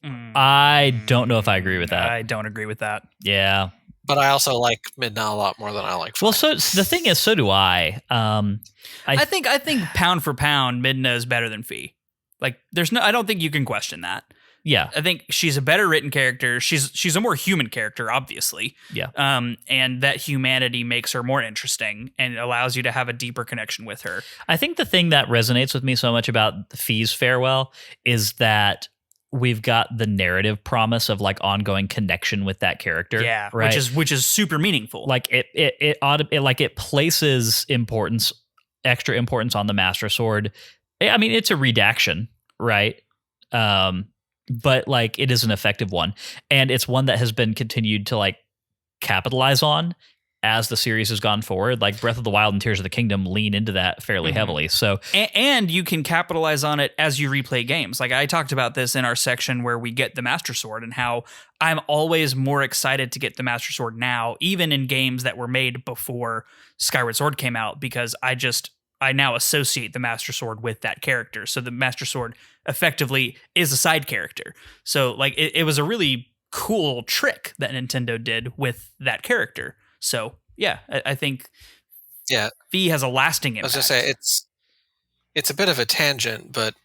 I don't know if I agree with that. I don't agree with that. Yeah. But I also like Midna a lot more than I like Fi. Well, so the thing is, so do I. I think pound for pound, Midna is better than Fi. Like, I don't think you can question that. Yeah. I think she's a better written character. She's a more human character, obviously. Yeah. And that humanity makes her more interesting and allows you to have a deeper connection with her. I think the thing that resonates with me so much about Fi's farewell is that we've got the narrative promise of like ongoing connection with that character. Yeah, right. which is super meaningful. Like it places extra importance on the Master Sword. I mean, it's a redaction, right? But like it is an effective one, and it's one that has been continued to like capitalize on as the series has gone forward. Like Breath of the Wild and Tears of the Kingdom lean into that fairly heavily. So, and you can capitalize on it as you replay games. Like I talked about this in our section where we get the Master Sword and how I'm always more excited to get the Master Sword now, even in games that were made before Skyward Sword came out, because I now associate the Master Sword with that character. So the Master Sword effectively is a side character. So like it was a really cool trick that Nintendo did with that character. So yeah, I think Fi has a lasting impact. I was going to say it's a bit of a tangent, but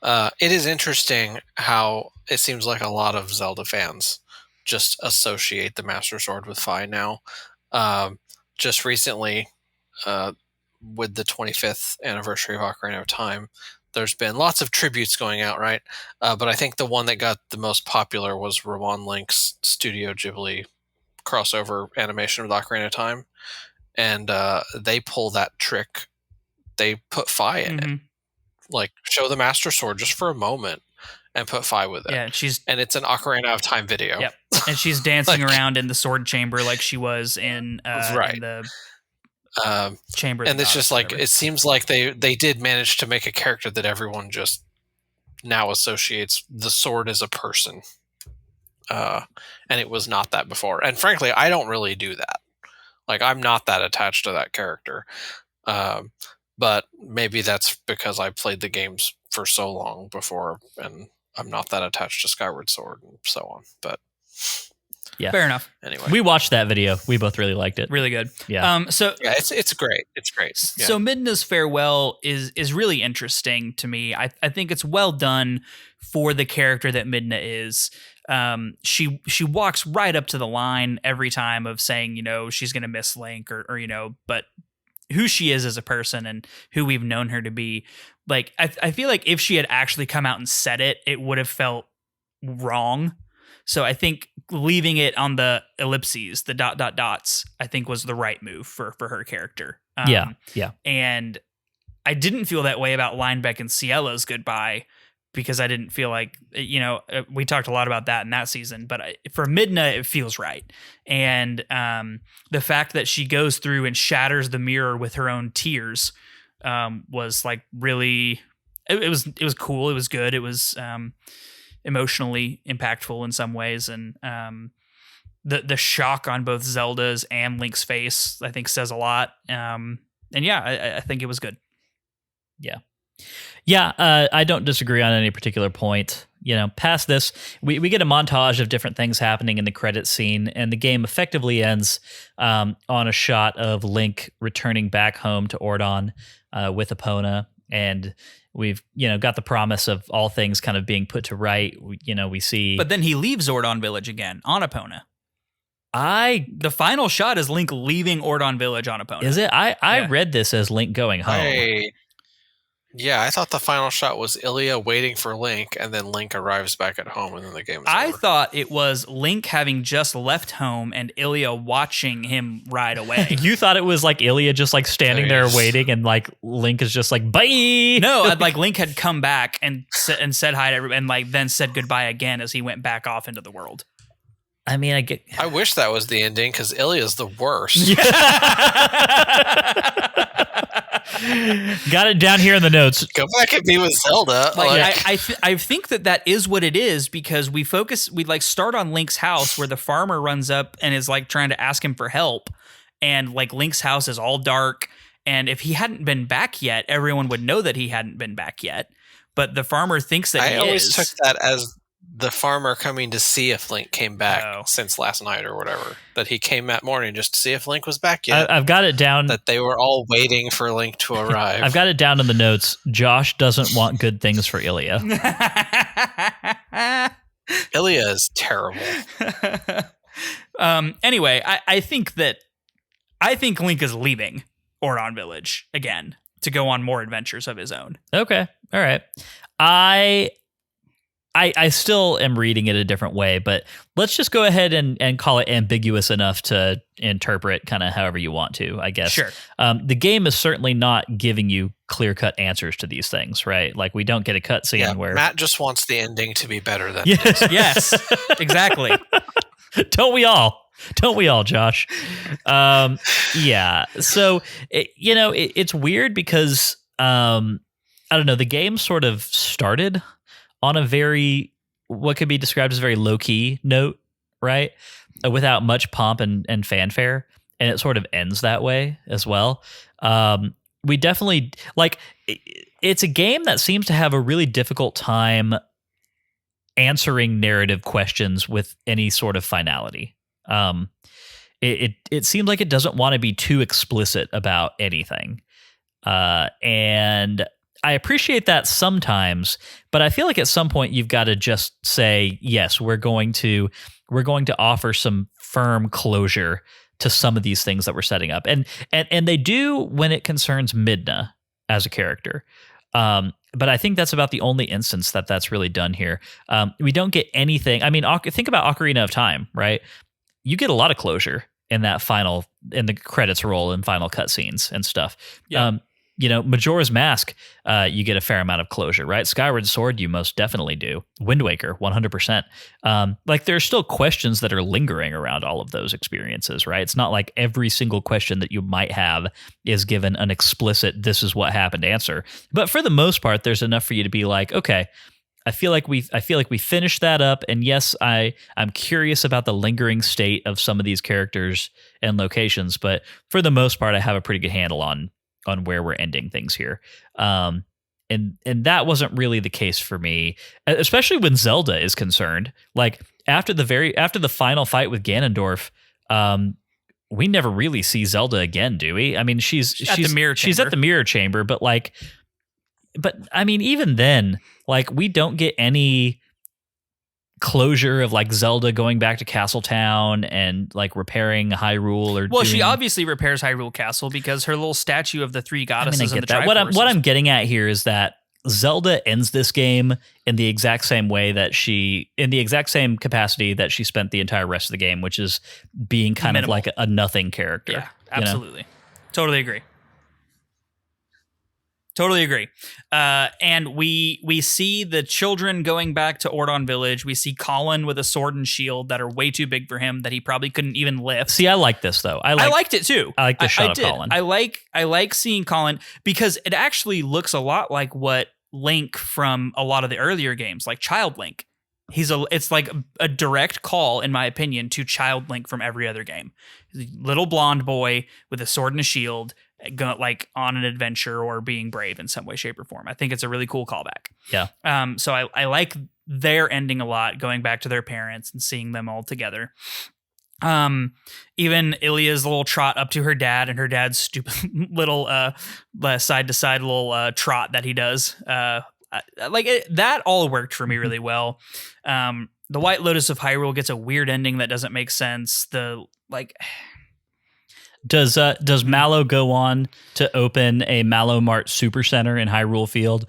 it is interesting how it seems like a lot of Zelda fans just associate the Master Sword with Fi now. just recently, with the 25th anniversary of Ocarina of Time, there's been lots of tributes going out, right? But I think the one that got the most popular was Ramon Link's Studio Ghibli crossover animation with Ocarina of Time. And they pull that trick. They put Fi in it. Like, show the Master Sword just for a moment and put Fi with it. Yeah, and it's an Ocarina of Time video. Yep. And she's dancing around in the sword chamber like she was in, in the chamber. And it's just like, it seems like they did manage to make a character that everyone just now associates the sword as a person. And it was not that before. And frankly, I don't really do that. Like, I'm not that attached to that character. But maybe that's because I played the games for so long before, and I'm not that attached to Skyward Sword and so on. But yeah, fair enough. Anyway, we watched that video. We both really liked it. Really good. Yeah. It's great. It's great. Yeah. So Midna's farewell is really interesting to me. I think it's well done for the character that Midna is. She walks right up to the line every time of saying, she's going to miss Link or but who she is as a person and who we've known her to be. Like, I feel like if she had actually come out and said it, it would have felt wrong. So I think leaving it on the ellipses, the ... dots, I think was the right move for her character. Yeah. And I didn't feel that way about Linebeck and Ciella's goodbye, because I didn't feel like, we talked a lot about that in that season, but for Midna, it feels right. And the fact that she goes through and shatters the mirror with her own tears was like really, it was cool. It was good. It was emotionally impactful in some ways. And the shock on both Zelda's and Link's face, I think, says a lot. And yeah, I think it was good. Yeah. Yeah, I don't disagree on any particular point. Past this, we get a montage of different things happening in the credits scene, and the game effectively ends on a shot of Link returning back home to Ordon with Epona, and we've got the promise of all things kind of being put to right. We see, but then he leaves Ordon Village again on Epona. The final shot is Link leaving Ordon Village on Epona. Is it? I read this as Link going home. Yeah, I thought the final shot was Ilia waiting for Link, and then Link arrives back at home, and then the game is over. I thought it was Link having just left home and Ilia watching him ride away. You thought it was like Ilia just like standing there waiting, and like Link is just like, bye. No, like Link had come back and said hi to everybody, and like then said goodbye again as he went back off into the world. I mean, I wish that was the ending, because Ilia's the worst. Got it down here in the notes. Go back and be with Zelda. I think that is what it is, because we start on Link's house where the farmer runs up and is like trying to ask him for help, and like Link's house is all dark, and if he hadn't been back yet, everyone would know that he hadn't been back yet. But the farmer thinks that he is. I always took that as the farmer coming to see if Link came back since last night or whatever. That he came that morning just to see if Link was back yet. I've got it down. That they were all waiting for Link to arrive. I've got it down in the notes. Josh doesn't want good things for Ilia. Ilia is terrible. Anyway, I think Link is leaving Ordon Village again to go on more adventures of his own. Okay. All right. I still am reading it a different way, but let's just go ahead and call it ambiguous enough to interpret kind of however you want to, I guess. Sure. The game is certainly not giving you clear-cut answers to these things, right? Like, we don't get a cutscene where... Matt just wants the ending to be better than it is. Yes, exactly. Don't we all? Don't we all, Josh? Yeah. So, it's weird because, I don't know, the game sort of started on a very, what could be described as a very low-key note, right? Without much pomp and fanfare. And it sort of ends that way as well. We definitely, like, it's a game that seems to have a really difficult time answering narrative questions with any sort of finality. It seems like it doesn't want to be too explicit about anything. And I appreciate that sometimes, but I feel like at some point you've got to just say, yes, we're going to offer some firm closure to some of these things that we're setting up. And they do when it concerns Midna as a character. But I think that's about the only instance that that's really done here. We don't get anything. I mean, think about Ocarina of Time, right? You get a lot of closure in the credits roll and final cutscenes and stuff. Yeah. Majora's Mask, you get a fair amount of closure, right? Skyward Sword, you most definitely do. Wind Waker, 100%. There's still questions that are lingering around all of those experiences, right? It's not like every single question that you might have is given an explicit, this is what happened answer. But for the most part, there's enough for you to be like, okay, I feel like we finished that up. And yes, I'm curious about the lingering state of some of these characters and locations, but for the most part, I have a pretty good handle on where we're ending things here. And that wasn't really the case for me, especially when Zelda is concerned. Like after the final fight with Ganondorf, we never really see Zelda again, do we? I mean, she's at the mirror chamber. She's at the mirror chamber, but I mean, even then, like we don't get any closure of like Zelda going back to Castletown and like repairing Hyrule she obviously repairs Hyrule Castle because her little statue of the three goddesses I and the that. What I'm getting at here is that Zelda ends this game in the exact same way in the exact same capacity that she spent the entire rest of the game, which is being kind of like a nothing character. Yeah, absolutely. Totally agree. Totally agree. And we see the children going back to Ordon Village. We see Colin with a sword and shield that are way too big for him that he probably couldn't even lift. See, I like this though. I liked it too. I like the shot of Colin. I like seeing Colin because it actually looks a lot like what Link from a lot of the earlier games, like Child Link. It's like a direct call, in my opinion, to Child Link from every other game. He's a little blonde boy with a sword and a shield, like on an adventure or being brave in some way, shape, or form. I think it's a really cool callback. Yeah. So I like their ending a lot, going back to their parents and seeing them all together. Even Ilya's little trot up to her dad and her dad's stupid little side to side little trot that he does. That all worked for me really well. The White Lotus of Hyrule gets a weird ending that doesn't make sense. Does Mallow go on to open a Mallow Mart Supercenter in Hyrule Field?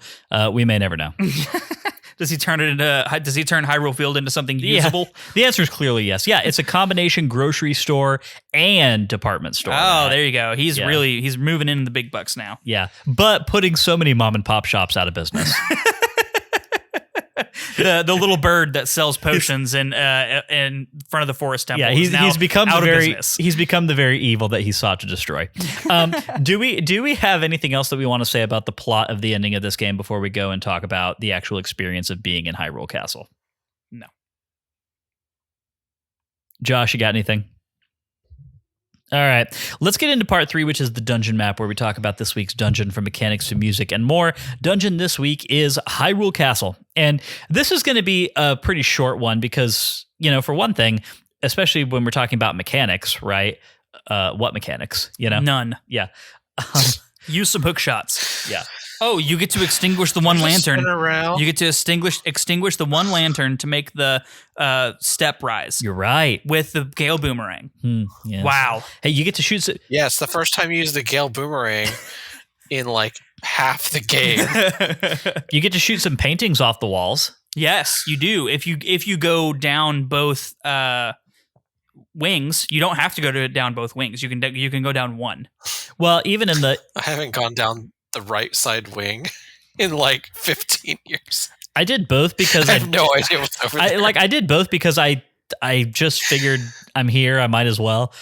We may never know. Does he turn Hyrule Field into something usable? The answer is clearly yes. Yeah, it's a combination grocery store and department store. Oh, there you go. He's moving in the big bucks now. Yeah, but putting so many mom and pop shops out of business. The little bird that sells potions in front of the forest temple. Yeah, he's become the very evil that he sought to destroy. Do we have anything else that we want to say about the plot of the ending of this game before we go and talk about the actual experience of being in Hyrule Castle? No. Josh, you got anything? All right, let's get into part 3, which is the dungeon map, where we talk about this week's dungeon from mechanics to music and more. Dungeon this week is Hyrule Castle. And this is going to be a pretty short one because, for one thing, especially when we're talking about mechanics, right? What mechanics? None. Yeah. Use some hook shots. Yeah. Oh, you get to extinguish the one lantern. You get to extinguish the one lantern to make the step rise. You're right. With the Gale Boomerang. Yes. Wow. Hey, you get to shoot. Yeah, it's the first time you use the Gale Boomerang in like half the game. You get to shoot some paintings off the walls. Yes, you do. If you go down both wings, you don't have to go down both wings. You can go down one. Well, even in the I haven't gone down the right side wing in like 15 years. I did both because I have no idea what's over there. I did both because I just figured I'm here, I might as well.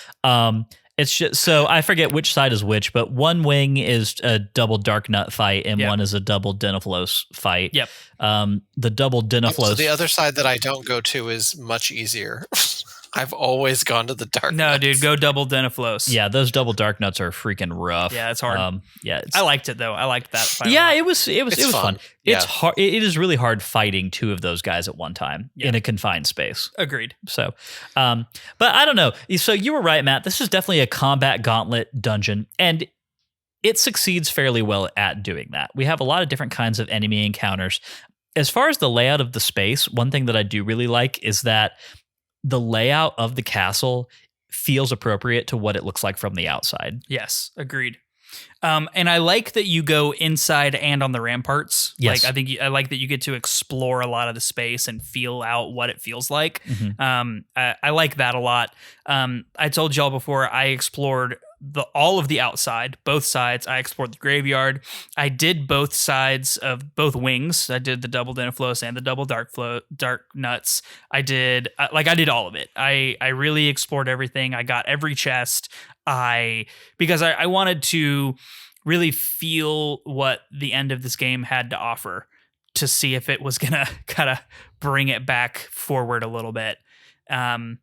It's just so I forget which side is which, but one wing is a double Dark Nut fight and one is a double Dinaflos fight. Yep. The double Dinaflos. So the other side that I don't go to is much easier. I've always gone to the Dark No, Nuts. dude, go double Dinaflos. Yeah, those double Dark Nuts are freaking rough. Yeah, it's hard. I liked it though. I liked that fight. Yeah, it was fun. Yeah. It's hard. It is really hard fighting two of those guys at one time in a confined space. Agreed. So, but I don't know. So you were right, Matt. This is definitely a combat gauntlet dungeon, and it succeeds fairly well at doing that. We have a lot of different kinds of enemy encounters. As far as the layout of the space, one thing that I do really like is that the layout of the castle feels appropriate to what it looks like from the outside. Yes, agreed. And I like that you go inside and on the ramparts. Yes. Like, I like that you get to explore a lot of the space and feel out what it feels like. I like that a lot. I told y'all before, I explored all of the outside, both sides. I explored the graveyard. I did both sides of both wings. I did the double Deniflos and the double dark nuts. I did all of it. I really explored everything. I got every chest. Because I wanted to really feel what the end of this game had to offer, to see if it was gonna kind of bring it back forward a little bit. And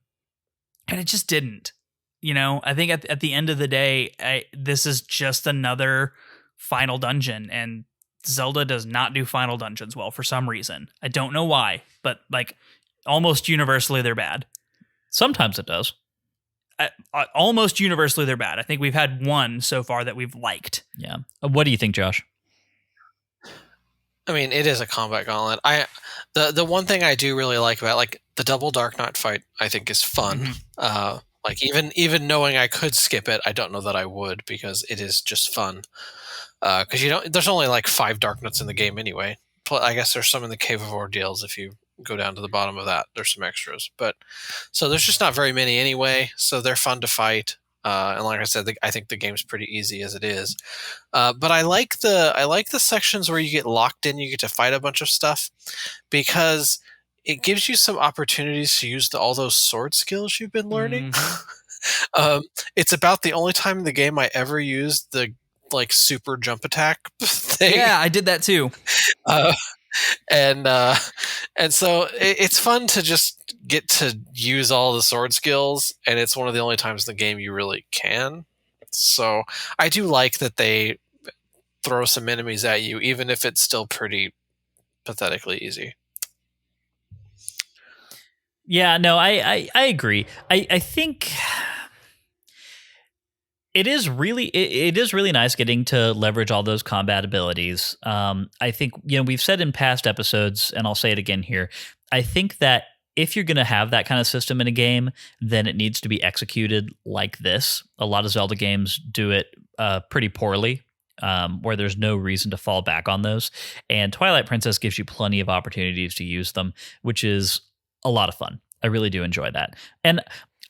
it just didn't. I think at the end of the day, this is just another final dungeon, and Zelda does not do final dungeons well for some reason. I don't know why, but like almost universally they're bad. Sometimes it does. Almost universally they're bad. I think we've had one so far that we've liked. Yeah. What do you think, Josh? I mean, it is a combat gauntlet. The one thing I do really like about like the double Dark Knight fight, I think is fun. Like even knowing I could skip it, I don't know that I would, because it is just fun. Because there's only like 5 Dark Nuts in the game anyway. I guess there's some in the Cave of Ordeals if you go down to the bottom of that. There's some extras, but so there's just not very many anyway. So they're fun to fight. And like I said, I think the game's pretty easy as it is. But I like the sections where you get locked in. You get to fight a bunch of stuff, because it gives you some opportunities to use all those sword skills you've been learning. It's about the only time in the game I ever used the like super jump attack thing. Yeah, I did that too. And so it's fun to just get to use all the sword skills, and it's one of the only times in the game you really can. So I do like that they throw some enemies at you, even if it's still pretty pathetically easy. Yeah, no, I agree. I think it is really nice getting to leverage all those combat abilities. I think, we've said in past episodes, and I'll say it again here, I think that if you're going to have that kind of system in a game, then it needs to be executed like this. A lot of Zelda games do it pretty poorly, where there's no reason to fall back on those. And Twilight Princess gives you plenty of opportunities to use them, which is a lot of fun. I really do enjoy that. And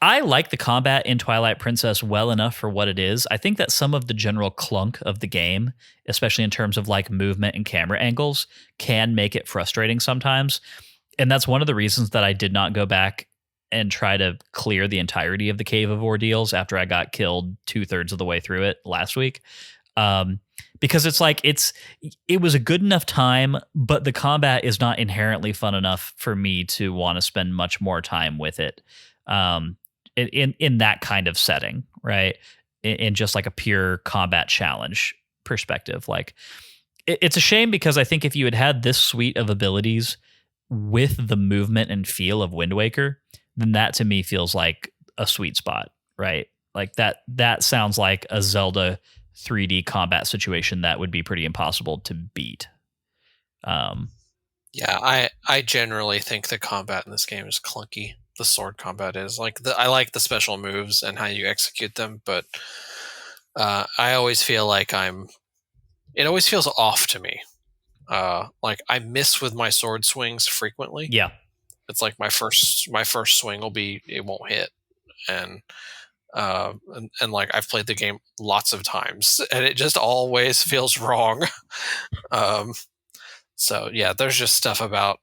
I like the combat in Twilight Princess well enough for what it is. I think that some of the general clunk of the game, especially in terms of like movement and camera angles, can make it frustrating sometimes. And that's one of the reasons that I did not go back and try to clear the entirety of the Cave of Ordeals after I got killed 2/3 of the way through it last week. Because it's like it was a good enough time, but the combat is not inherently fun enough for me to want to spend much more time with it. In that kind of setting, right? In just like a pure combat challenge perspective. Like it's a shame, because I think if you had this suite of abilities with the movement and feel of Wind Waker, then that to me feels like a sweet spot, right? Like that sounds like a Zelda 3D combat situation that would be pretty impossible to beat. Yeah, I generally think the combat in this game is clunky. The sword combat is I like the special moves and how you execute them, but I always feel like it always feels off to me. Like I miss with my sword swings frequently. Yeah, it's like my first swing it won't hit, and like I've played the game lots of times and it just always feels wrong. So yeah, there's just stuff about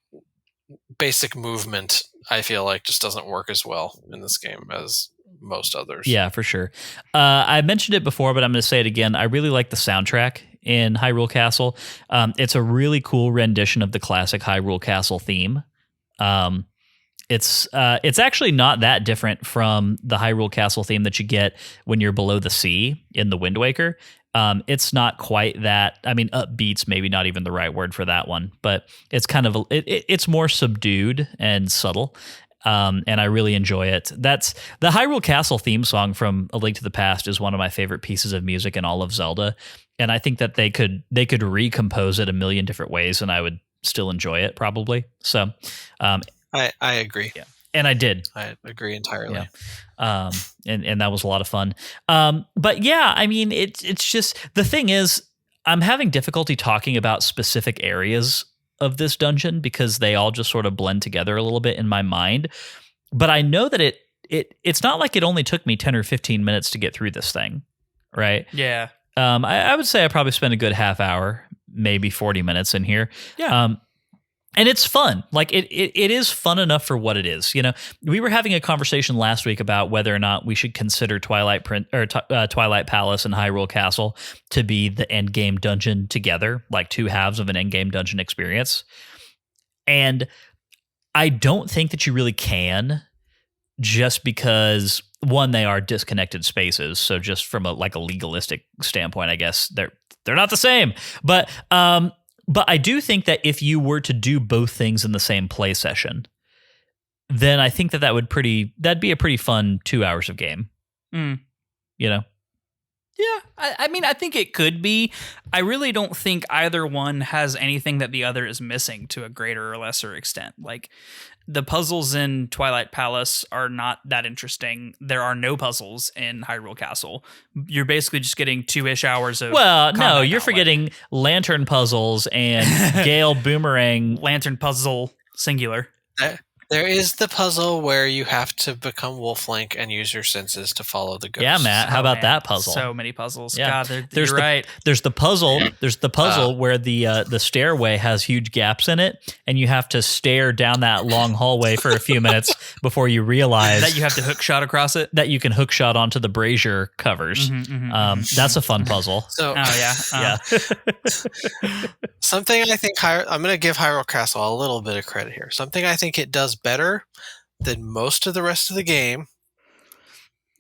basic movement I feel like just doesn't work as well in this game as most others. Yeah, for sure. I mentioned it before, but I'm going to say it again. I really like the soundtrack in Hyrule Castle. It's a really cool rendition of the classic Hyrule Castle theme. It's actually not that different from the Hyrule Castle theme that you get when you're below the sea in the Wind Waker. It's not quite that. I mean, upbeat's maybe not even the right word for that one, but it's kind of it's more subdued and subtle. And I really enjoy it. That's the Hyrule Castle theme song from A Link to the Past is one of my favorite pieces of music in all of Zelda, and I think that they could recompose it a million different ways, and I would still enjoy it probably. So, I agree. Yeah. And I did. I agree entirely. Yeah. And that was a lot of fun. But yeah, I mean, it's just, the thing is, I'm having difficulty talking about specific areas of this dungeon because they all just sort of blend together a little bit in my mind. But I know that it's not like it only took me 10 or 15 minutes to get through this thing, right? Yeah. I would say I probably spent a good half hour, maybe 40 minutes in here. Yeah. And it's fun. Like it is fun enough for what it is. You know, we were having a conversation last week about whether or not we should consider Twilight Palace and Hyrule Castle to be the end game dungeon together, like two halves of an end game dungeon experience. And I don't think that you really can, just because one, they are disconnected spaces. So just from a legalistic standpoint, I guess they're not the same. But I do think that if you were to do both things in the same play session, then I think that'd be a pretty fun 2 hours of game. Mm. You know? Yeah. I mean, I think it could be. I really don't think either one has anything that the other is missing to a greater or lesser extent. Like, the puzzles in Twilight Palace are not that interesting. There are no puzzles in Hyrule Castle. You're basically just getting 2-ish hours of no, you're forgetting lantern puzzles and Gale Boomerang. Lantern puzzle singular. There is the puzzle where you have to become Wolf-Link and use your senses to follow the ghosts. Yeah, Matt. How about that puzzle? So many puzzles. Yeah. God, you're right. There's the puzzle. There's the puzzle where the stairway has huge gaps in it, and you have to stare down that long hallway for a few minutes before you realize that you have to hook shot across it. That you can hook shot onto the brazier covers. That's a fun puzzle. So, yeah. Something I think I'm going to give Hyrule Castle a little bit of credit here. Something I think it does better than most of the rest of the game,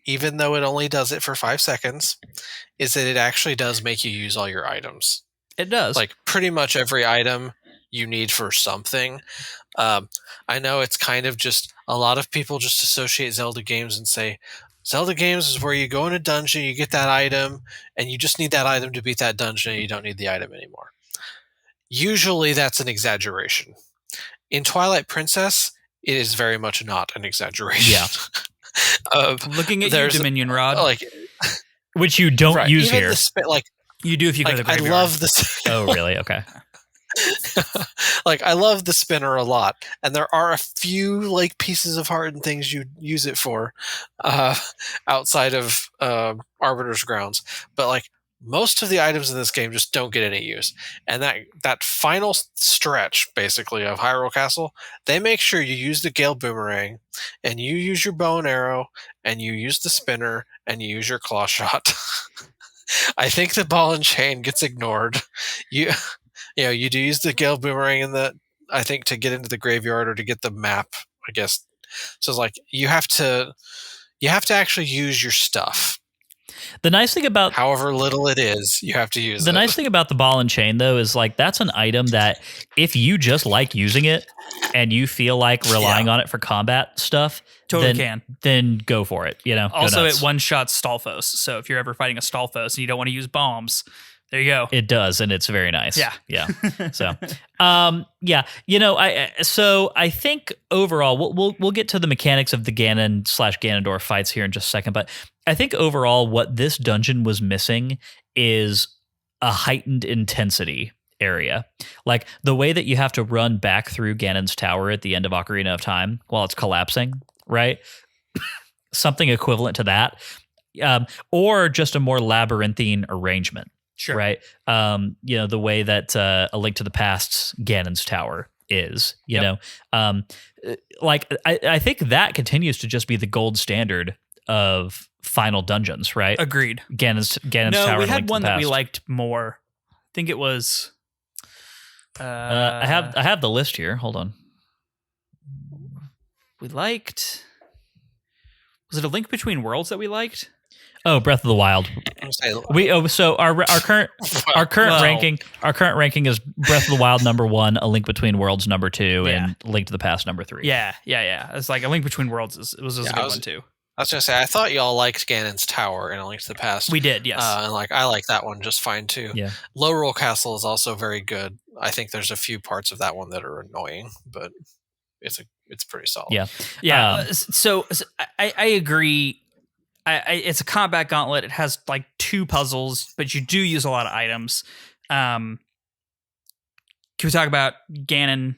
even though it only does it for 5 seconds, is that it actually does make you use all your items. It does. Like pretty much every item you need for something. I know it's kind of just, a lot of people just associate Zelda games and say, Zelda games is where you go in a dungeon, you get that item, and you just need that item to beat that dungeon, and you don't need the item anymore. Usually that's an exaggeration. In Twilight Princess, it is very much not an exaggeration. Yeah. Looking at your Dominion Rod. Which you don't use even here. You do if you go to the graveyard. I love this. Oh, really? Okay. I love the spinner a lot, and there are a few pieces of heart and things you use it for outside of Arbiter's Grounds, but most of the items in this game just don't get any use. And that final stretch, basically, of Hyrule Castle, they make sure you use the Gale Boomerang, and you use your bow and arrow, and you use the spinner, and you use your claw shot. I think the ball and chain gets ignored. You do use the Gale Boomerang I think to get into the graveyard or to get the map, I guess. So it's you have to actually use your stuff. The nice thing about, however little it is, you have to use it. The nice thing about the ball and chain, though, is that's an item that if you just like using it and you feel like relying on it for combat stuff, then go for it. Also, it one-shots Stalfos. So if you're ever fighting a Stalfos and you don't want to use bombs, there you go. It does, and it's very nice. Yeah. So, I think overall, we'll get to the mechanics of the Ganon/Ganondorf fights here in just a second, but I think overall, what this dungeon was missing is a heightened intensity area. Like the way that you have to run back through Ganon's tower at the end of Ocarina of Time while it's collapsing, right? Something equivalent to that, or just a more labyrinthine arrangement. Sure. Right. The way that A Link to the Past's Ganon's Tower is, you know, I think that continues to just be the gold standard of final dungeons, right? Agreed. Ganon's Tower. No, we had one that we liked more. I think it was. I have the list here. Hold on. We liked. Was it A Link Between Worlds that we liked? Oh, Breath of the Wild. So our current ranking is Breath of the Wild #1, A Link Between Worlds #2, and Link to the Past #3. Yeah. It's A Link Between Worlds was a good one too. I was gonna say I thought y'all liked Ganon's Tower in A Link to the Past. We did, yes. And I like that one just fine too. Yeah. Lorule Castle is also very good. I think there's a few parts of that one that are annoying, but it's pretty solid. Yeah. So I agree. It's a combat gauntlet. It has like 2 puzzles, but you do use a lot of items. Can we talk about Ganon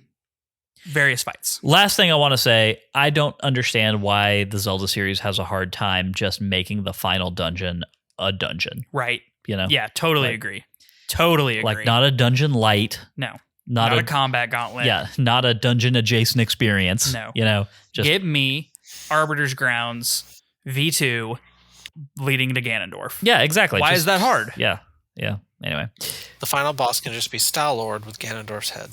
various fights? Last thing I want to say, I don't understand why the Zelda series has a hard time just making the final dungeon a dungeon. Right. You know? Yeah, totally agree. Totally agree. Like not a dungeon light. No. Not a combat gauntlet. Yeah, not a dungeon adjacent experience. No. You know, just give me Arbiter's Grounds V2 leading to Ganondorf. Yeah, exactly. Why is that hard? Yeah. Anyway, the final boss can just be Star-Lord with Ganondorf's head.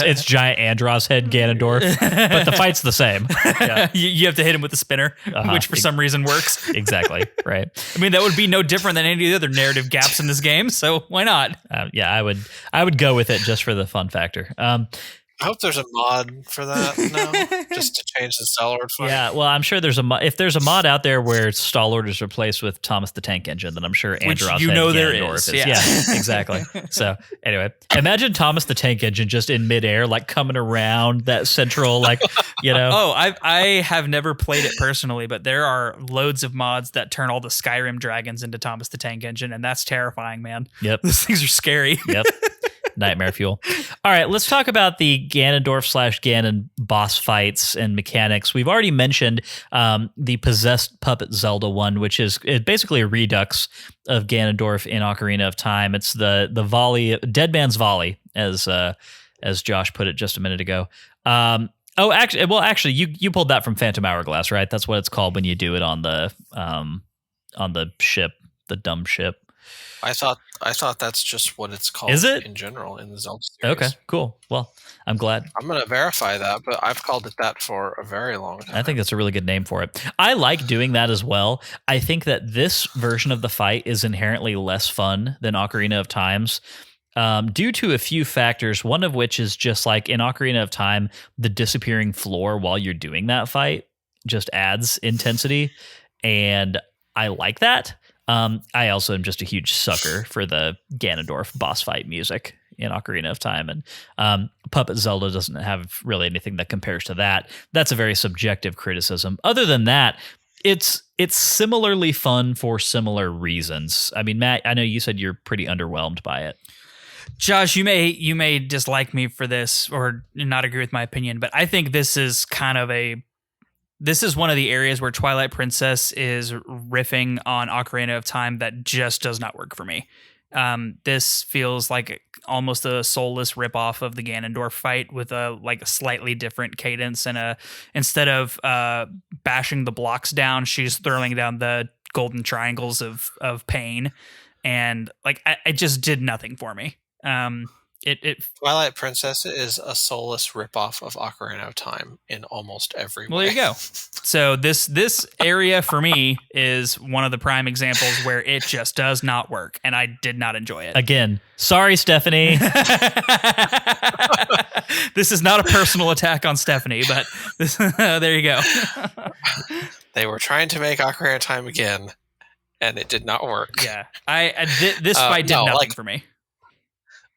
it's giant Andros head Ganondorf, but the fight's the same. Yeah. You have to hit him with the spinner, which for some reason works. Exactly. Right. I mean, that would be no different than any of the other narrative gaps in this game. So why not? I would go with it just for the fun factor. I hope there's a mod for that now, just to change the Star-Lord fight. Yeah, well, I'm sure there's a mod. If there's a mod out there where Star-Lord is replaced with Thomas the Tank Engine, then I'm sure Andros there is. Yeah, exactly. So anyway, imagine Thomas the Tank Engine just in midair, like coming around that central, like, you know. Oh, I have never played it personally, but there are loads of mods that turn all the Skyrim dragons into Thomas the Tank Engine, and that's terrifying, man. Yep. Those things are scary. Yep. Nightmare fuel. All right, let's talk about the Ganondorf/Ganon boss fights and mechanics. We've already mentioned the possessed puppet Zelda one, which is basically a redux of Ganondorf in Ocarina of Time. It's the volley, Dead Man's Volley, as Josh put it just a minute ago. Actually, you pulled that from Phantom Hourglass, right? That's what it's called when you do it on the ship, the dumb ship. I thought that's just what it's called. Is it? In general in the Zelda series? Okay, cool. Well, I'm glad. I'm going to verify that, but I've called it that for a very long time. I think that's a really good name for it. I like doing that as well. I think that this version of the fight is inherently less fun than Ocarina of Time's, due to a few factors, one of which is just like in Ocarina of Time, the disappearing floor while you're doing that fight just adds intensity, and I like that. I also am just a huge sucker for the Ganondorf boss fight music in Ocarina of Time, and Puppet Zelda doesn't have really anything that compares to that. That's a very subjective criticism. Other than that, it's similarly fun for similar reasons. I mean, Matt, I know you said you're pretty underwhelmed by it. Josh, you may dislike me for this or not agree with my opinion, but I think this is one of the areas where Twilight Princess is riffing on Ocarina of Time that just does not work for me. This feels like almost a soulless ripoff of the Ganondorf fight with a slightly different cadence, and instead of bashing the blocks down, she's throwing down the golden triangles of pain, and it just did nothing for me. Twilight Princess is a soulless ripoff of Ocarina of Time in almost every way. Well, there you go. So this area for me is one of the prime examples where it just does not work, and I did not enjoy it. Again, sorry, Stephanie. This is not a personal attack on Stephanie, but there you go. They were trying to make Ocarina of Time again, and it did not work. Yeah, this fight did nothing for me.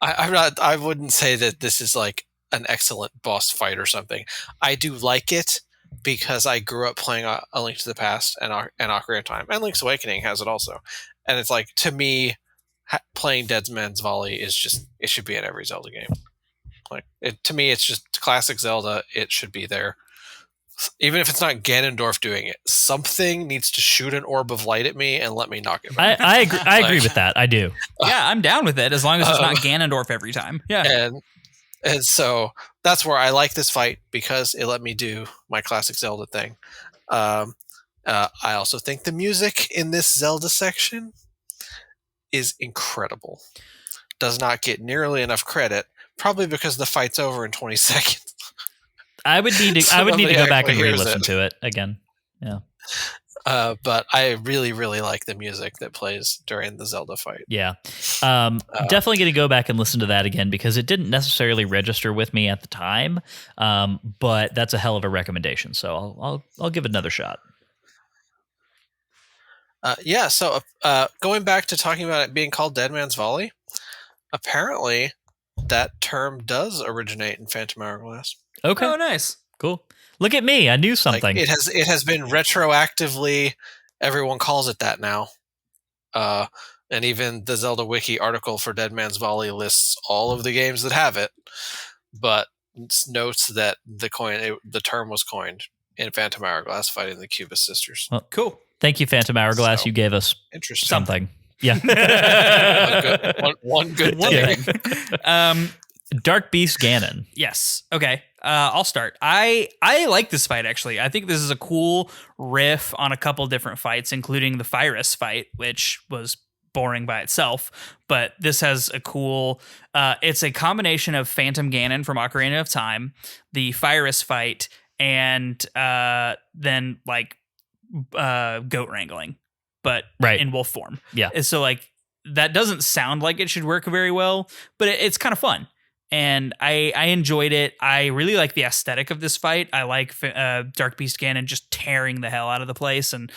I wouldn't say that this is like an excellent boss fight or something. I do like it because I grew up playing A Link to the Past and Ocarina of Time, and Link's Awakening has it also. And it's like, to me, playing Dead Man's Volley is just, it should be in every Zelda game. To me, it's just classic Zelda. It should be there. Even if it's not Ganondorf doing it, something needs to shoot an orb of light at me and let me knock it back. I agree. I agree with that. I do. Yeah, I'm down with it as long as it's not Ganondorf every time. Yeah, and so that's where I like this fight, because it let me do my classic Zelda thing. I also think the music in this Zelda section is incredible. Does not get nearly enough credit, probably because the fight's over in 20 seconds. I would need to go back and re-listen to it again. Yeah. But I really, really like the music that plays during the Zelda fight. Yeah. Definitely going to go back and listen to that again, because it didn't necessarily register with me at the time. But that's a hell of a recommendation. So I'll give it another shot. So going back to talking about it being called Dead Man's Volley, apparently that term does originate in Phantom Hourglass. Okay. Oh, nice. Cool. Look at me. I knew Like, something. it has been retroactively. Everyone calls it that now. And even the Zelda Wiki article for Dead Man's Volley lists all of the games that have it, but notes that the term was coined in Phantom Hourglass fighting the Cubist sisters. Well, Cool. thank you, Phantom Hourglass. So, you gave us interesting. something. Yeah. one good One thing. thing. Dark Beast Ganon. Yes. Okay. I'll start. I like this fight, actually. I think this is a cool riff on a couple different fights, including the Pyrus fight, which was boring by itself. But this has a cool... it's a combination of Phantom Ganon from Ocarina of Time, the Pyrus fight, and then like goat wrangling, but in wolf form. Yeah. And so like that doesn't sound like it should work very well, but it's kind of fun. And I enjoyed it. I really like the aesthetic of this fight. I like Dark Beast Ganon just tearing the hell out of the place and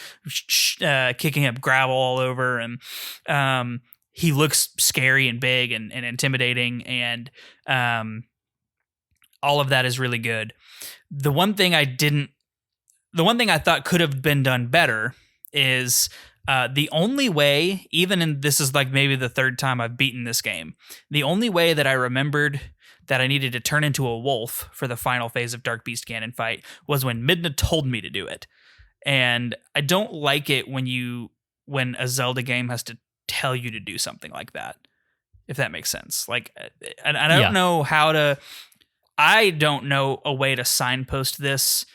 kicking up gravel all over. And he looks scary and big and intimidating. And all of that is really good. The one thing I thought could have been done better is the only way, this is like maybe the third time I've beaten this game, the only way that I remembered that I needed to turn into a wolf for the final phase of Dark Beast Ganon fight was when Midna told me to do it. And I don't like it when a Zelda game has to tell you to do something like that, if that makes sense. Like, and I don't know I don't know a way to signpost this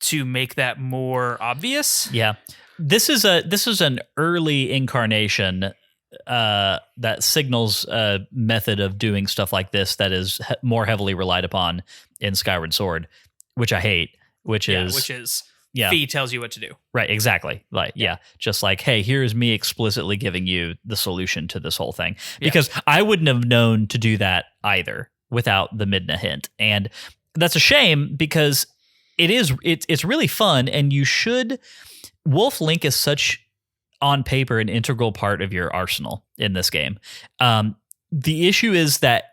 to make that more obvious. Yeah. This is an early incarnation that signals a method of doing stuff like this that is more heavily relied upon in Skyward Sword, which I hate. Which is Fee tells you what to do. Right, exactly. Like, just like, hey, here's me explicitly giving you the solution to this whole thing. Because I wouldn't have known to do that either without the Midna hint, and that's a shame because it's really fun, and you should. Wolf Link is such, on paper, an integral part of your arsenal in this game. The issue is that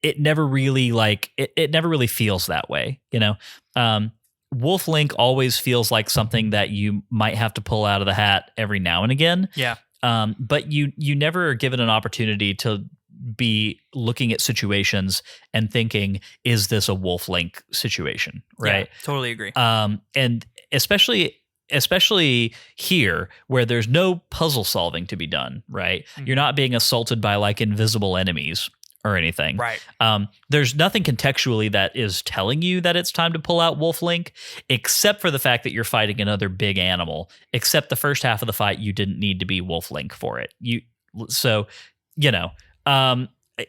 it never really it never really feels that way. You know, Wolf Link always feels like something that you might have to pull out of the hat every now and again. Yeah. But you never are given an opportunity to be looking at situations and thinking, is this a Wolf Link situation? Right. Yeah, totally agree. And especially here where there's no puzzle solving to be done, right? Mm-hmm. You're not being assaulted by like invisible enemies or anything. Right. There's nothing contextually that is telling you that it's time to pull out Wolf Link, except for the fact that you're fighting another big animal. Except the first half of the fight, you didn't need to be Wolf Link for it.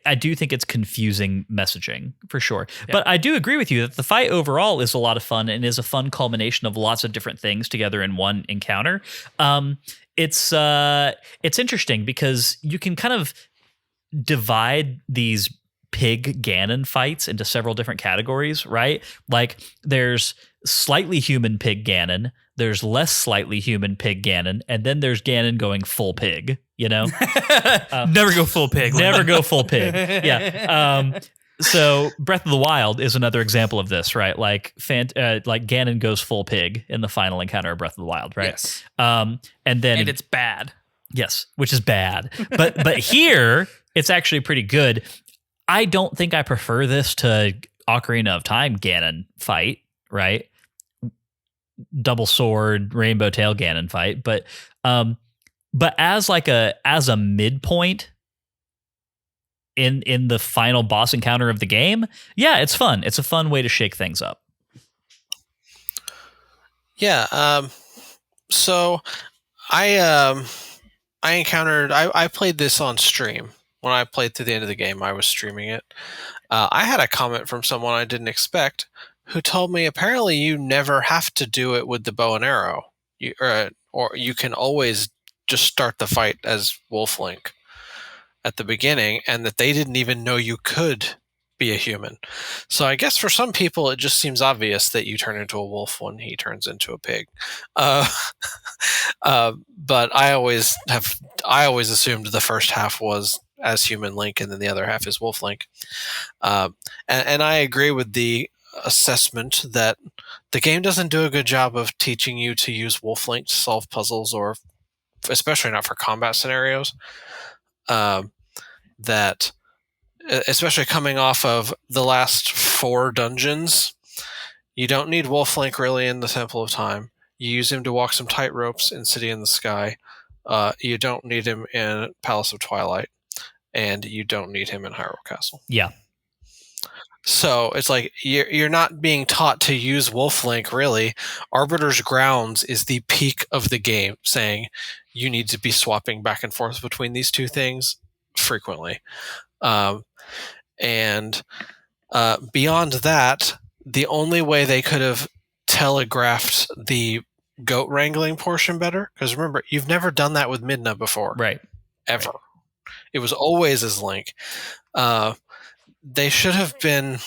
I do think it's confusing messaging for sure. Yeah. But I do agree with you that the fight overall is a lot of fun and is a fun culmination of lots of different things together in one encounter. It's interesting because you can kind of divide these pig Ganon fights into several different categories, right? Like there's slightly human pig Ganon, there's less slightly human pig Ganon, and then there's Ganon going full pig, you know? Never go full pig. Never go full pig. Yeah. So Breath of the Wild is another example of this, right? Like Ganon goes full pig in the final encounter of Breath of the Wild, right? Yes. And it's bad. Yes, which is bad. But here it's actually pretty good. I don't think I prefer this to Ocarina of Time Ganon fight, right? Double sword, rainbow tail Ganon fight, but as a midpoint in the final boss encounter of the game, yeah, it's fun. It's a fun way to shake things up. Yeah. So I played this on stream. When I played through the end of the game, I was streaming it. I had a comment from someone I didn't expect who told me apparently you never have to do it with the bow and arrow. Or you can always just start the fight as Wolf Link at the beginning, and that they didn't even know you could be a human. So I guess for some people it just seems obvious that you turn into a wolf when he turns into a pig. But I always assumed the first half was as human Link, and then the other half is Wolf Link. And I agree with the assessment that the game doesn't do a good job of teaching you to use Wolf Link to solve puzzles, or especially not for combat scenarios. That, especially coming off of the last 4 dungeons, you don't need Wolf Link really in the Temple of Time. You use him to walk some tightropes in City in the Sky. You don't need him in Palace of Twilight, and you don't need him in Hyrule Castle. Yeah. So it's like you're not being taught to use Wolf Link, really. Arbiter's Grounds is the peak of the game, saying you need to be swapping back and forth between these two things frequently. And beyond that, the only way they could have telegraphed the goat wrangling portion better, because remember, you've never done that with Midna before. Right. Ever. Right. It was always as Link. They should have been,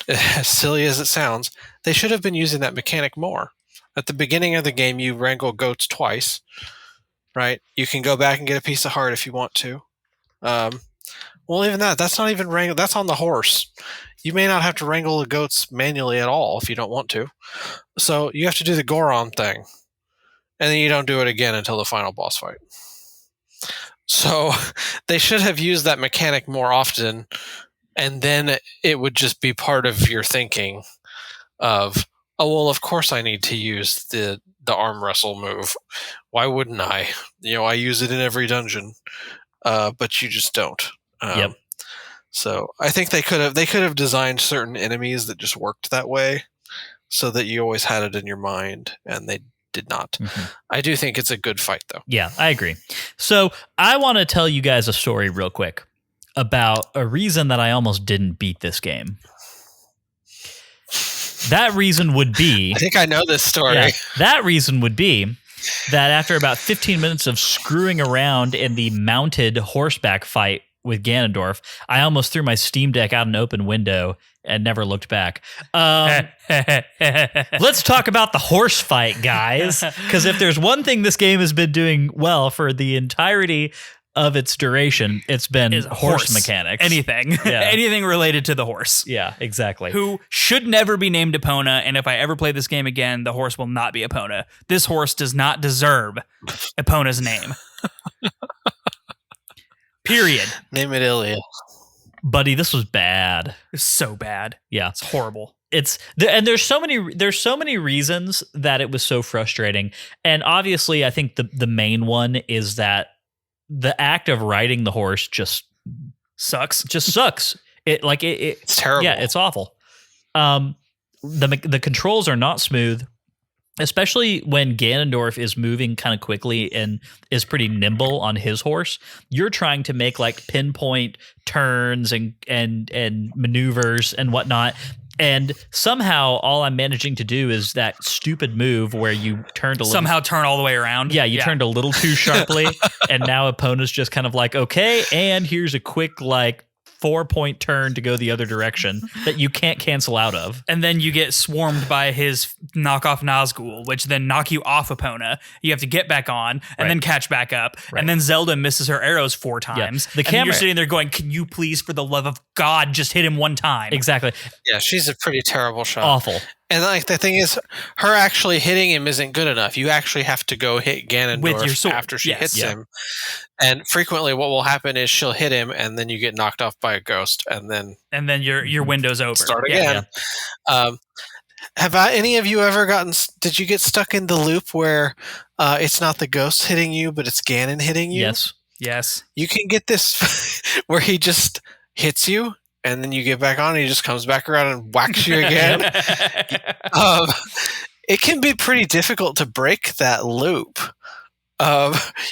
as silly as it sounds, they should have been using that mechanic more. At the beginning of the game, you wrangle goats twice, right? You can go back and get a piece of heart if you want to. Well, even that's not even wrangle. That's on the horse. You may not have to wrangle the goats manually at all if you don't want to. So you have to do the Goron thing. And then you don't do it again until the final boss fight. So they should have used that mechanic more often, and then it would just be part of your thinking of, oh, well, of course I need to use the arm wrestle move. Why wouldn't I? I use it in every dungeon, but you just don't. Yep. So I think they could have designed certain enemies that just worked that way, so that you always had it in your mind, and they did not. Mm-hmm. I do think it's a good fight, though. Yeah, I agree. So I want to tell you guys a story real quick about a reason that I almost didn't beat this game. That reason would be... I think I know this story. Yeah, that reason would be that after about 15 minutes of screwing around in the mounted horseback fight with Ganondorf, I almost threw my Steam Deck out an open window and never looked back. Let's talk about the horse fight, guys, because if there's one thing this game has been doing well for the entirety of its duration, it's been horse mechanics. Anything. Yeah. Anything related to the horse. Yeah, exactly. Who should never be named Epona, and if I ever play this game again, the horse will not be Epona. This horse does not deserve Epona's name. Period. Name it Ilya. Buddy, this was bad. It's so bad. Yeah. It's horrible. And there's so many reasons that it was so frustrating. And obviously, I think the main one is that the act of riding the horse just sucks. It's terrible. Yeah, it's awful. The controls are not smooth, especially when Ganondorf is moving kind of quickly and is pretty nimble on his horse. You're trying to make like pinpoint turns and maneuvers and whatnot. And somehow all I'm managing to do is that stupid move where you turn all the way around. Yeah, you turned a little too sharply, and now Epona's just kind of like, okay, and here's a quick 4-point turn to go the other direction that you can't cancel out of. And then you get swarmed by his knockoff Nazgul, which then knock you off Epona. You have to get back on and then catch back up. Right. And then Zelda misses her arrows 4 times. Yeah. And you're sitting there going, can you please, for the love of God, just hit him one time? Exactly. Yeah, she's a pretty terrible shot. Awful. And the thing is, her actually hitting him isn't good enough. You actually have to go hit Ganondorf with your sword after she hits him. And frequently, what will happen is she'll hit him, and then you get knocked off by a ghost, and then your window's over. Start again. Yeah. Have any of you ever did you get stuck in the loop where it's not the ghost hitting you, but it's Ganon hitting you? Yes. You can get this where he just hits you, and then you get back on, and he just comes back around and whacks you again. It can be pretty difficult to break that loop.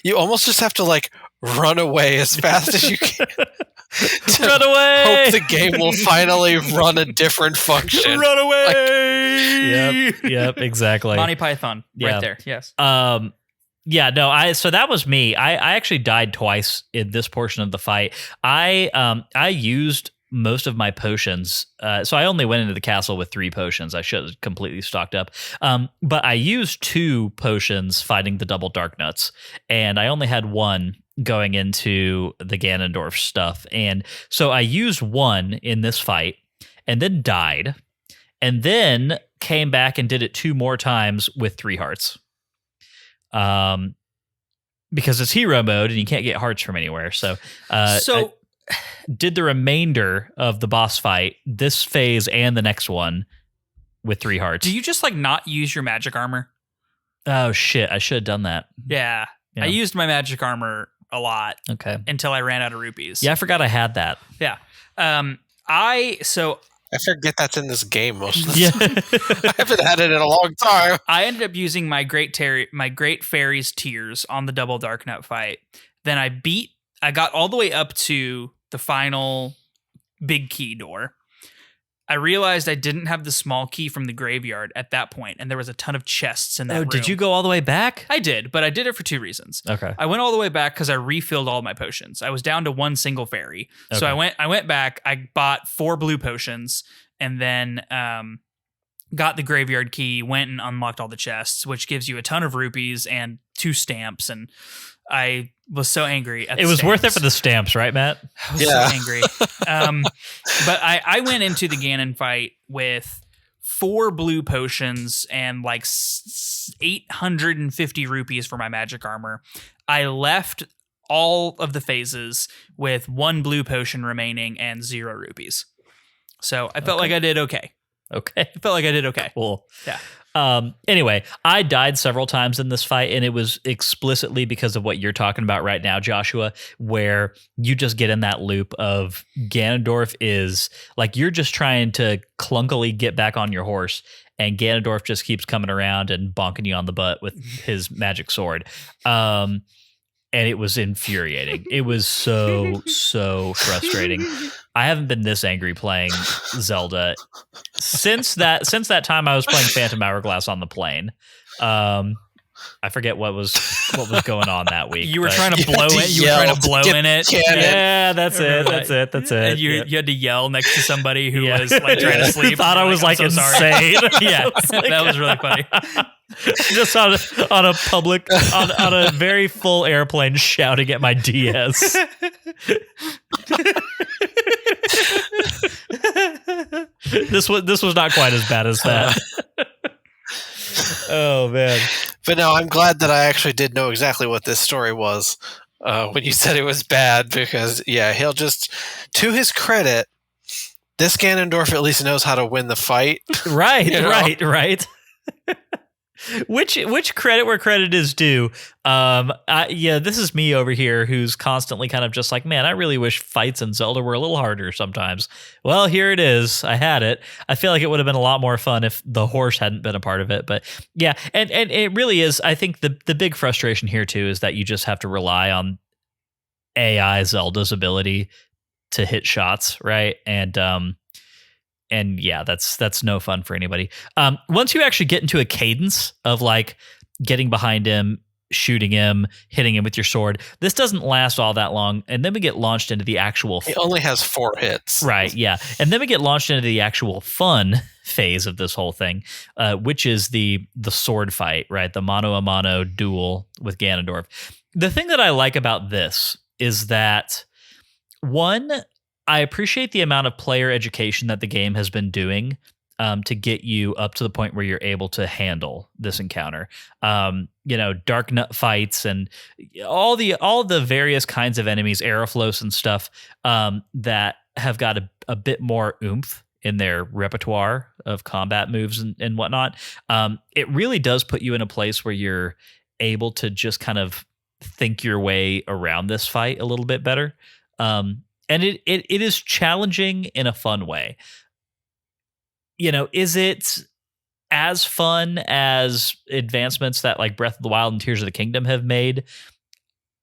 You almost just have to run away as fast as you can. Run away! Hope the game will finally run a different function. Run away! Yep, exactly. Monty Python, right there. Yes. So that was me. I actually died twice in this portion of the fight. I used most of my potions. So I only went into the castle with 3 potions. I should have completely stocked up. But I used 2 potions fighting the double dark nuts, and I only had 1 going into the Ganondorf stuff. And so I used 1 in this fight and then died, and then came back and did it 2 more times with 3 hearts. Because it's hero mode and you can't get hearts from anywhere. So I did the remainder of the boss fight, this phase and the next one, with 3 hearts. Do you just like not use your magic armor? Oh shit, I should have done that. Yeah. I used my magic armor a lot. Okay. Until I ran out of rupees. Yeah, I forgot I had that. Yeah. I forget that's in this game most of the time. I haven't had it in a long time. I ended up using my Great Fairy's Tears on the double dark nut fight. Then I got all the way up to the final big key door. I realized I didn't have the small key from the graveyard at that point, and there was a ton of chests in that room. Did you go all the way back? I did, but I did it for 2 reasons. Okay. I went all the way back because I refilled all my potions. I was down to 1 single fairy. Okay. So I went back, I bought 4 blue potions, and then got the graveyard key, went and unlocked all the chests, which gives you a ton of rupees and 2 stamps, and I was so angry at it was worth it for the stamps, right, Matt? I was so angry. But I went into the Ganon fight with 4 blue potions and like 850 rupees for my magic armor. I left all of the phases with 1 blue potion remaining and 0 rupees. So I felt like I did okay. Okay. I felt like I did okay. Cool. Yeah. Anyway, I died several times in this fight, and it was explicitly because of what you're talking about right now, Joshua, where you just get in that loop of Ganondorf is like you're just trying to clunkily get back on your horse, and Ganondorf just keeps coming around and bonking you on the butt with his magic sword. And it was infuriating. It was so frustrating. I haven't been this angry playing Zelda since that time I was playing Phantom Hourglass on the plane. I forget what was going on that week. You were trying to blow it. You were trying to blow in it. Yeah, that's it. And you had to yell next to somebody who was like trying to sleep. Thought I was like insane. Yeah, that was really funny. Just on a public on a very full airplane shouting at my DS. This was not quite as bad as that. Oh man. But no, I'm glad that I actually did know exactly what this story was when you said it was bad, because he'll just, to his credit, this Ganondorf at least knows how to win the fight. Right. Which credit where credit is due. This is me over here who's constantly kind of just like, man, I really wish fights in Zelda were a little harder sometimes. Well, here it is. I had it. I feel like it would have been a lot more fun if the horse hadn't been a part of it. But yeah, and it really is. I think the big frustration here too is that you just have to rely on AI Zelda's ability to hit shots, right? And yeah, that's no fun for anybody. Once you actually get into a cadence of like getting behind him, shooting him, hitting him with your sword, this doesn't last all that long. And then we get launched into the actual... It only has 4 hits. Right, yeah. And then we get launched into the actual fun phase of this whole thing, which is the sword fight, right? The mano-a-mano duel with Ganondorf. The thing that I like about this is that, one, I appreciate the amount of player education that the game has been doing to get you up to the point where you're able to handle this encounter. Dark nut fights and all the various kinds of enemies, Aeroflos and stuff that have got a bit more oomph in their repertoire of combat moves and whatnot. It really does put you in a place where you're able to just kind of think your way around this fight a little bit better. And it is challenging in a fun way. Is it as fun as advancements that like Breath of the Wild and Tears of the Kingdom have made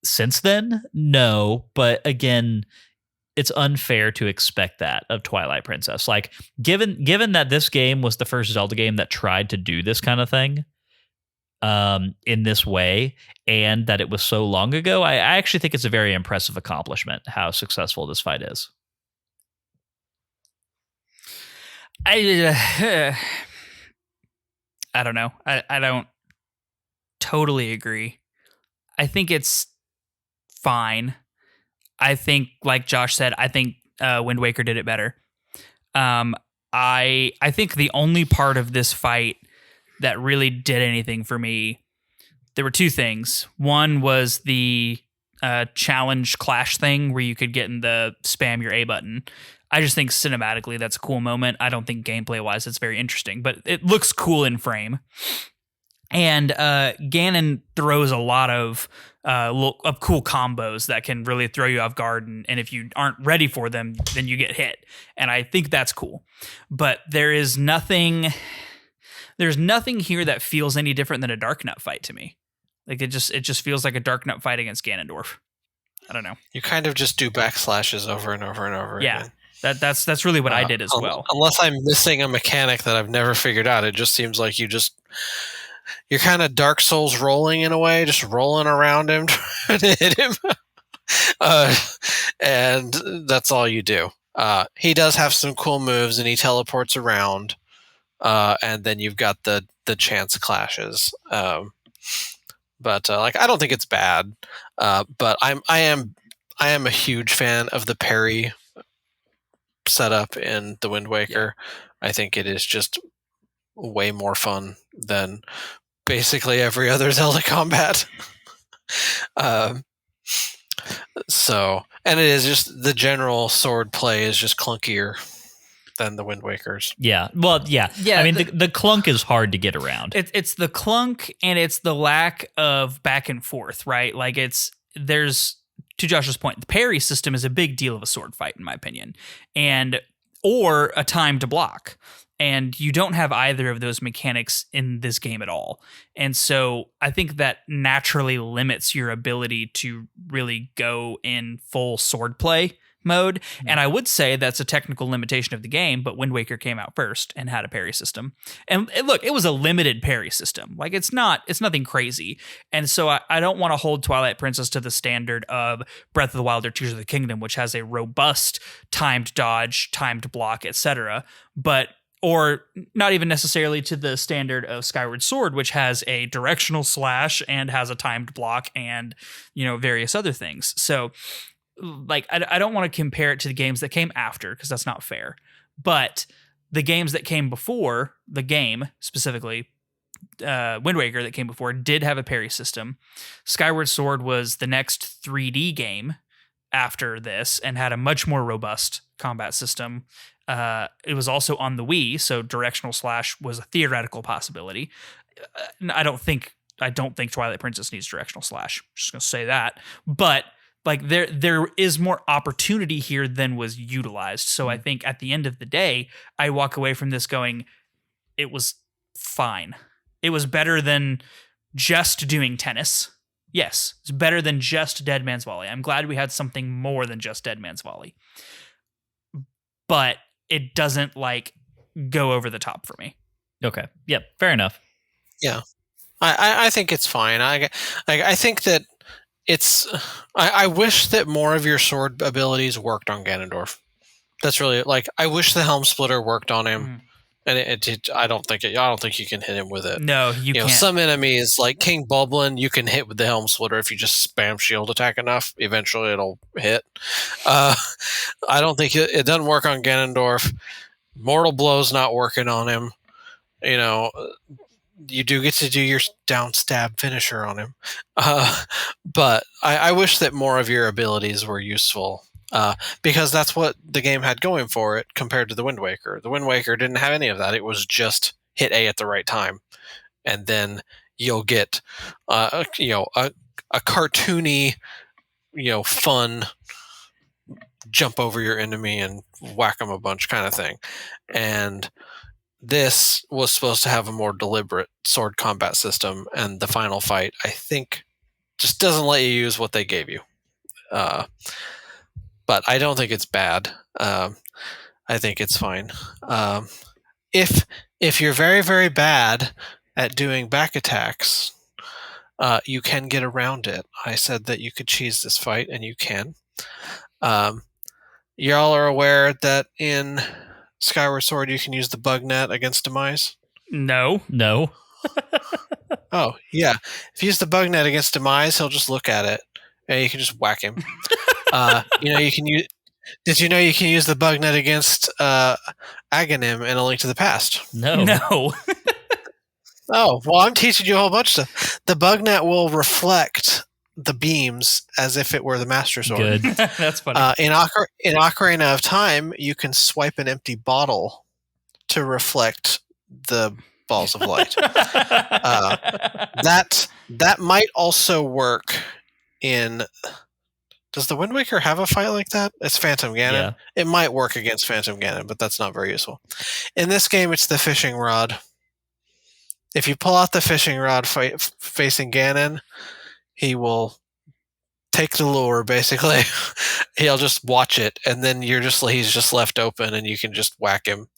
since then? No, but again, it's unfair to expect that of Twilight Princess. Like, given that this game was the first Zelda game that tried to do this kind of thing in this way, and that it was so long ago, I actually think it's a very impressive accomplishment how successful this fight is. I don't know. I don't totally agree. I think it's fine. I think, like Josh said, I think Wind Waker did it better. I think the only part of this fight that really did anything for me, there were two things. One was the challenge clash thing where you could get in the spam your A button. I just think cinematically that's a cool moment. I don't think gameplay wise it's very interesting, but it looks cool in frame. And Ganon throws a lot of cool combos that can really throw you off guard. And if you aren't ready for them, then you get hit. And I think that's cool. But there's nothing here that feels any different than a Dark Nut fight to me. Like it just feels like a Dark Nut fight against Ganondorf. I don't know. You kind of just do backslashes over and over and over again. That's really what I did as well. Unless I'm missing a mechanic that I've never figured out, it just seems like you're kind of Dark Souls rolling in a way, just rolling around him trying to hit him. And that's all you do. He does have some cool moves and he teleports around. And then you've got the chance clashes. But I don't think it's bad. But I am a huge fan of the parry setup in the Wind Waker. Yeah. I think it is just way more fun than basically every other Zelda combat. So, and it is just the general sword play is just clunkier than the Wind Waker's. Yeah. Well, yeah. I mean, the clunk is hard to get around. It's the clunk and it's the lack of back and forth, right? Like there's, to Josh's point, the parry system is a big deal of a sword fight, in my opinion, or a time to block. And you don't have either of those mechanics in this game at all. And so I think that naturally limits your ability to really go in full sword play mode. And I would say that's a technical limitation of the game, but Wind Waker came out first and had a parry system. And look, it was a limited parry system. Like it's nothing crazy. And so I don't want to hold Twilight Princess to the standard of Breath of the Wild or Tears of the Kingdom, which has a robust timed dodge, timed block, etc. Or not even necessarily to the standard of Skyward Sword, which has a directional slash and has a timed block and, various other things. So I don't want to compare it to the games that came after because that's not fair. But the games that came before the game, specifically Wind Waker that came before, did have a parry system. Skyward Sword was the next 3D game after this and had a much more robust combat system. It was also on the Wii, so directional slash was a theoretical possibility. I don't think Twilight Princess needs directional slash. I'm just gonna say that, but there is more opportunity here than was utilized. So I think at the end of the day, I walk away from this going, it was fine. It was better than just doing tennis. Yes, it's better than just Dead Man's Volley. I'm glad we had something more than just Dead Man's Volley. But it doesn't go over the top for me. Okay. Yep. Fair enough. Yeah. I think it's fine. I think that it's, I wish that more of your sword abilities worked on Ganondorf. That's really I wish the Helm Splitter worked on him. And I don't think you can hit him with it. No, you can't. Some enemies like King Bulblin, you can hit with the Helm Splitter if you just spam shield attack enough. Eventually, it'll hit. I don't think it doesn't work on Ganondorf. Mortal Blow's not working on him. You do get to do your down stab finisher on him, but I wish that more of your abilities were useful. Because that's what the game had going for it compared to the Wind Waker. The Wind Waker didn't have any of that. It was just hit A at the right time, and then you'll get, a cartoony, fun jump over your enemy and whack them a bunch kind of thing. And this was supposed to have a more deliberate sword combat system, and the final fight, I think, just doesn't let you use what they gave you. But I don't think it's bad. I think it's fine. If you're very, very bad at doing back attacks, you can get around it. I said that you could cheese this fight, and you can. Y'all are aware that in Skyward Sword, you can use the bug net against Demise? No. Oh, yeah. If you use the bug net against Demise, he'll just look at it, and you can just whack him. You can use. Did you know you can use the bug net against Aghanim in A Link to the Past? No. Oh, well, I'm teaching you a whole bunch of stuff. The bug net will reflect the beams as if it were the Master Sword. Good. That's funny. In Ocarina of Time, you can swipe an empty bottle to reflect the balls of light. That might also work in... Does the Wind Waker have a fight like that? It's Phantom Ganon. Yeah. It might work against Phantom Ganon, but that's not very useful. In this game, it's the fishing rod. If you pull out the fishing rod facing Ganon, he will take the lure, basically. He'll just watch it, and then he's just left open, and you can just whack him.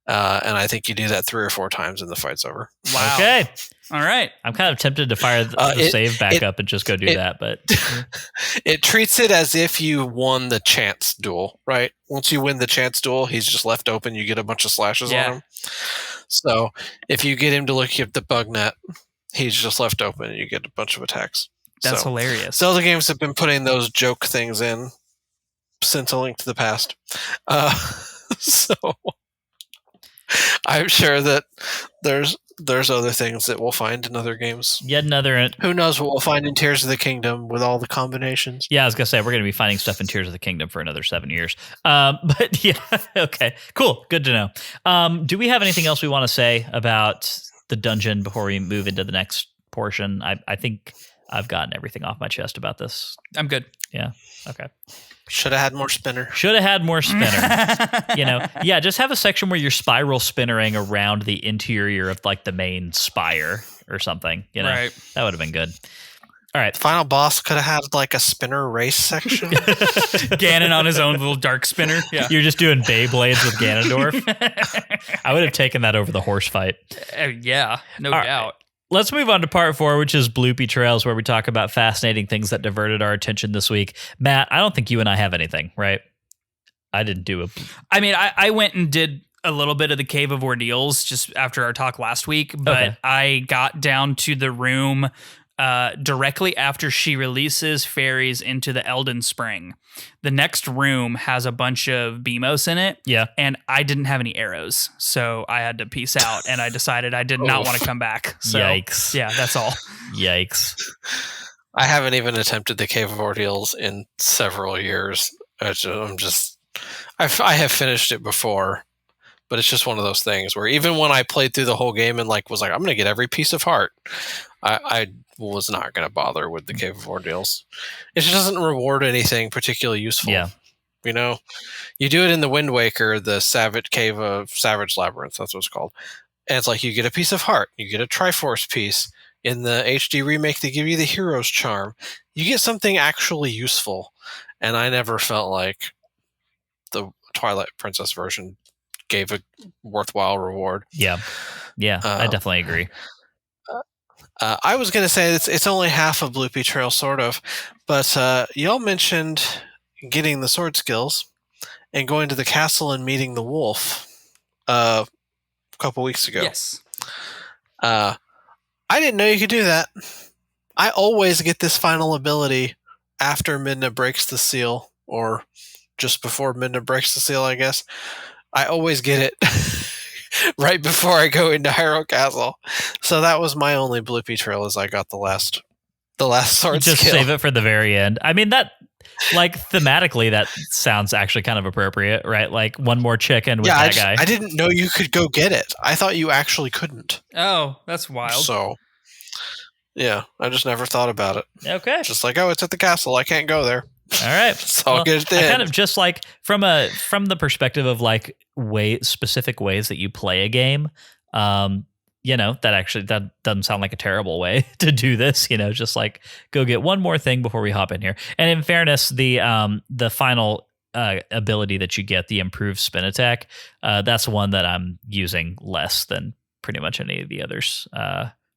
And I think you do that 3 or 4 times, and the fight's over. Wow. Okay. All right. I'm kind of tempted to fire the save back up and just go do that, but it treats it as if you won the chance duel, right? Once you win the chance duel, he's just left open. You get a bunch of slashes on him. So if you get him to look at the bug net, he's just left open, and you get a bunch of attacks. That's hilarious. Zelda games have been putting those joke things in since A Link to the Past. So I'm sure that there's other things that we'll find in other games. yet another. Who knows what we'll find in Tears of the Kingdom with all the combinations. Yeah, I was gonna say we're gonna be finding stuff in Tears of the Kingdom for another 7 years. But yeah, okay, cool, good to know. Do we have anything else we want to say about the dungeon before we move into the next portion? I think I've gotten everything off my chest about this. I'm good. Yeah. Okay. Should have had more spinner. Should have had more spinner. Yeah, just have a section where you're spiral spinnering around the interior of like the main spire or something. Right. That would have been good. All right. The final boss could have had like a spinner race section. Ganon on his own little dark spinner. Yeah. You're just doing Beyblades with Ganondorf. I would have taken that over the horse fight. Yeah, no All right. doubt. Let's move on to part 4, which is Bloopy Trails, where we talk about fascinating things that diverted our attention this week. Matt, I don't think you and I have anything, right? I didn't do a... I mean, I went and did a little bit of the Cave of Ordeals just after our talk last week, but Okay. I got down to the room directly after she releases fairies into the Elden Spring. The next room has a bunch of Beamos in it. Yeah. And I didn't have any arrows, so I had to peace out, and I decided I did not want to come back. So, Yikes. Yeah, that's all. Yikes. I haven't even attempted the Cave of Ordeals in several years. I have finished it before, but it's just one of those things where even when I played through the whole game and was like, I'm going to get every piece of heart, I was not going to bother with the Cave of Ordeals. It just doesn't reward anything particularly useful. Yeah. You do it in the Wind Waker, the Savage Cave of Savage Labyrinth. That's what it's called. And it's like you get a piece of heart, you get a Triforce piece. In the HD remake, they give you the Hero's Charm. You get something actually useful. And I never felt like the Twilight Princess version gave a worthwhile reward. Yeah. Yeah, I definitely agree. I was going to say it's only half of Bloopy Trail, sort of. But y'all mentioned getting the sword skills and going to the castle and meeting the wolf a couple weeks ago. Yes. I didn't know you could do that. I always get this final ability after Midna breaks the seal, or just before Midna breaks the seal, I guess. I always get it right before I go into Hyrule Castle. So that was my only Bloopy Trail, as I got the last sword Just skill. save it for the very end. I mean, that, like, thematically, that sounds actually kind of appropriate, right? Like, one more chicken with that guy. I didn't know you could go get it. I thought you actually couldn't. Oh, that's wild. So, yeah, I just never thought about it. Okay. Just like, oh, it's at the castle. I can't go there. All right. So I'll get it then. I kind of just like from the perspective of like specific ways that you play a game, that doesn't sound like a terrible way to do this, just like go get one more thing before we hop in here. And in fairness, the final ability that you get, the improved spin attack, that's one that I'm using less than pretty much any of the others.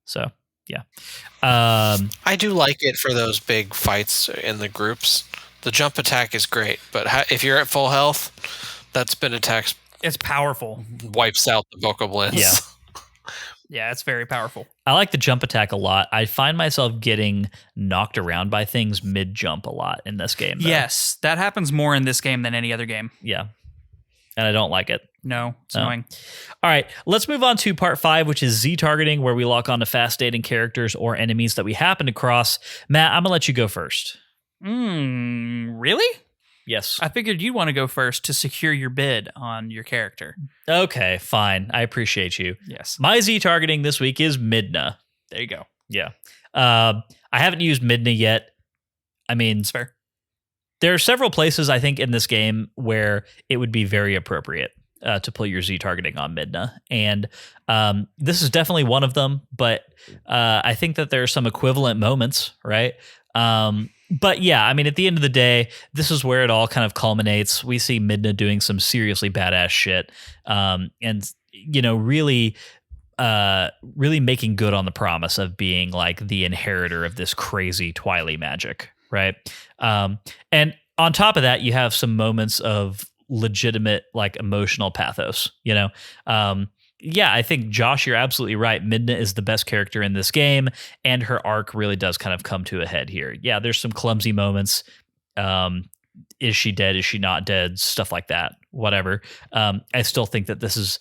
So yeah. I do like it for those big fights in the groups. The jump attack is great, but if you're at full health, that spin attack's It's powerful. Wipes out the vocal blends. Yeah. Yeah, it's very powerful. I like the jump attack a lot. I find myself getting knocked around by things mid-jump a lot in this game, though. Yes, that happens more in this game than any other game. Yeah. And I don't like it. No, it's annoying. All right, let's move on to part 5, which is Z-targeting, where we lock on to fast-dating characters or enemies that we happen to cross. Matt, I'm going to let you go first. Really? Yes. I figured you'd want to go first to secure your bid on your character. Okay, fine. I appreciate you. Yes. My Z-targeting this week is Midna. There you go. Yeah. I haven't used Midna yet. I mean, It's fair. there are several places, I think, in this game where it would be very appropriate to pull your Z-targeting on Midna. And this is definitely one of them, but I think that there are some equivalent moments, right? But yeah, I mean, at the end of the day, this is where it all kind of culminates. We see Midna doing some seriously badass shit, and really making good on the promise of being like the inheritor of this crazy Twilight magic, right? And on top of that, you have some moments of legitimate like emotional pathos. Yeah, I think, Josh, you're absolutely right. Midna is the best character in this game, and her arc really does kind of come to a head here. Yeah, there's some clumsy moments. Is she dead? Is she not dead? Stuff like that. Whatever. I still think that this is,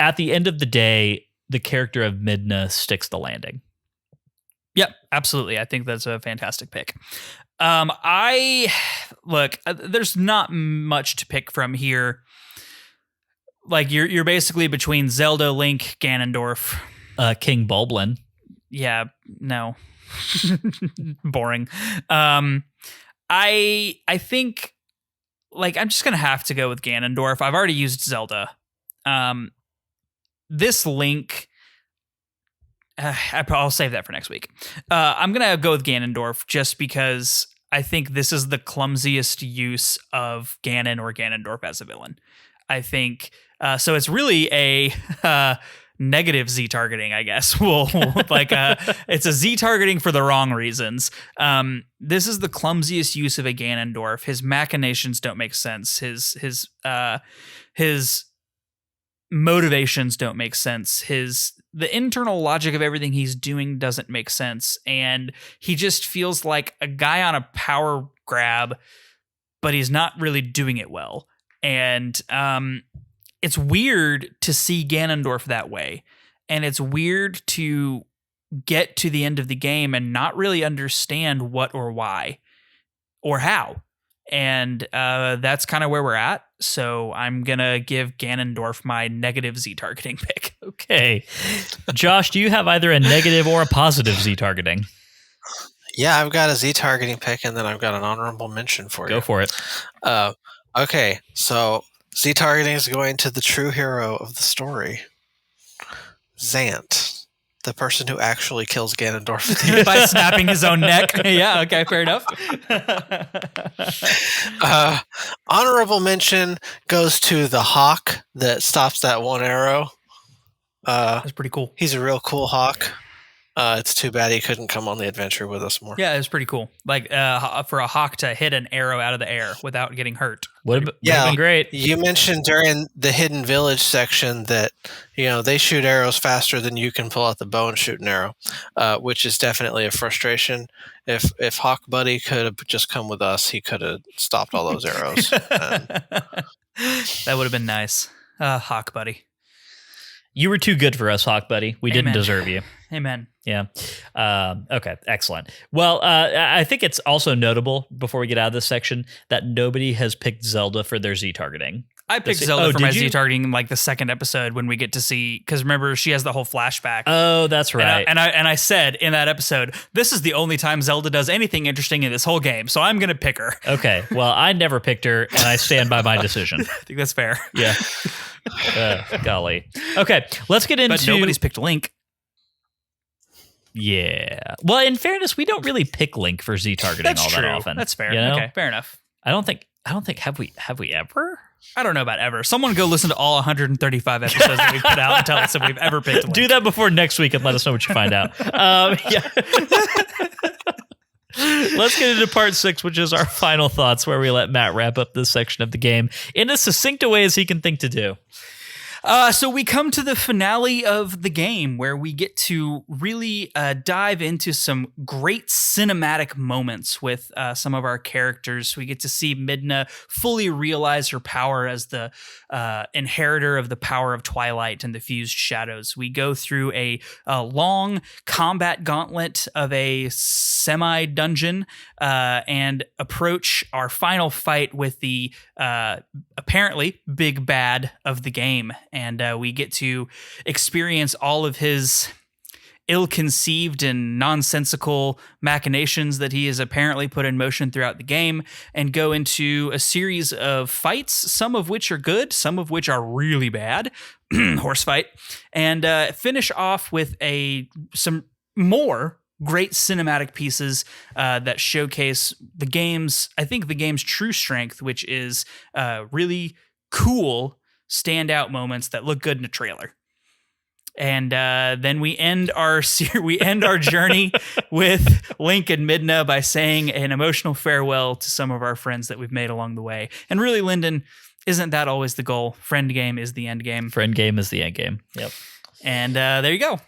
at the end of the day, the character of Midna sticks the landing. Yep, absolutely. I think that's a fantastic pick. There's not much to pick from here. Like you're basically between Zelda, Link, Ganondorf, King Bulblin. Yeah, no, boring. I think like I'm just gonna have to go with Ganondorf. I've already used Zelda. This Link, I'll save that for next week. I'm gonna go with Ganondorf just because I think this is the clumsiest use of Ganon or Ganondorf as a villain. I think so. It's really a negative Z targeting, I guess. It's a Z targeting for the wrong reasons. This is the clumsiest use of a Ganondorf. His machinations don't make sense. His motivations don't make sense. The internal logic of everything he's doing doesn't make sense, and he just feels like a guy on a power grab, but he's not really doing it well. And it's weird to see Ganondorf that way. And it's weird to get to the end of the game and not really understand what or why or how. And that's kind of where we're at. So I'm going to give Ganondorf my negative Z targeting pick. Okay. Josh, do you have either a negative or a positive Z targeting? Yeah, I've got a Z targeting pick, and then I've got an honorable mention for you. Go for it. Okay, so Z targeting is going to the true hero of the story, Zant, the person who actually kills Ganondorf by snapping his own neck. Yeah, okay, fair enough. Honorable mention goes to the hawk that stops that one arrow. That's pretty cool. He's a real cool hawk. It's too bad he couldn't come on the adventure with us more. Yeah, it was pretty cool. Like for a hawk to hit an arrow out of the air without getting hurt. Would have been great. You mentioned during the Hidden Village section that they shoot arrows faster than you can pull out the bow and shoot an arrow, which is definitely a frustration. If Hawk Buddy could have just come with us, he could have stopped all those arrows. That would have been nice. Hawk Buddy. You were too good for us, Hawk Buddy. We didn't deserve you. Amen. Yeah. Okay. Excellent. Well, I think it's also notable, before we get out of this section, that nobody has picked Zelda for their Z targeting. I picked Zelda for my Z targeting in like the second episode when we get to see, because remember, she has the whole flashback. Oh, that's right. And I said in that episode, this is the only time Zelda does anything interesting in this whole game, so I'm going to pick her. Okay. Well, I never picked her, and I stand by my decision. I think that's fair. Yeah. Golly. Okay. Let's get into. But nobody's picked Link. Yeah. Well, in fairness, we don't really pick Link for Z targeting that often. That's fair. Okay, fair enough. I don't think have we ever? I don't know about ever. Someone go listen to all 135 episodes that we put out and tell us if we've ever picked Link. Do that before next week and let us know what you find out. Yeah. Let's get into part 6, which is our final thoughts, where we let Matt wrap up this section of the game in as succinct a way as he can think to do. So we come to the finale of the game, where we get to really dive into some great cinematic moments with some of our characters. We get to see Midna fully realize her power as the inheritor of the power of Twilight and the fused shadows. We go through a long combat gauntlet of a semi-dungeon and approach our final fight with the apparently big bad of the game. And we get to experience all of his ill-conceived and nonsensical machinations that he has apparently put in motion throughout the game, and go into a series of fights, some of which are good, some of which are really bad, horse fight, and finish off with some more great cinematic pieces that showcase the game's true strength, which is really cool standout moments that look good in a trailer. And then we end our journey with Link and Midna by saying an emotional farewell to some of our friends that we've made along the way. And really, Lyndon, isn't that always the goal? Friend game is the end game. Friend game is the end game. Yep. And there you go.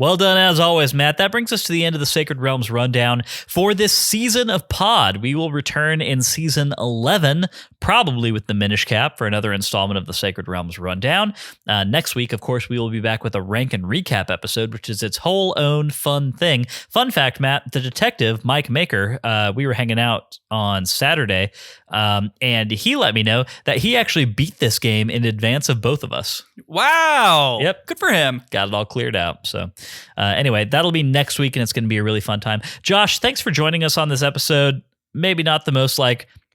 Well done, as always, Matt. That brings us to the end of the Sacred Realms rundown for this season of Pod. We will return in season 11, probably with the Minish Cap, for another installment of the Sacred Realms rundown. Next week, of course, we will be back with a rank and recap episode, which is its whole own fun thing. Fun fact, Matt, the detective, Mike Maker, we were hanging out on Saturday, and he let me know that he actually beat this game in advance of both of us. Wow. Yep. Good for him. Got it all cleared out. So anyway, that'll be next week, and it's going to be a really fun time. Josh, thanks for joining us on this episode. Maybe not the most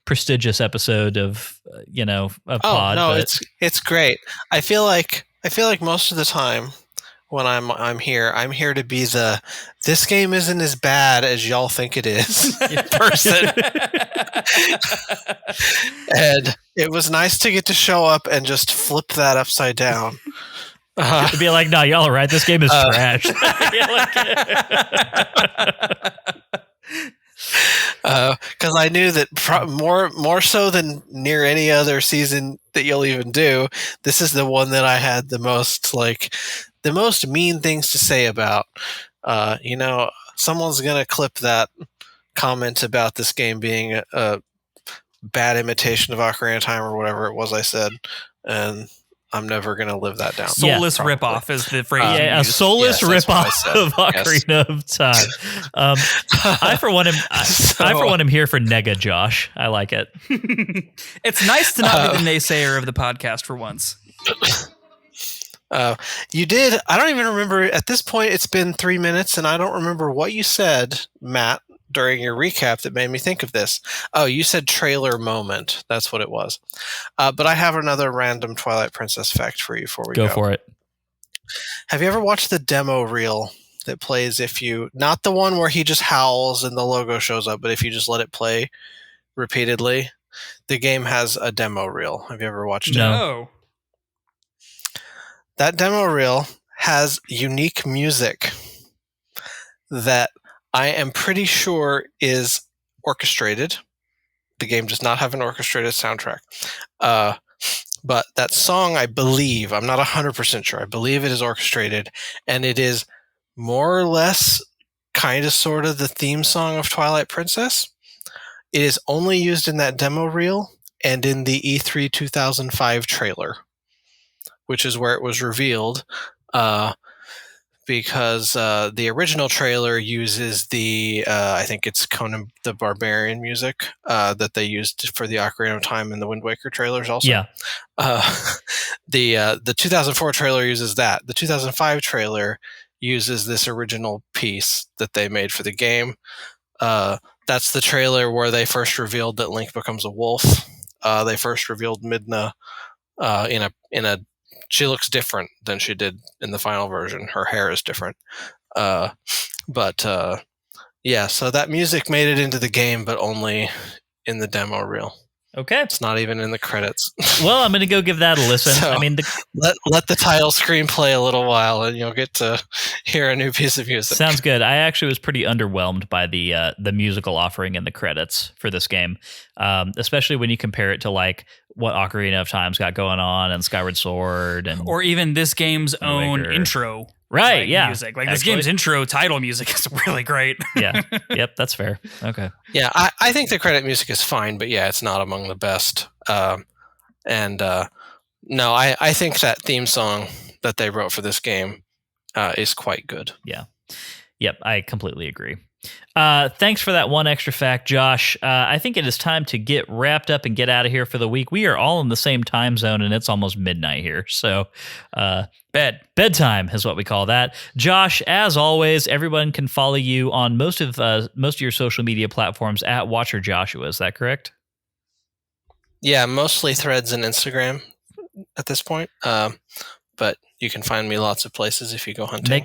prestigious episode of Pod. No, but it's great. I feel like most of the time when I'm here to be this game isn't as bad as y'all think it is person. And it was nice to get to show up and just flip that upside down. To be like, no, y'all are right. This game is trash. Because I knew that more so than near any other season that you'll even do, this is the one that I had the most mean things to say about. Someone's gonna clip that comment about this game being a bad imitation of Ocarina of Time or whatever it was I said, and I'm never going to live that down. Soulless ripoff is the phrase. A soulless ripoff of Ocarina of Time. I for one am here for Nega Josh. I like it. It's nice to not be the naysayer of the podcast for once. You did. I don't even remember. At this point, it's been 3 minutes, and I don't remember what you said, Matt, during your recap that made me think of this. Oh, you said trailer moment. That's what it was. But I have another random Twilight Princess fact for you before we go. Go for it. Have you ever watched the demo reel that plays not the one where he just howls and the logo shows up, but if you just let it play repeatedly? The game has a demo reel. Have you ever watched it? No. That demo reel has unique music that I am pretty sure is orchestrated. The game does not have an orchestrated soundtrack. But that song, I believe, I'm not 100% sure, I believe it is orchestrated, and it is more or less kind of sort of the theme song of Twilight Princess. It is only used in that demo reel and in the E3 2005 trailer, which is where it was revealed. Because the original trailer uses I think it's Conan the Barbarian music that they used for the Ocarina of Time and the Wind Waker trailers also. Yeah. The 2004 trailer uses that. The 2005 trailer uses this original piece that they made for the game. That's the trailer where they first revealed that Link becomes a wolf. They first revealed Midna in a she looks different than she did in the final version. Her hair is different. So that music made it into the game, but only in the demo reel. Okay. It's not even in the credits. Well, I'm going to go give that a listen. So, I mean, let the title screen play a little while, and you'll get to hear a new piece of music. Sounds good. I actually was pretty underwhelmed by the musical offering in the credits for this game, especially when you compare it to like what Ocarina of Time's got going on and Skyward Sword, and or even this game's own intro. Right, like, yeah. Music. Like this game's intro title music is really great. Yeah. Yep, that's fair. Okay. Yeah, I think the credit music is fine, but yeah, it's not among the best. No, I think that theme song that they wrote for this game is quite good. Yeah. Yep, I completely agree. Thanks for that one extra fact, Josh. I think it is time to get wrapped up and get out of here for the week. We are all in the same time zone, and it's almost midnight here. So bedtime is what we call that. Josh, as always, everyone can follow you on most of your social media platforms at Watcher Joshua. Is that correct? Yeah, mostly Threads and Instagram at this point. But you can find me lots of places if you go hunting.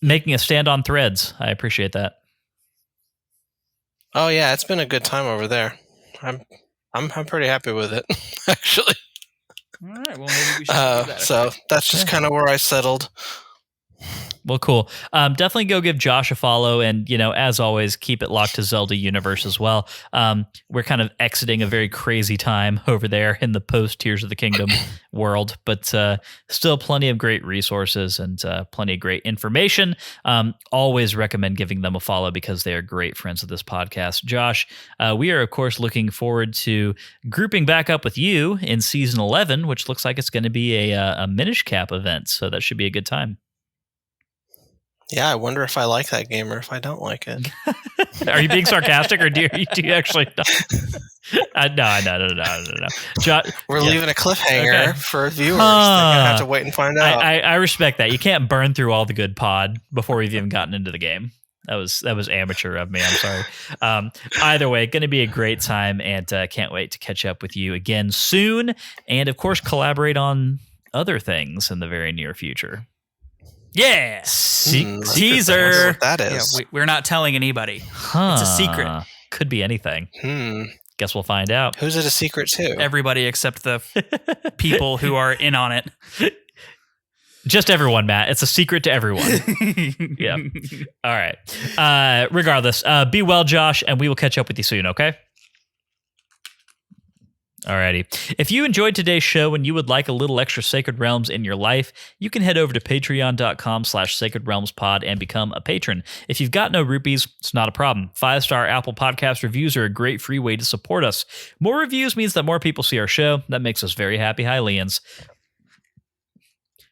Making a stand on Threads. I appreciate that. Oh yeah, it's been a good time over there. I'm pretty happy with it, actually. All right, well maybe we should do that. So that's just kind of where I settled. Well, cool. Definitely go give Josh a follow, and as always, keep it locked to Zelda universe as well. We're kind of exiting a very crazy time over there in the post Tears of the Kingdom world, but still plenty of great resources and plenty of great information. Always recommend giving them a follow because they are great friends of this podcast. Josh, we are of course looking forward to grouping back up with you in season 11, which looks like it's going to be a Minish Cap event, so that should be a good time. Yeah, I wonder if I like that game or if I don't like it. Are you being sarcastic, or do you actually? No. We're leaving a cliffhanger for viewers. They're gonna have to wait and find out. I respect that. You can't burn through all the good pod before we've even gotten into the game. That was amateur of me. I'm sorry. Either way, going to be a great time, and can't wait to catch up with you again soon, and of course collaborate on other things in the very near future. Yeah, teaser. What that is. Yeah, we're not telling anybody. It's a secret. Could be anything. Guess we'll find out. Who's it a secret to? Everybody except the people who are in on it. Just everyone, Matt. It's a secret to everyone. Yeah. All right. Regardless, be well, Josh, and we will catch up with you soon. Okay. Alrighty. If you enjoyed today's show and you would like a little extra Sacred Realms in your life, you can head over to patreon.com/sacredrealmspod and become a patron. If you've got no rupees, it's not a problem. 5-star Apple Podcast reviews are a great free way to support us. More reviews means that more people see our show. That makes us very happy Hylians.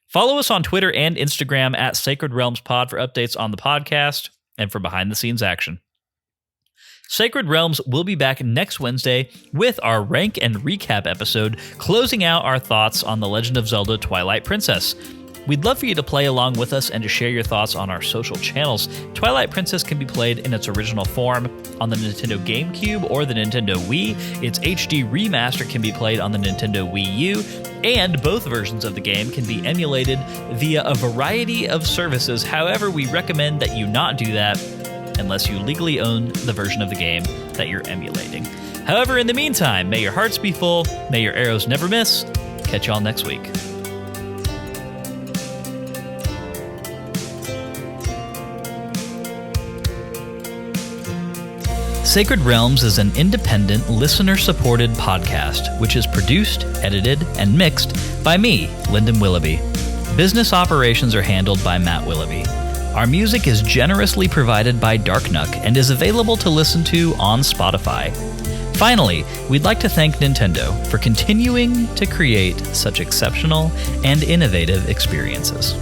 Follow us on Twitter and Instagram at Sacred Realms Pod for updates on the podcast and for behind-the-scenes action. Sacred Realms will be back next Wednesday with our rank and recap episode, closing out our thoughts on The Legend of Zelda Twilight Princess. We'd love for you to play along with us and to share your thoughts on our social channels. Twilight Princess can be played in its original form on the Nintendo GameCube or the Nintendo Wii. Its HD remaster can be played on the Nintendo Wii U, and both versions of the game can be emulated via a variety of services. However, we recommend that you not do that unless you legally own the version of the game that you're emulating. However, in the meantime, may your hearts be full, may your arrows never miss. Catch y'all next week. Sacred Realms is an independent, listener-supported podcast, which is produced, edited, and mixed by me, Lyndon Willoughby. Business operations are handled by Matt Willoughby. Our music is generously provided by Darknuck and is available to listen to on Spotify. Finally, we'd like to thank Nintendo for continuing to create such exceptional and innovative experiences.